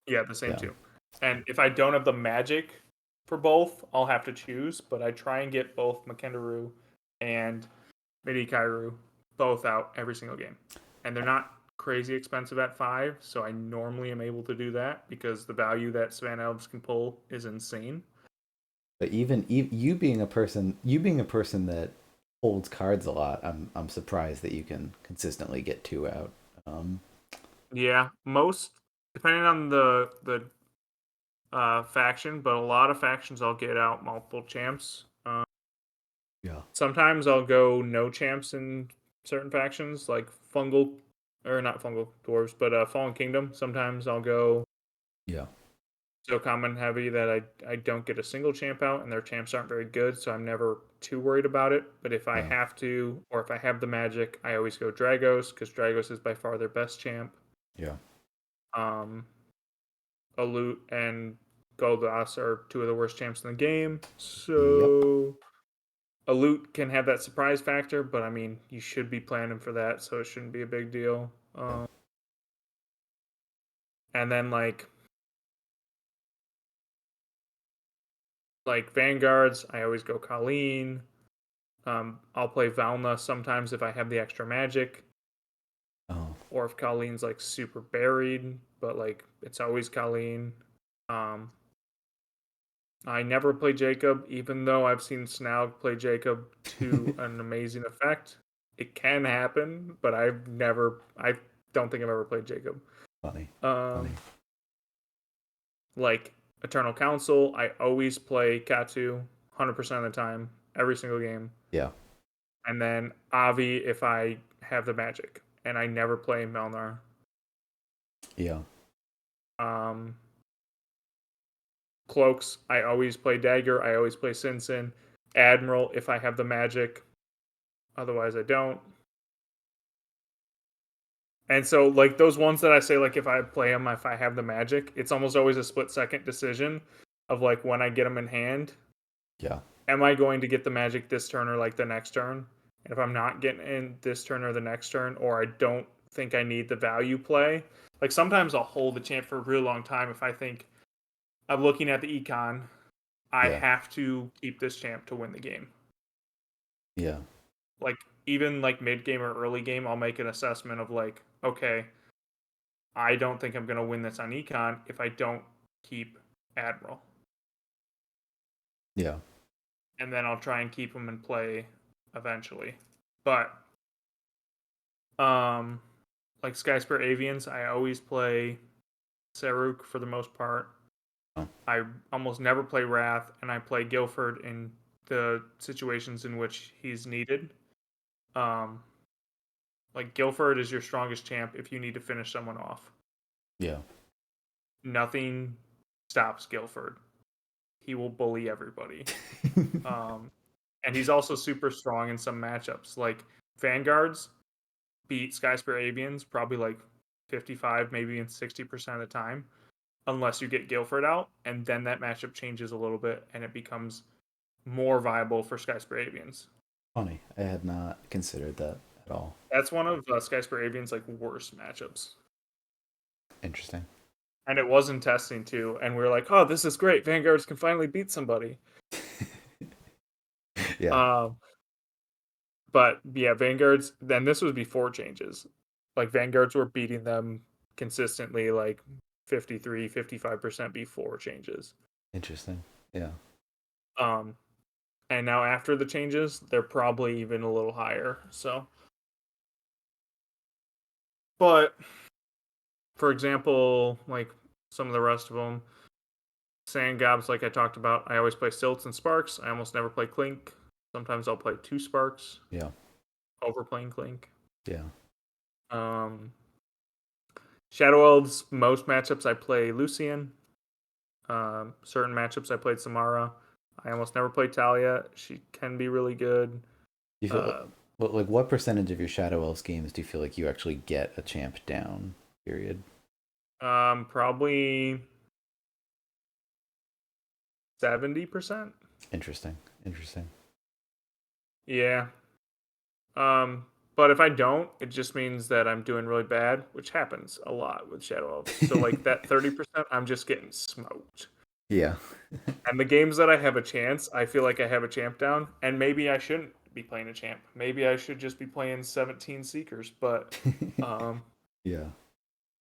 the same Yeah. two. And if I don't have the magic for both, I'll have to choose, but I try and get both Makendaru and Midi Kairu both out every single game. And they're not crazy expensive at 5, so I normally am able to do that because the value that Savannah Elves can pull is insane. But even you being a person that holds cards a lot, I'm surprised that you can consistently get two out. Um, Yeah, most depending on the faction, but a lot of factions I'll get out multiple champs. yeah. Sometimes I'll go no champs in certain factions, like fungal or not fungal dwarves, but Fallen Kingdom. Sometimes I'll go Yeah. so common heavy that I don't get a single champ out, and their champs aren't very good, so I'm never too worried about it. But if I Yeah. have to, or if I have the magic, I always go Dragos because Dragos is by far their best champ. Yeah. Um, Alute and Goldas are two of the worst champs in the game, Yep. so Alute can have that surprise factor. But I mean, you should be planning for that, so it shouldn't be a big deal. Yeah. And then like Vanguards, I always go Colleen. I'll play Valna sometimes if I have the extra magic, Oh. or if Colleen's like super buried, but like it's always Colleen. Um, I never play Jacob, even though I've seen Snaug play Jacob to an amazing effect. It can happen, but I don't think I've ever played Jacob. Funny. Funny. Um, like Eternal Council, I always play Katu 100% of the time, every single game. Yeah. And then Avi if I have the magic, and I never play Melnar. Yeah. Um, Cloaks, I always play Dagger. I always play Sinsin. Admiral if I have the magic. Otherwise, I don't. And so, like those ones that I say, like if I play them, if I have the magic, it's almost always a split second decision of like when I get them in hand. Yeah. Am I going to get the magic this turn or like the next turn? And if I'm not getting in this turn or the next turn, or I don't think I need the value play, like sometimes I'll hold the champ for a real long time if I think I'm looking at the econ, I Yeah. have to keep this champ to win the game. Yeah. Like even like mid game or early game, I'll make an assessment of like, okay, I don't think I'm gonna win this on econ if I don't keep Admiral. Yeah. And then I'll try and keep him in play eventually. But like Skyspear Avians, I always play Saruk for the most part. Oh. I almost never play Wrath, and I play Guilford in the situations in which he's needed. Um, like Guilford is your strongest champ if you need to finish someone off. Yeah. Nothing stops Guilford. He will bully everybody. And he's also super strong in some matchups. Like Vanguards beat Skyspear Avians probably like 55, maybe even 60% of the time, unless you get Guilford out, and then that matchup changes a little bit and it becomes more viable for Skyspear Avians. Funny. I had not considered that at all. That's one of Skyspear Avians like worst matchups. Interesting. And it was in testing too, and we were like, "Oh, this is great! Vanguards can finally beat somebody." Yeah. Um, but yeah, Vanguards. Then this was before changes. Like Vanguards were beating them consistently, like 53, 55% before changes. Interesting. Yeah. And now after the changes, they're probably even a little higher. So, but for example, like some of the rest of them, Sand Gobs, like I talked about, I always play Silts and Sparks. I almost never play Clink. Sometimes I'll play 2 Sparks Yeah. over playing Clink. Yeah. Shadow Elves, most matchups I play Lucian. Certain matchups I played Samara. I almost never play Talia. She can be really good. You feel like what percentage of your Shadow Elves games do you feel like you actually get a champ down? Period. Probably 70%. Interesting. Yeah. But if I don't, it just means that I'm doing really bad, which happens a lot with Shadow Elves. So like that 30%, I'm just getting smoked. Yeah. And the games that I have a chance, I feel like I have a champ down, and maybe I shouldn't be playing a champ. Maybe I should just be playing 17 Seekers, but Yeah.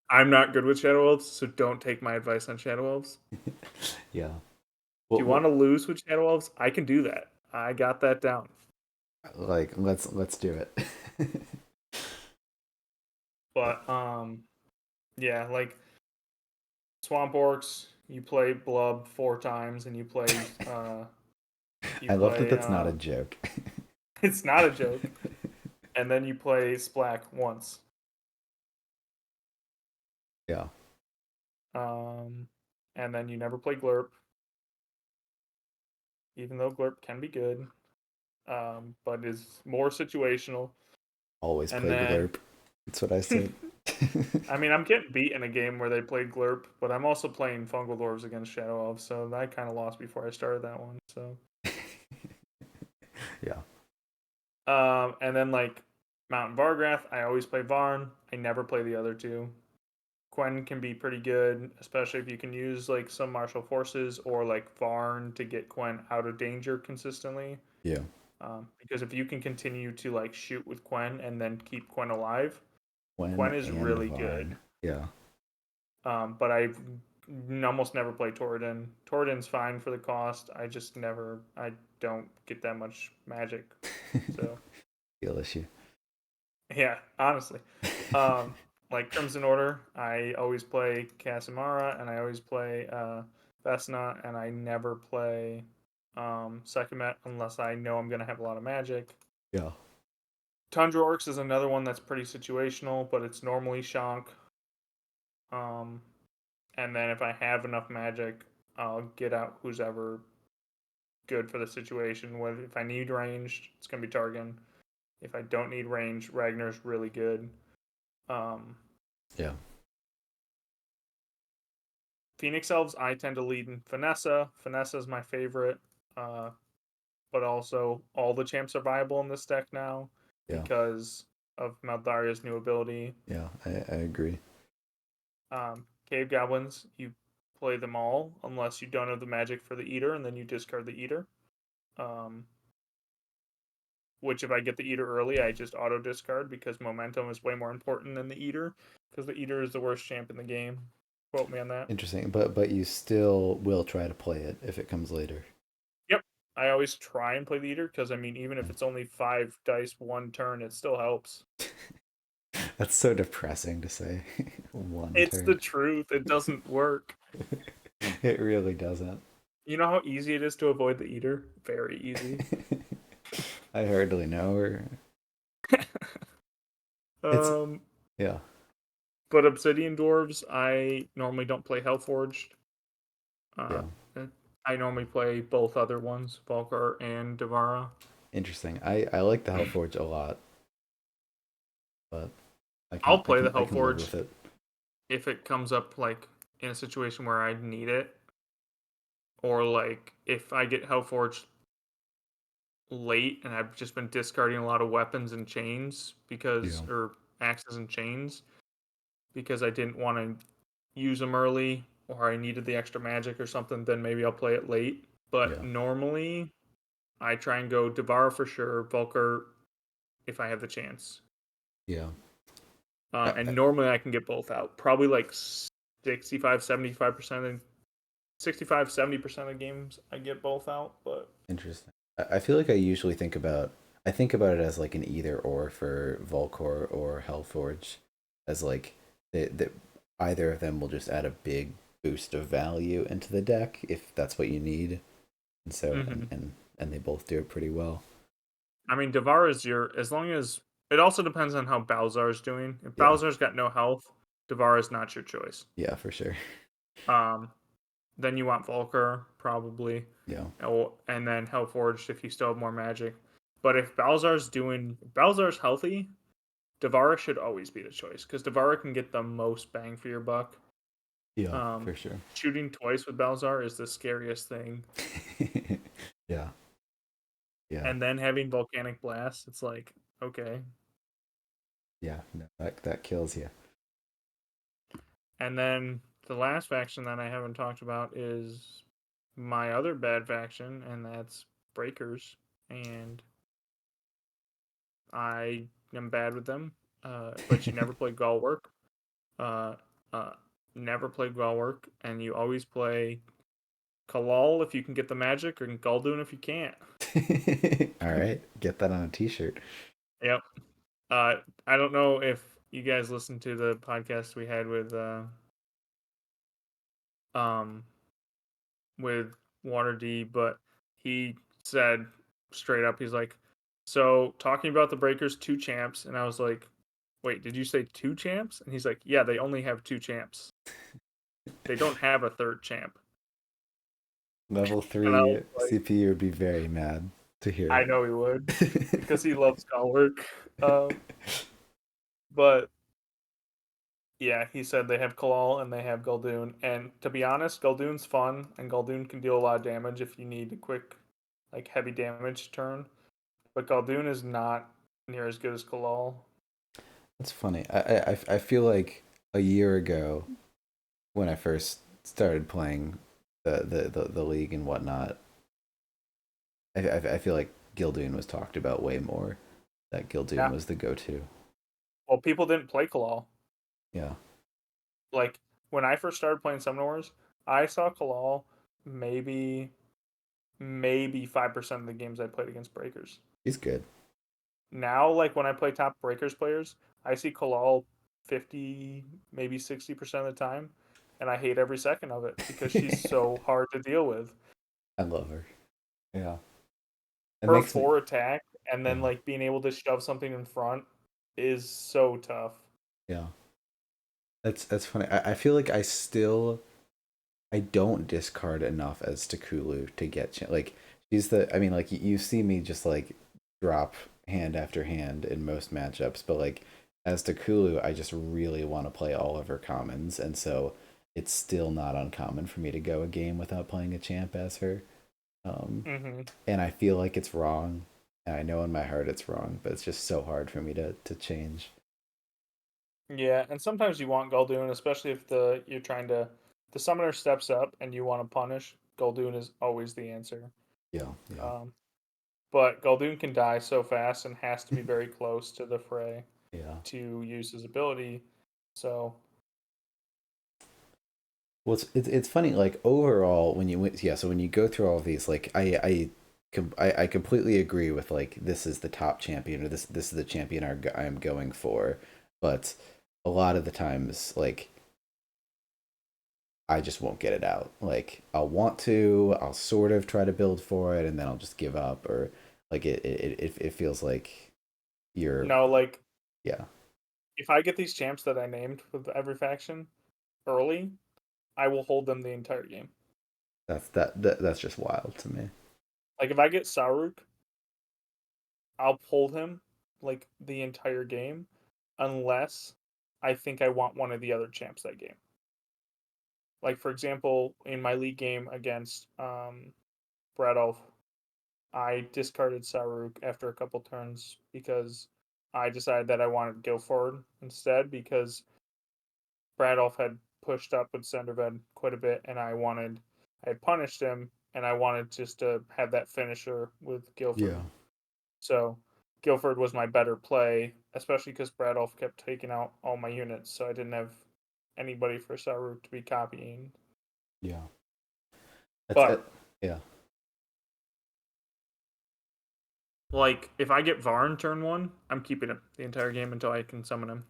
I'm not good with Shadow Elves, so don't take my advice on Shadow Elves. Yeah. If you want to lose with Shadow Elves, I can do that. I got that down. Like let's do it. But yeah, like Swamp Orcs, you play Blub 4 times, and you play I love that that's not a joke. it's not a joke. And then you play Splack once. Yeah. And then you never play Glurp, even though Glurp can be good, but is more situational. Always And play then, Glurp. That's what I said. I mean, I'm getting beat in a game where they played Glurp, but I'm also playing Fungal Dwarves against Shadow Elves, so I kind of lost before I started that one. So, Yeah. And then like Mountain Vargrath, I always play Varn. I never play the other two. Quen can be pretty good, especially if you can use like some martial forces or like Varn to get Quen out of danger consistently. Yeah. Because if you can continue to like shoot with Quen and then keep Quen alive, Quen Quen is and really good. Varn. Yeah. But I've almost never played Torridin. Torridin's fine for the cost. I don't get that much magic. So Skill issue. yeah, honestly. Um, like Crimson Order, I always play Casamara and I always play Vesna, and I never play Sekhmet unless I know I'm gonna have a lot of magic. Yeah. Tundra Orcs is another one that's pretty situational, but it's normally Shank. Um, and then if I have enough magic, I'll get out who's ever good for the situation. Whether if I need ranged, it's gonna be Targan. If I don't need range, Ragnar's really good. Yeah. Phoenix Elves, I tend to lead in Finessa. Finessa is my favorite, but also all the champs are viable in this deck now Yeah. because of Maldaria's new ability. Yeah. I agree. Cave Goblins, you play them all unless you don't have the magic for the Eater, and then you discard the Eater. Which if I get the Eater early, I just auto discard because momentum is way more important than the Eater, because the Eater is the worst champ in the game. Quote me on that. Interesting. But you still will try to play it if it comes later. Yep. I always try and play the Eater because, I mean, even if it's only 5 dice 1 turn, it still helps. That's so depressing to say. It's turn. the truth. It doesn't work. It really doesn't. You know how easy it is to avoid the Eater? Very easy. I hardly know her. Yeah. But Obsidian Dwarves, I normally don't play Hellforged. Yeah. I normally play both other ones, Valkar and Devara. Interesting. I like the Hellforge a lot, but I'll play the I can live Hellforge with it. if it comes up like in a situation where I need it, or like if I get Hellforged late and I've just been discarding a lot of weapons and chains or axes and chains because I didn't want to use them early or I needed the extra magic or something, then maybe I'll play it late. But normally, I try and go Devara for sure, Vulkar if I have the chance. Yeah. And normally I can get both out. Probably like 65, 75% and 65, 70% of games I get both out, but Interesting. I feel like I think about it as like an either or for Volcor or Hellforge, as like the either of them will just add a big boost of value into the deck if that's what you need, and so mm-hmm. and they both do it pretty well. I mean, Devar is as long as, it also depends on how Balzar's doing. If Yeah, Balzar's got no health, Devar is not your choice. yeah, for sure. Um, then you want Volker, probably. Yeah, And then Hellforged if you still have more magic. But if Balzar's healthy, Devara should always be the choice because Devara can get the most bang for your buck. yeah, for sure. Shooting twice with Balzar is the scariest thing. Yeah, yeah, And then having Volcanic Blast, it's like, okay. yeah. No, that kills you. And then the last faction that I haven't talked about is my other bad faction, and that's Breakers. And I am bad with them. But you never play Galwork. Uh, uh, never play Galwork, and you always play Kalal if you can get the magic, or Gul'dun if you can't. All right, get that on a t-shirt. Yep. I don't know if you guys listened to the podcast we had um with Water but he said straight up, he's like, so talking about the Breakers 2 champs, and I was like, wait, did you say 2 champs? And he's like, yeah, they only have 2 champs. They don't have a third champ. Level And I three was like, CPU would be very mad to I hear. know he would because he loves Galwork. But yeah, he said they have Kalal and they have Gul'dun. And to be honest, Gul'dun's fun, and Gul'dun can deal a lot of damage if you need a quick, like, heavy damage turn. But Gul'dun is not near as good as Kalal. That's funny. I feel like a year ago when I first started playing the league and whatnot, I feel like Gildoon was talked about way more. That Gildoon Yeah. was the go-to. Well, people didn't play Kalal. Yeah, Like, when I first started playing Summoner Wars, I saw Kalal maybe 5% of the games I played against Breakers. he's good. Now, like, when I play top Breakers players, I see Kalal 50, maybe 60% of the time, and I hate every second of it because she's so hard to deal with. I love her. Yeah, it Her makes me. 4 attack and then Yeah, like being able to shove something in front is so tough. yeah. That's funny. I feel like I don't discard enough as Takulu to get like she's the. I mean, like you see me just like drop hand after hand in most matchups, but like as Takulu, I just really want to play all of her commons, and so it's still not uncommon for me to go a game without playing a champ as her. Hmm. And I feel like it's wrong, and I know in my heart it's wrong, but it's just so hard for me to change. Yeah, and sometimes you want Gul'dun, especially if you're trying to the summoner steps up and you want to punish. Gul'dun is always the answer. Yeah, yeah, Um, but Gul'dun can die so fast and has to be very close to the fray yeah. to use his ability. So Well, it's funny. Like overall, so when you go through all of these, like I completely agree with like this is the top champion or this is the champion I'm going for, but a lot of the times like I just won't get it out. Like I'll sort of try to build for it, and then I'll just give up, or like it feels like you're no, like yeah. if I get these champs that I named with every faction early, I will hold them the entire game. That's just wild to me. Like if I get Saruk, I'll hold him like the entire game unless I think I want one of the other champs that game. Like for example, in my league game against Bradolf, I discarded Saruk after a couple turns because I decided that I wanted Guilford instead because Bradolf had pushed up with Senderved quite a bit and I had punished him and I wanted just to have that finisher with Guilford. Yeah. So Guilford was my better play, especially because Bradolf kept taking out all my units, so I didn't have anybody for Saru to be copying. Yeah. But yeah. like, if I get Varn turn 1, I'm keeping him the entire game until I can summon him.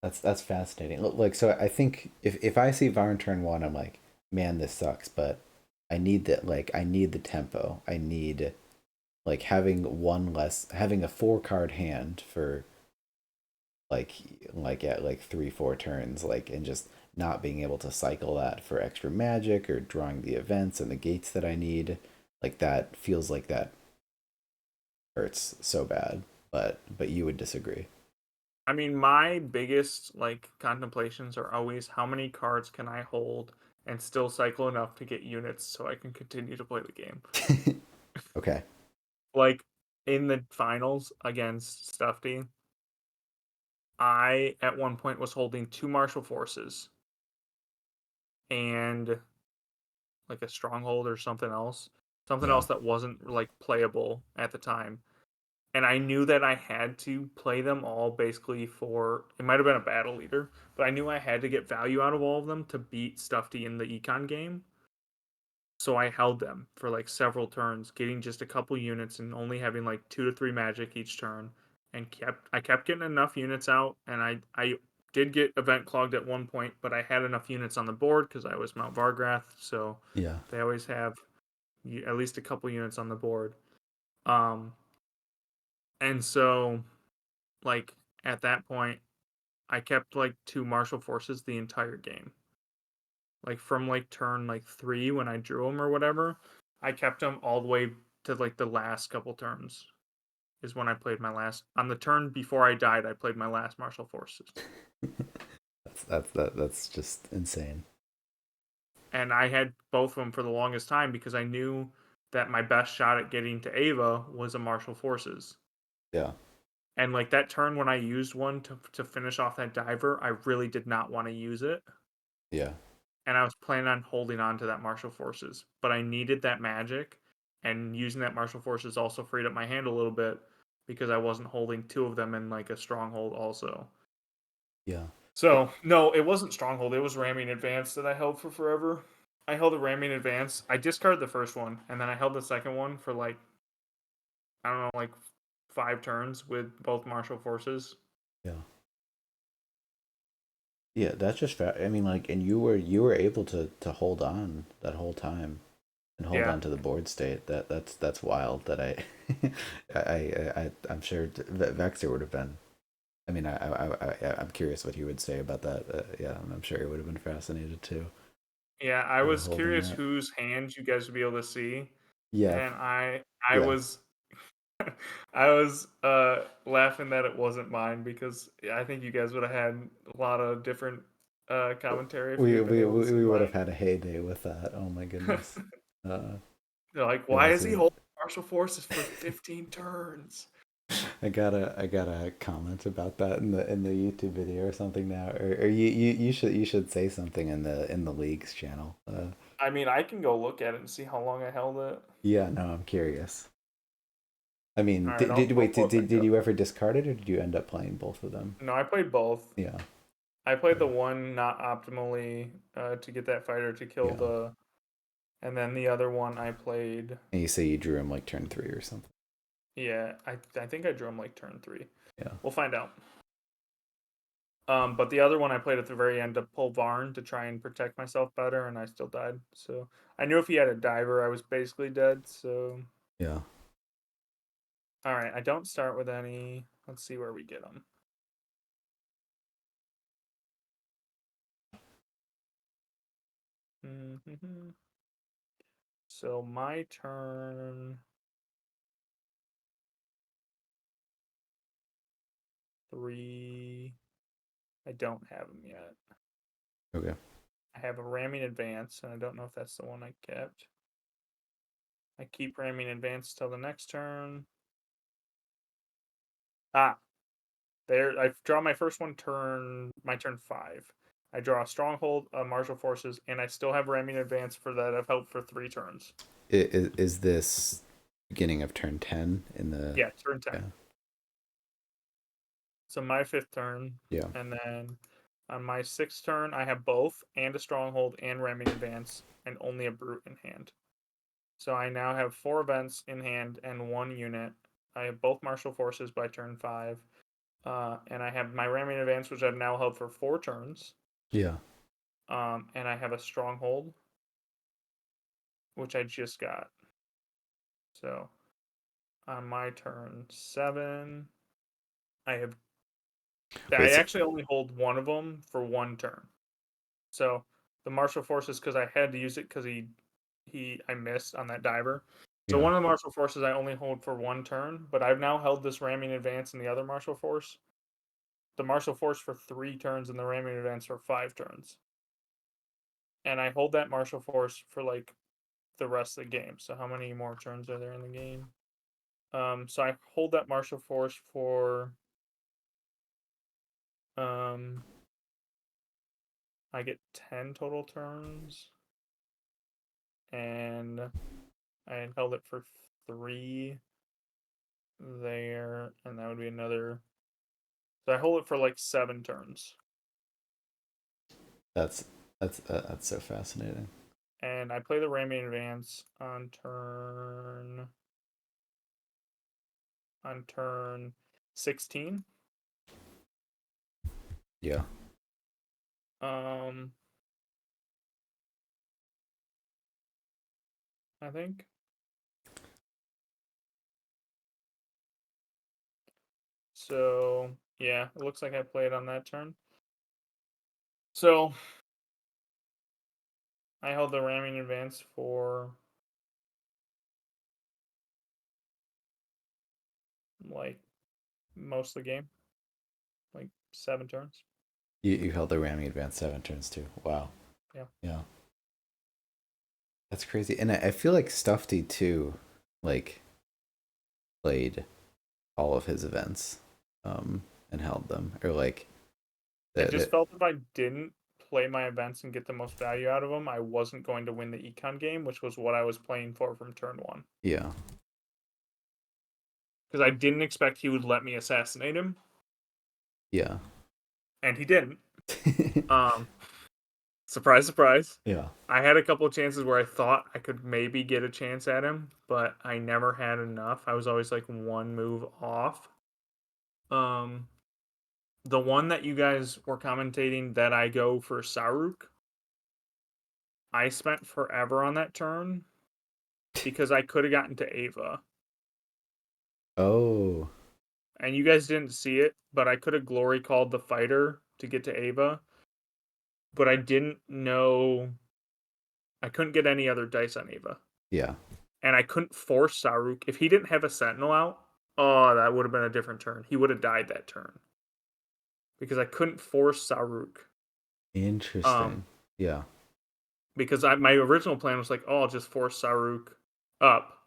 That's fascinating. Like, so I think if I see Varn turn 1, I'm like, man, this sucks, but I need that. Like, I need the tempo. I need like having having a 4 card hand for at like 3-4 turns, like, and just not being able to cycle that for extra magic or drawing the events and the gates that I need. Like, that feels like that hurts so bad. But you would disagree. I mean, my biggest like contemplations are always how many cards can I hold and still cycle enough to get units so I can continue to play the game. Okay. Like in the finals against Stuffy, I at one point was holding 2 martial forces and like a stronghold or something else. Something Yeah. else that wasn't like playable at the time. And I knew that I had to play them all basically for it might have been a battle leader, but I knew I had to get value out of all of them to beat Stuffy in the econ game. So I held them for like several turns, getting just a couple units and only having like 2 to 3 magic each turn, and I kept getting enough units out, and I did get event clogged at one point, but I had enough units on the board because I was Mount Vargrath, so Yeah. they always have at least a couple units on the board. Um, and so like at that point, I kept like 2 martial forces the entire game. Like from like turn like 3 when I drew them or whatever, I kept them all the way to like the last couple turns. Is when I played my last on the turn before I died. I played my last martial forces, That's just insane. and I had both of them for the longest time because I knew that my best shot at getting to Ava was a martial forces. Yeah. And like that turn when I used one to finish off that diver, I really did not want to use it. Yeah. And I was planning on holding on to that martial forces, but I needed that magic, and using that martial forces also freed up my hand a little bit because I wasn't holding 2 of them in like a stronghold also. Yeah. So no, it wasn't stronghold. It was ramming advance that I held for forever. I held a ramming advance. I discarded the first one, and then I held the second one for like I don't know, like 5 turns with both martial forces. Yeah. Yeah, that's just I mean, like, and you were able to hold on that whole time and hold Yeah, on to the board state. That's wild. That I, I'm sure Vexer would have been. I mean, I'm curious what he would say about that. Yeah, I'm sure he would have been fascinated too. yeah. I was Holding curious that. whose hands you guys would be able to see, Yeah. and I Yeah. was I was laughing that it wasn't mine because I think you guys would have had a lot of different commentary if you We had been we able to we see we would have mine. had a heyday with that. Oh my goodness. Uh, They're like, why is he realizing holding martial forces for 15 turns? I got a comment about that in the YouTube video or something now. Or you should say something in the league's channel. I mean, I can go look at it and see how long I held it. Yeah, no, I'm curious. I mean, All right, did I'll wait, pull did, it back did did up. you ever discard it or did you end up playing both of them? No, I played both. Yeah. I played the Okay. one not optimally to get that fighter to kill Yeah. the, and then the other one I played. And you say you drew him like turn 3 or something. Yeah, I think I drew him like turn 3. Yeah. We'll find out. But the other one I played at the very end to pull Varn to try and protect myself better, and I still died. So I knew if he had a diver, I was basically dead. So Yeah. all right, I don't start with any. Let's see where we get them. Mm-hmm. So my turn 3. I don't have them yet. Okay. I have a ramming advance, and I don't know if that's the one I kept. I keep ramming advance till the next turn. Ah, there. I draw my first one my turn 5. I draw a stronghold, martial forces, and I still have ramming advance for that. I've held for 3 turns. Is this beginning of turn 10 in the? Yeah, turn Yeah. 10. So my 5th turn, Yeah. and then On my 6th turn, I have both and a stronghold and ramming advance and only a brute in hand. So I now have 4 events in hand and 1 unit. I have both martial forces by turn 5. And I have my ramming advance, which I've now held for 4 turns. Yeah. And I have a stronghold, which I just got. So on my turn 7, I have. I Wait, so, actually only hold one of them for 1 turn. So the martial forces, because I had to use it because I missed on that diver. So yeah. one of the martial forces I only hold for 1 turn, but I've now held this ramming advance and the other martial force. The martial force for 3 turns and the ramming advance for 5 turns. And I hold that martial force for like the rest of the game. So how many more turns are there in the game? So I hold that martial force for um I get 10 total turns, and I had held it for 3 there, and that would be another. So I hold it for like 7 turns, That's that's so fascinating. and I play the ramming advance on turn 16. Yeah. Um, I think. So yeah, it looks like I played on that turn. So I held the ramming advance for like most of the game, like 7 turns. You held the ramming advance 7 turns too. Wow. Yeah. Yeah. That's crazy. And I feel like Stuffy too, like played all of his events, and held them, or like I that. just felt if I didn't play my events and get the most value out of them, I wasn't going to win the econ game, which was what I was playing for from turn 1. Yeah. Because I didn't expect he would let me assassinate him, Yeah. and he didn't. Um, Surprise, surprise. Yeah. I had a couple of chances where I thought I could maybe get a chance at him, but I never had enough. I was always like 1 move off. Um, the one that you guys were commentating that I go for Saruk, I spent forever on that turn because I could have gotten to Ava. Oh. And you guys didn't see it, but I could have glory called the fighter to get to Ava, but I didn't know I couldn't get any other dice on Ava. Yeah. And I couldn't force Saruk. If he didn't have a sentinel out, oh, that would have been a different turn. He would have died that turn. Because I couldn't force Saruk. Interesting. Yeah. Because my original plan was like, oh, I'll just force Saruk up,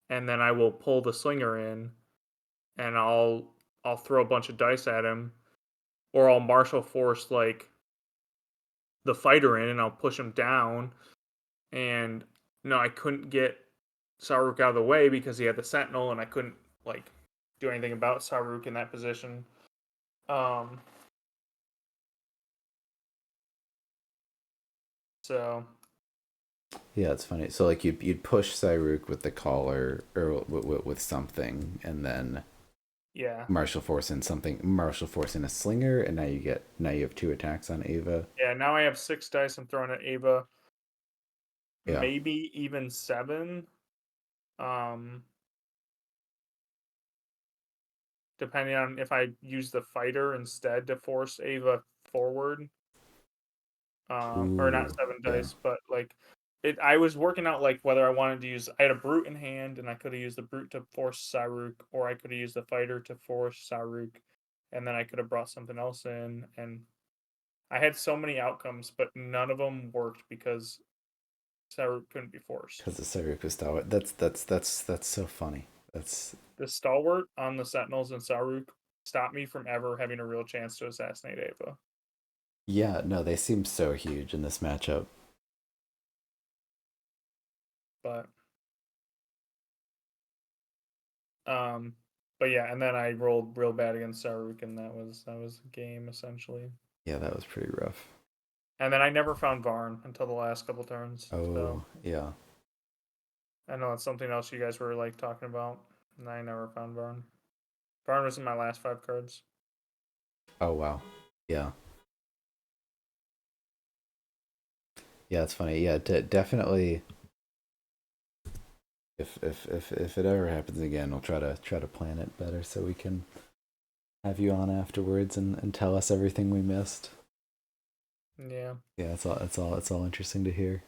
and then I will pull the slinger in, and I'll throw a bunch of dice at him, or I'll martial force like the fighter in, and I'll push him down. And no, I couldn't get Saruk out of the way because he had the sentinel, and I couldn't like do anything about Saruk in that position. Um, so Yeah, it's funny. So like you'd push Cyruk with the collar or with something, and then yeah, martial force in a slinger, and now you have 2 attacks on Ava. yeah. Now I have 6 dice. I'm throwing at Ava, Yeah. maybe even 7. Um, Depending on if I use the fighter instead to force Ava forward. Or not Ooh. 7 Yeah. dice, but like it. I was working out like whether I wanted to use. I had a brute in hand, and I could have used the brute to force Saruk, or I could have used the fighter to force Saruk, and then I could have brought something else in. And I had so many outcomes, but none of them worked because Saruk couldn't be forced. Because the Cyruk was stalwart. That's so funny. That's The stalwart on the Sentinels and Saruk stopped me from ever having a real chance to assassinate Ava. yeah. No, they seem so huge in this matchup. But um, but yeah, and then I rolled real bad against Saruk, and that was the game essentially. Yeah, that was pretty rough. And then I never found Varn until the last couple turns. So Oh, yeah. I know that's something else you guys were like talking about, and I never found Varn. Varn was in my last 5 cards. Oh, wow. Yeah. Yeah, it's funny. Yeah, definitely. If it ever happens again, we'll try to plan it better so we can have you on afterwards and tell us everything we missed. Yeah. Yeah, it's all interesting to hear.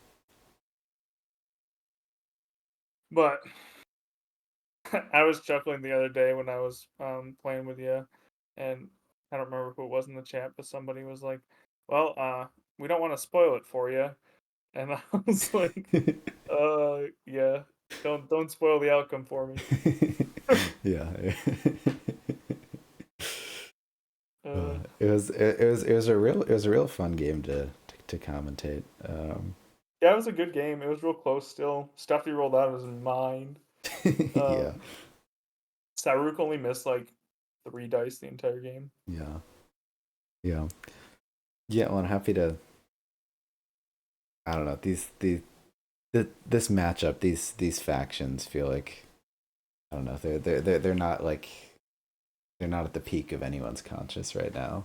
But I was chuckling the other day when I was playing with you, and I don't remember who it was in the chat, but somebody was like, "Well, we don't want to spoil it for you," and I was like, yeah, don't spoil the outcome for me." Yeah. uh, It was a real fun game to commentate. yeah, it was a good game. It was real close still. Stuff he rolled out of his mind. Yeah, Um, Saruk only missed like 3 dice the entire game. yeah, yeah, yeah. Well, I'm happy to. I don't know this matchup. These factions feel like I don't know. They're not like they're not at the peak of anyone's conscious right now.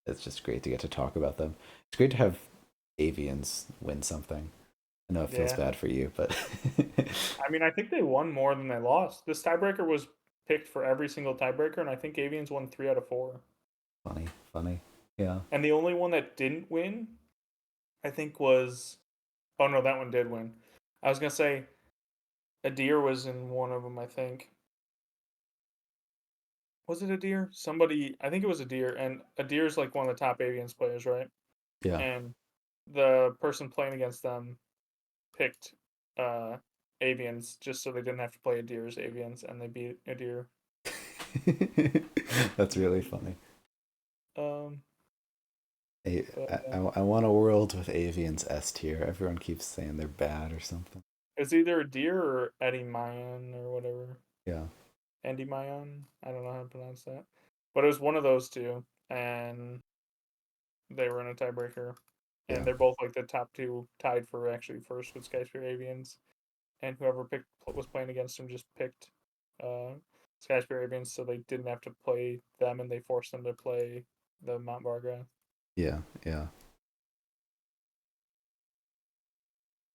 It's just great to get to talk about them. It's great to have avians win something. I know it feels Yeah, bad for you, but I mean, I think they won more than they lost. This tiebreaker was picked for every single tiebreaker, and I think Avians won 3 out of 4. funny, funny. Yeah, And the only one that didn't win, I think, was oh no, that one did win. I was gonna say a deer was in one of them. I think was it a deer? Somebody, I think it was a deer, and a deer is like one of the top Avians players, right? yeah. And the person playing against them picked uh Avians just so they didn't have to play a deer's Avians, and they beat a deer. That's really funny. Um, I, but I want a world with avians S tier. Everyone keeps saying they're bad or something. it's either a deer or Eddie Mayan or whatever. Yeah, Andy Mayan. I don't know how to pronounce that. But it was one of those two, and they were in a tiebreaker. yeah, And they're both like the top two tied for actually first with Skyscraper Avians. And whoever picked was playing against them just picked uh, Skyscraper Avians, so they didn't have to play them, and they forced them to play the Mount Bargra. yeah, yeah.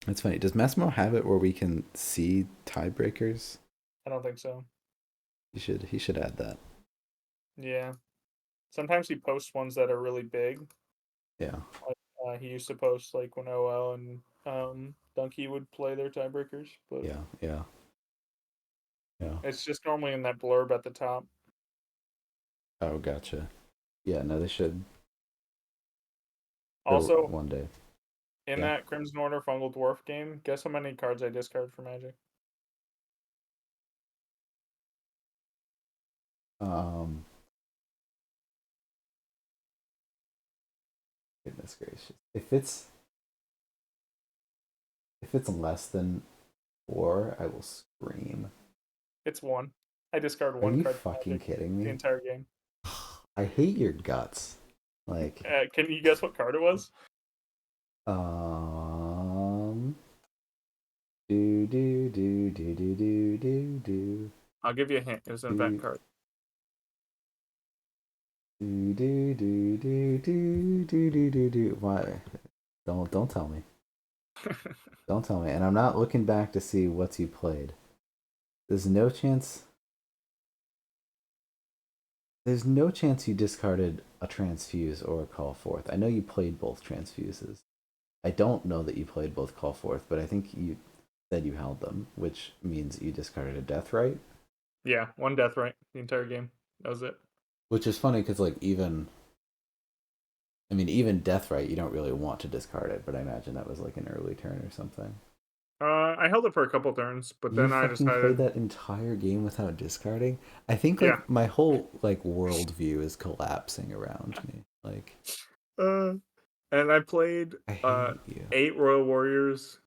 It's funny. Does Massimo have it where we can see tiebreakers? I don't think so. He should add that. Yeah. Sometimes he posts ones that are really big. Yeah, Like he used to post like when OL and Donkey would play their tiebreakers, but yeah, yeah, yeah. it's just normally in that blurb at the top. Oh, gotcha. Yeah, no, they should for Also, one day. in Yeah. that Crimson Order Fungal Dwarf game, guess how many cards I discarded for Magic? Um. Goodness gracious. If it's less than 4, I will scream. It's one. I discard Are one you card for fucking Magic kidding the me? entire game. I hate your guts. Like, Can you guess what card it was? um, do I'll give you a hint. It was an event do card. do. Why? Don't tell me. Don't tell me. And I'm not looking back to see what you played. There's no chance. There's no chance you discarded a transfuse or a call forth. I know you played both transfuses. I don't know that you played both call forth, but I think you said you held them, which means you discarded a death right. Yeah, one death right the entire game. That was it. Which is funny because like even death right, you don't really want to discard it, but I imagine that was like an early turn or something. I held it for a couple turns, but You then I fucking played decided, that entire game without discarding. I think yeah. like my whole like worldview is collapsing around me. Like Uh, and I played I hate you. 8 Royal Warriors,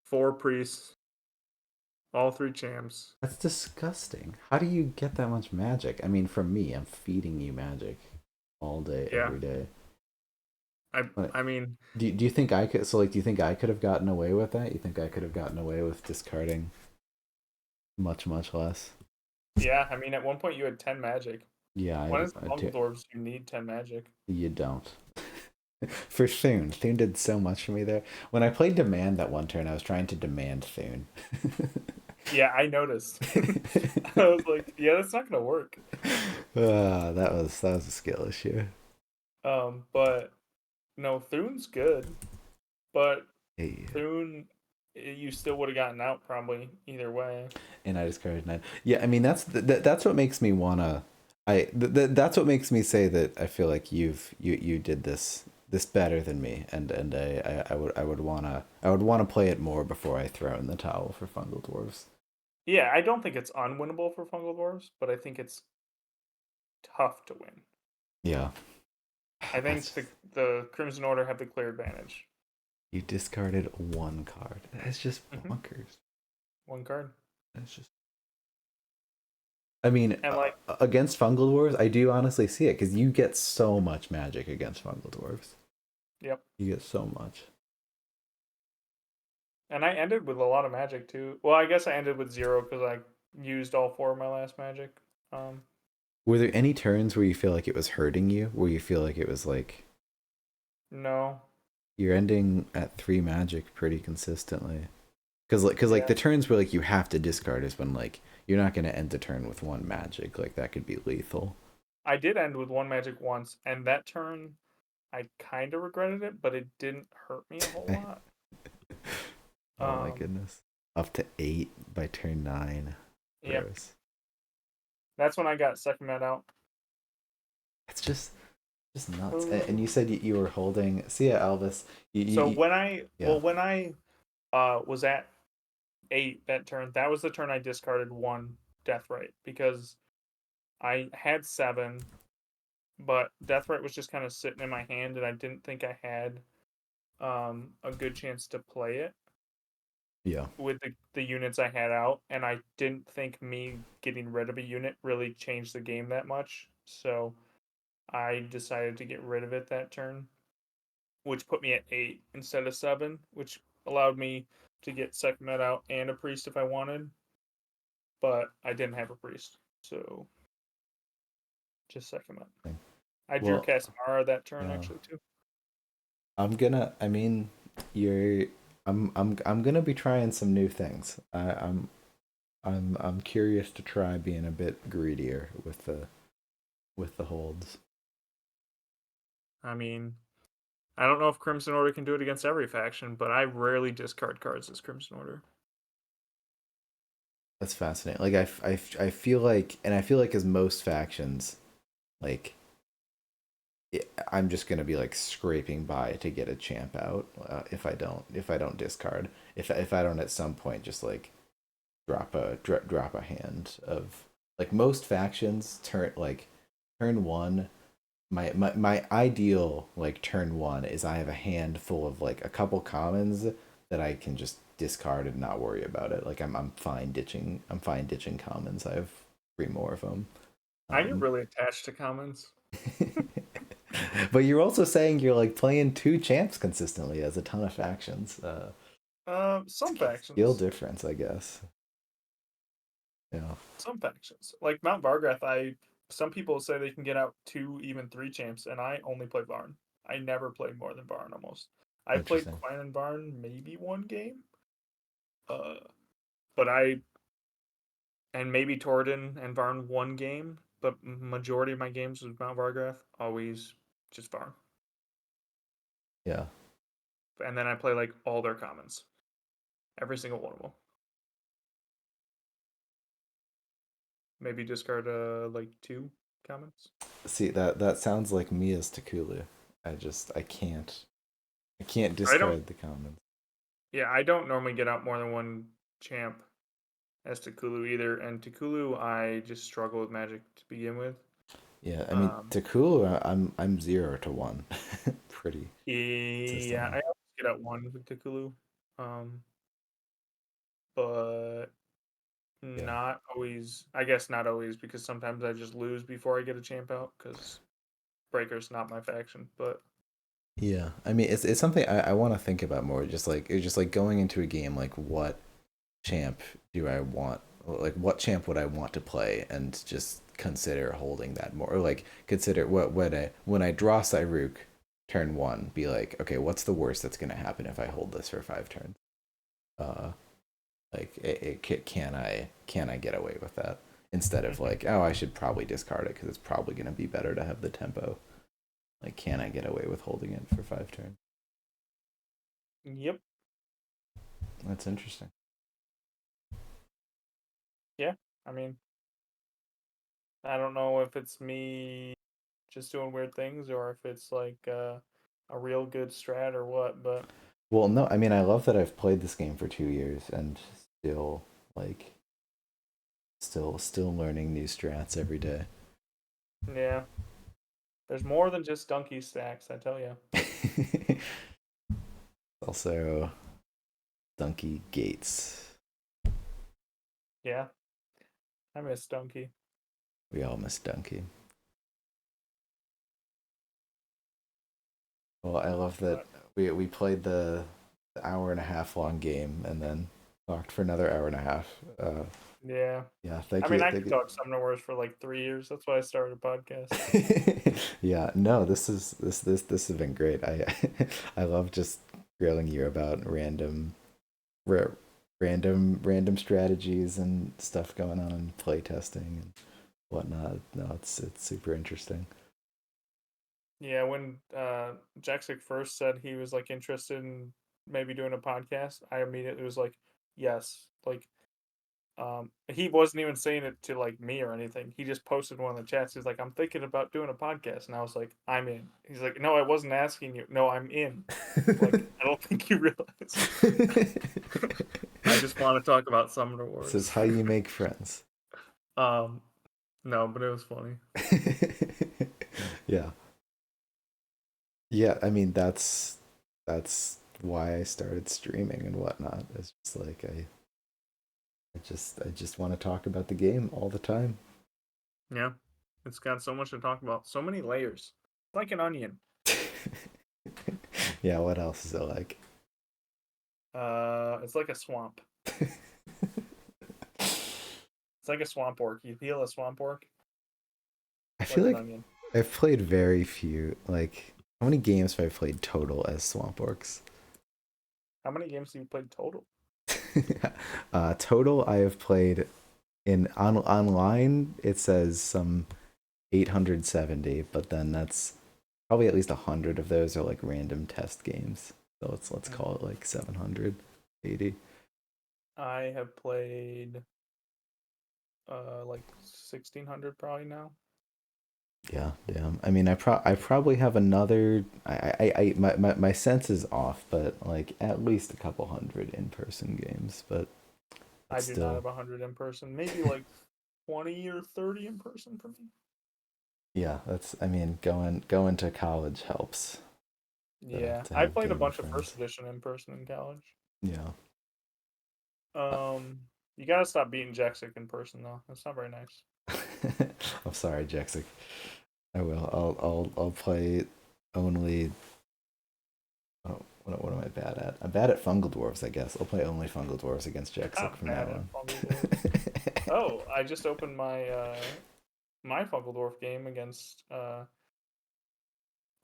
4 Priests, all 3 champs. That's disgusting. How do you get that much magic? I mean, from me, I'm feeding you magic. all day, Yeah. every day. I Like, I mean, do you think I could? So like, do you think I could have gotten away with that? You think I could have gotten away with discarding much less? yeah, I mean at one point you had 10 magic. Yeah, When is Fungal Dwarves you need 10 magic? you don't. For Thune, Thune did so much for me there. When I played Demand that one turn, I was trying to demand Thune. Yeah, I noticed. I was like, yeah, that's not gonna work. That was a skill issue. But no, Thune's good, but Hey. Thune, you still would have gotten out probably either way. And I discarded 9. Yeah, I mean that's what makes me wanna. That's what makes me say that I feel like you did this better than me, and I would wanna play it more before I throw in the towel for Fungal Dwarves. Yeah, I don't think it's unwinnable for Fungal Dwarves, but I think it's tough to win. Yeah, I think that's the Crimson Order have the clear advantage. you discarded one card. That's just Hmm. bonkers. One card. That's just. I mean, And like, against Fungal Dwarves, I do honestly see it because you get so much magic against Fungal Dwarves. yep. You get so much. And I ended with a lot of magic too. Well, I guess I ended with 0 because I used all 4 of my last magic. Um, Were there any turns where you feel like it was hurting you? Where you feel like it was like no. you're ending at 3 magic pretty consistently? Cause like Yeah. the turns where like you have to discard is when like you're not gonna end the turn with 1 magic. Like that could be lethal. I did end with 1 magic once, and that turn I kind of regretted it, but it didn't hurt me a whole lot. Oh my Um, goodness. Up to 8 by turn 9. yep. Gross. That's when I got second met out. It's just nuts. And you said you were holding. See ya, Elvis. So You when I yeah. when I was at 8 that turn, that was the turn I discarded 1 Deathrite because I had 7, but Deathrite was just kind of sitting in my hand, and I didn't think I had a good chance to play it Yeah. with the units I had out, and I didn't think me getting rid of a unit really changed the game that much. So I decided to get rid of it that turn, which put me at 8 instead of 7, which allowed me to get second met out and a priest if I wanted, but I didn't have a priest, so just second met. I drew Well, Casimara that turn yeah. actually too. I mean, you're I'm gonna be trying some new things. I'm curious to try being a bit greedier with the holds. I mean, I don't know if Crimson Order can do it against every faction, but I rarely discard cards as Crimson Order. That's fascinating. Like I feel like, and I feel like as most factions, like I'm just gonna be like scraping by to get a champ out if I don't discard if I don't at some point just like drop a hand of like most factions turn one. My ideal like turn one is I have a hand full of like a couple commons that I can just discard and not worry about it. Like I'm fine ditching commons. I have 3 more of them. I get Um, really attached to commons. but you're also saying you're like playing 2 champs consistently as a ton of factions. Some Skill factions, difference, I guess. Yeah. like Mount Vargath. Some people say they can get out 2, even 3 champs, and I only play Varn. I never played more than Varn almost. I played Interesting. Quinn and Varn maybe 1 game, uh, but I and maybe Torden and Varn 1 game, but majority of my games with Mount Vargath always just Varn, Yeah. and then I play like all their commons, every single one of them. Maybe discard like 2 commons. See that sounds like me as Takulu. I can't I don't. discard the commons. Yeah, I don't normally get out more than 1 champ as Takulu either, and Takulu I just struggle with Magic to begin with. Yeah, I mean Um, Takulu, I'm 0 to 1, pretty yeah, consistently. I always get out 1 with Takulu, but Yeah, not always. I guess not always because sometimes I just lose before I get a champ out because Breaker's not my faction, but Yeah, I mean it's something I want to think about more. Just like going into a game, like what champ do I want? Like what champ would I want to play, and just consider holding that more. Or like consider what when I draw Cyruk turn one, be like, okay, what's the worst that's gonna happen if I hold this for 5 turns? Uh, like can I get away with that instead of like, oh, I should probably discard it because it's probably gonna be better to have the tempo. Like, can I get away with holding it for 5 turns? yep, That's interesting. yeah. I mean, I don't know if it's me just doing weird things or if it's like a real good strat or what, but Well, no, I mean, I love that I've played this game for 2 years and still like still learning new strats every day. yeah, there's more than just donkey stacks, I tell you. Also, Donkey Gates. Yeah, I miss donkey. We all miss Donkey. Well, I love that But we played the hour and a half long game and then talked for another hour and a half. yeah, Yeah, I thank mean, you, I thank could you. talk Summoner Wars for like 3 years. That's why I started a podcast. Yeah, no, this has been great. I love just grilling you about ra- random strategies and stuff going on in playtesting and whatnot. No, it's super interesting. Yeah, when Jaxic first said he was like interested in maybe doing a podcast, I immediately was like, yes. Like, he wasn't even saying it to like me or anything. He just posted one in the chats. He's like, I'm thinking about doing a podcast, and I was like, I'm in. He's like, no, I wasn't asking you. No, I'm in. Like, I don't think you realize. I just want to talk about Summoner This is Wars. how you make friends. um, no, but it was funny. Yeah. Yeah, I mean that's why I started streaming and whatnot. It's just like I just want to talk about the game all the time. Yeah, it's got so much to talk about. So many layers. It's like an onion. Yeah, what else is it like? It's like a swamp. It's like a swamp orc. You peel a swamp orc. I It's feel like an like onion. I've played very few. Like, how many games have I played total as Swamp Orcs? How many games have you played total? Total, I have played online. It says some 870, but then that's probably at least 100 of those are like random test games. So let's Mm. call it like 780. I have played like 1600 probably now. Yeah, damn. I mean, I probably have another. My sense is off, but like at least a couple hundred in person games. But I it's do not still, have 100 in person. Maybe like 20 or 30 in person for me. yeah. That's, I mean, going to college helps Yeah, to I have played a gamer bunch of first friends. edition in person in college. Yeah. You gotta stop beating Jaxic in person though. That's not very nice. I'm sorry, Jaxic. I will. I'll play only. Oh, what am I bad at? I'm bad at fungal dwarves, I guess. I'll play only fungal dwarves against You're Jaxic not from now bad at on. Fungal Dwarves. Oh, I just opened my my Fungal Dwarf game against the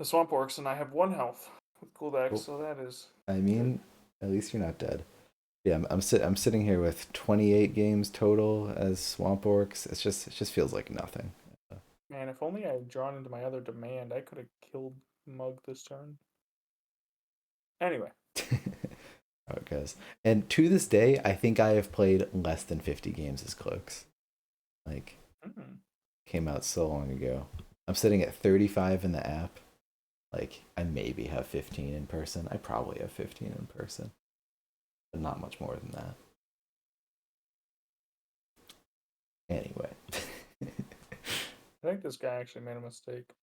Swamp Orcs, and I have 1 health with cool decks, Well, so that is I good. mean, at least you're not dead. Yeah, I'm sitting here with 28 games total as Swamp Orcs. It just feels like nothing. Man, if only I had drawn into my other demand, I could have killed Mug this turn. Anyway, How it goes. And to this day, I think I have played less than 50 games as Cloaks. Like, mm, came out so long ago. I'm sitting at 35 in the app. Like, I maybe have 15 in person. I probably have 15 in person, but not much more than that. Anyway. I think this guy actually made a mistake.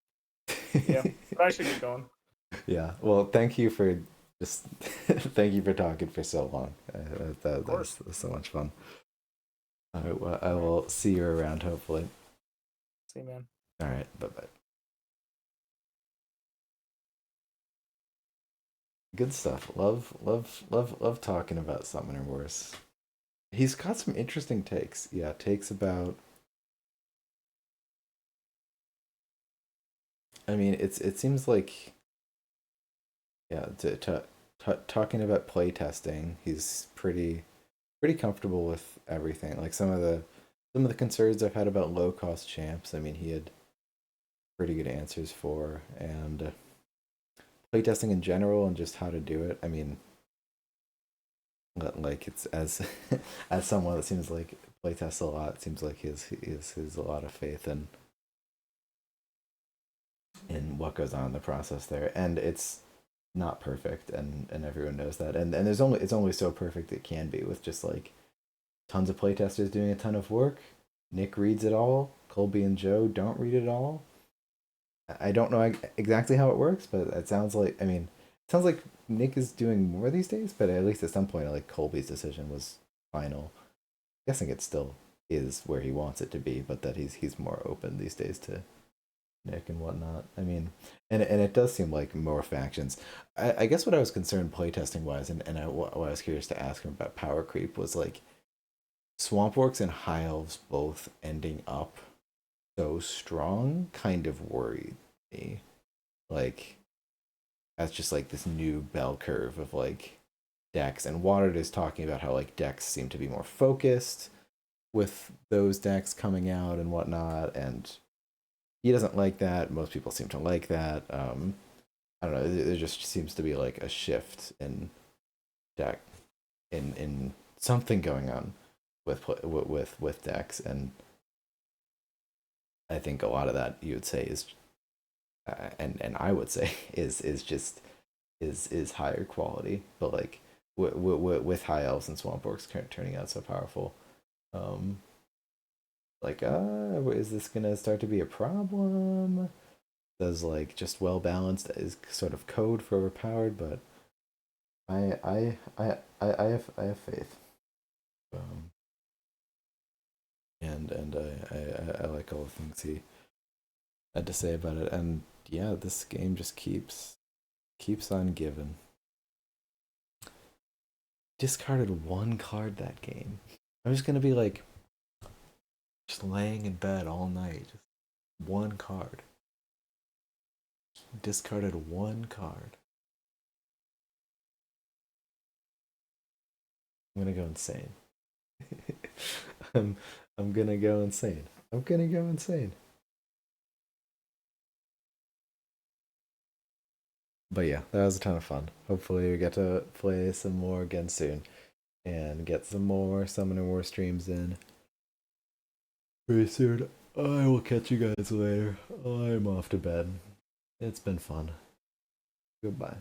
Yeah, but I should get going. Yeah. Well, thank you for just thank you for talking for so long. Of course. That was so much fun. All right. Well, I All right. will see you around hopefully. See you, man. All right. Bye bye. Good stuff. Love talking about Summoner Wars. He's got some interesting takes. Yeah, takes about. I mean, it seems like yeah. Talking about playtesting, he's pretty comfortable with everything. Like some of the concerns I've had about low cost champs. I mean, he had pretty good answers for, and playtesting in general and just how to do it. I mean, like it's as as someone that seems like playtests a lot, it seems like he has a lot of faith in what goes on in the process there, and it's not perfect, and everyone knows that, and it's only so perfect it can be with just like tons of playtesters doing a ton of work. Nick reads it all. Colby and Joe don't read it all. I don't know exactly how it works, but it sounds like it sounds like Nick is doing more these days. But at least at some point, like Colby's decision was final. I'm guessing it still is where he wants it to be, but that he's more open these days to Nick and whatnot. I mean, and it does seem like more factions. I guess what I was concerned playtesting wise, what I was curious to ask him about power creep was like Swamp Orcs and High Elves both ending up so strong kind of worried me. Like that's just like this new bell curve of like decks, and Watered is talking about how like decks seem to be more focused with those decks coming out and whatnot, and he doesn't like that. Most people seem to like that. I don't know. There just seems to be like a shift in deck in something going on with decks, and I think a lot of that you would say is and I would say is just is higher quality, but like with high elves and swamp orcs turning out so powerful, um, like is this gonna start to be a problem? Does like just well balanced is sort of code for overpowered, but I have faith, um, and I like all the things he had to say about it, and yeah, this game just keeps on giving. Discarded one card that game. I'm just gonna be like just laying in bed all night. Just one card. Discarded one card. I'm gonna go insane. I'm I'm gonna go insane. I'm gonna go insane. But yeah, that was a ton of fun. Hopefully we get to play some more again soon and get some more Summoner War streams in very soon. I will catch you guys later. I'm off to bed. It's been fun. Goodbye.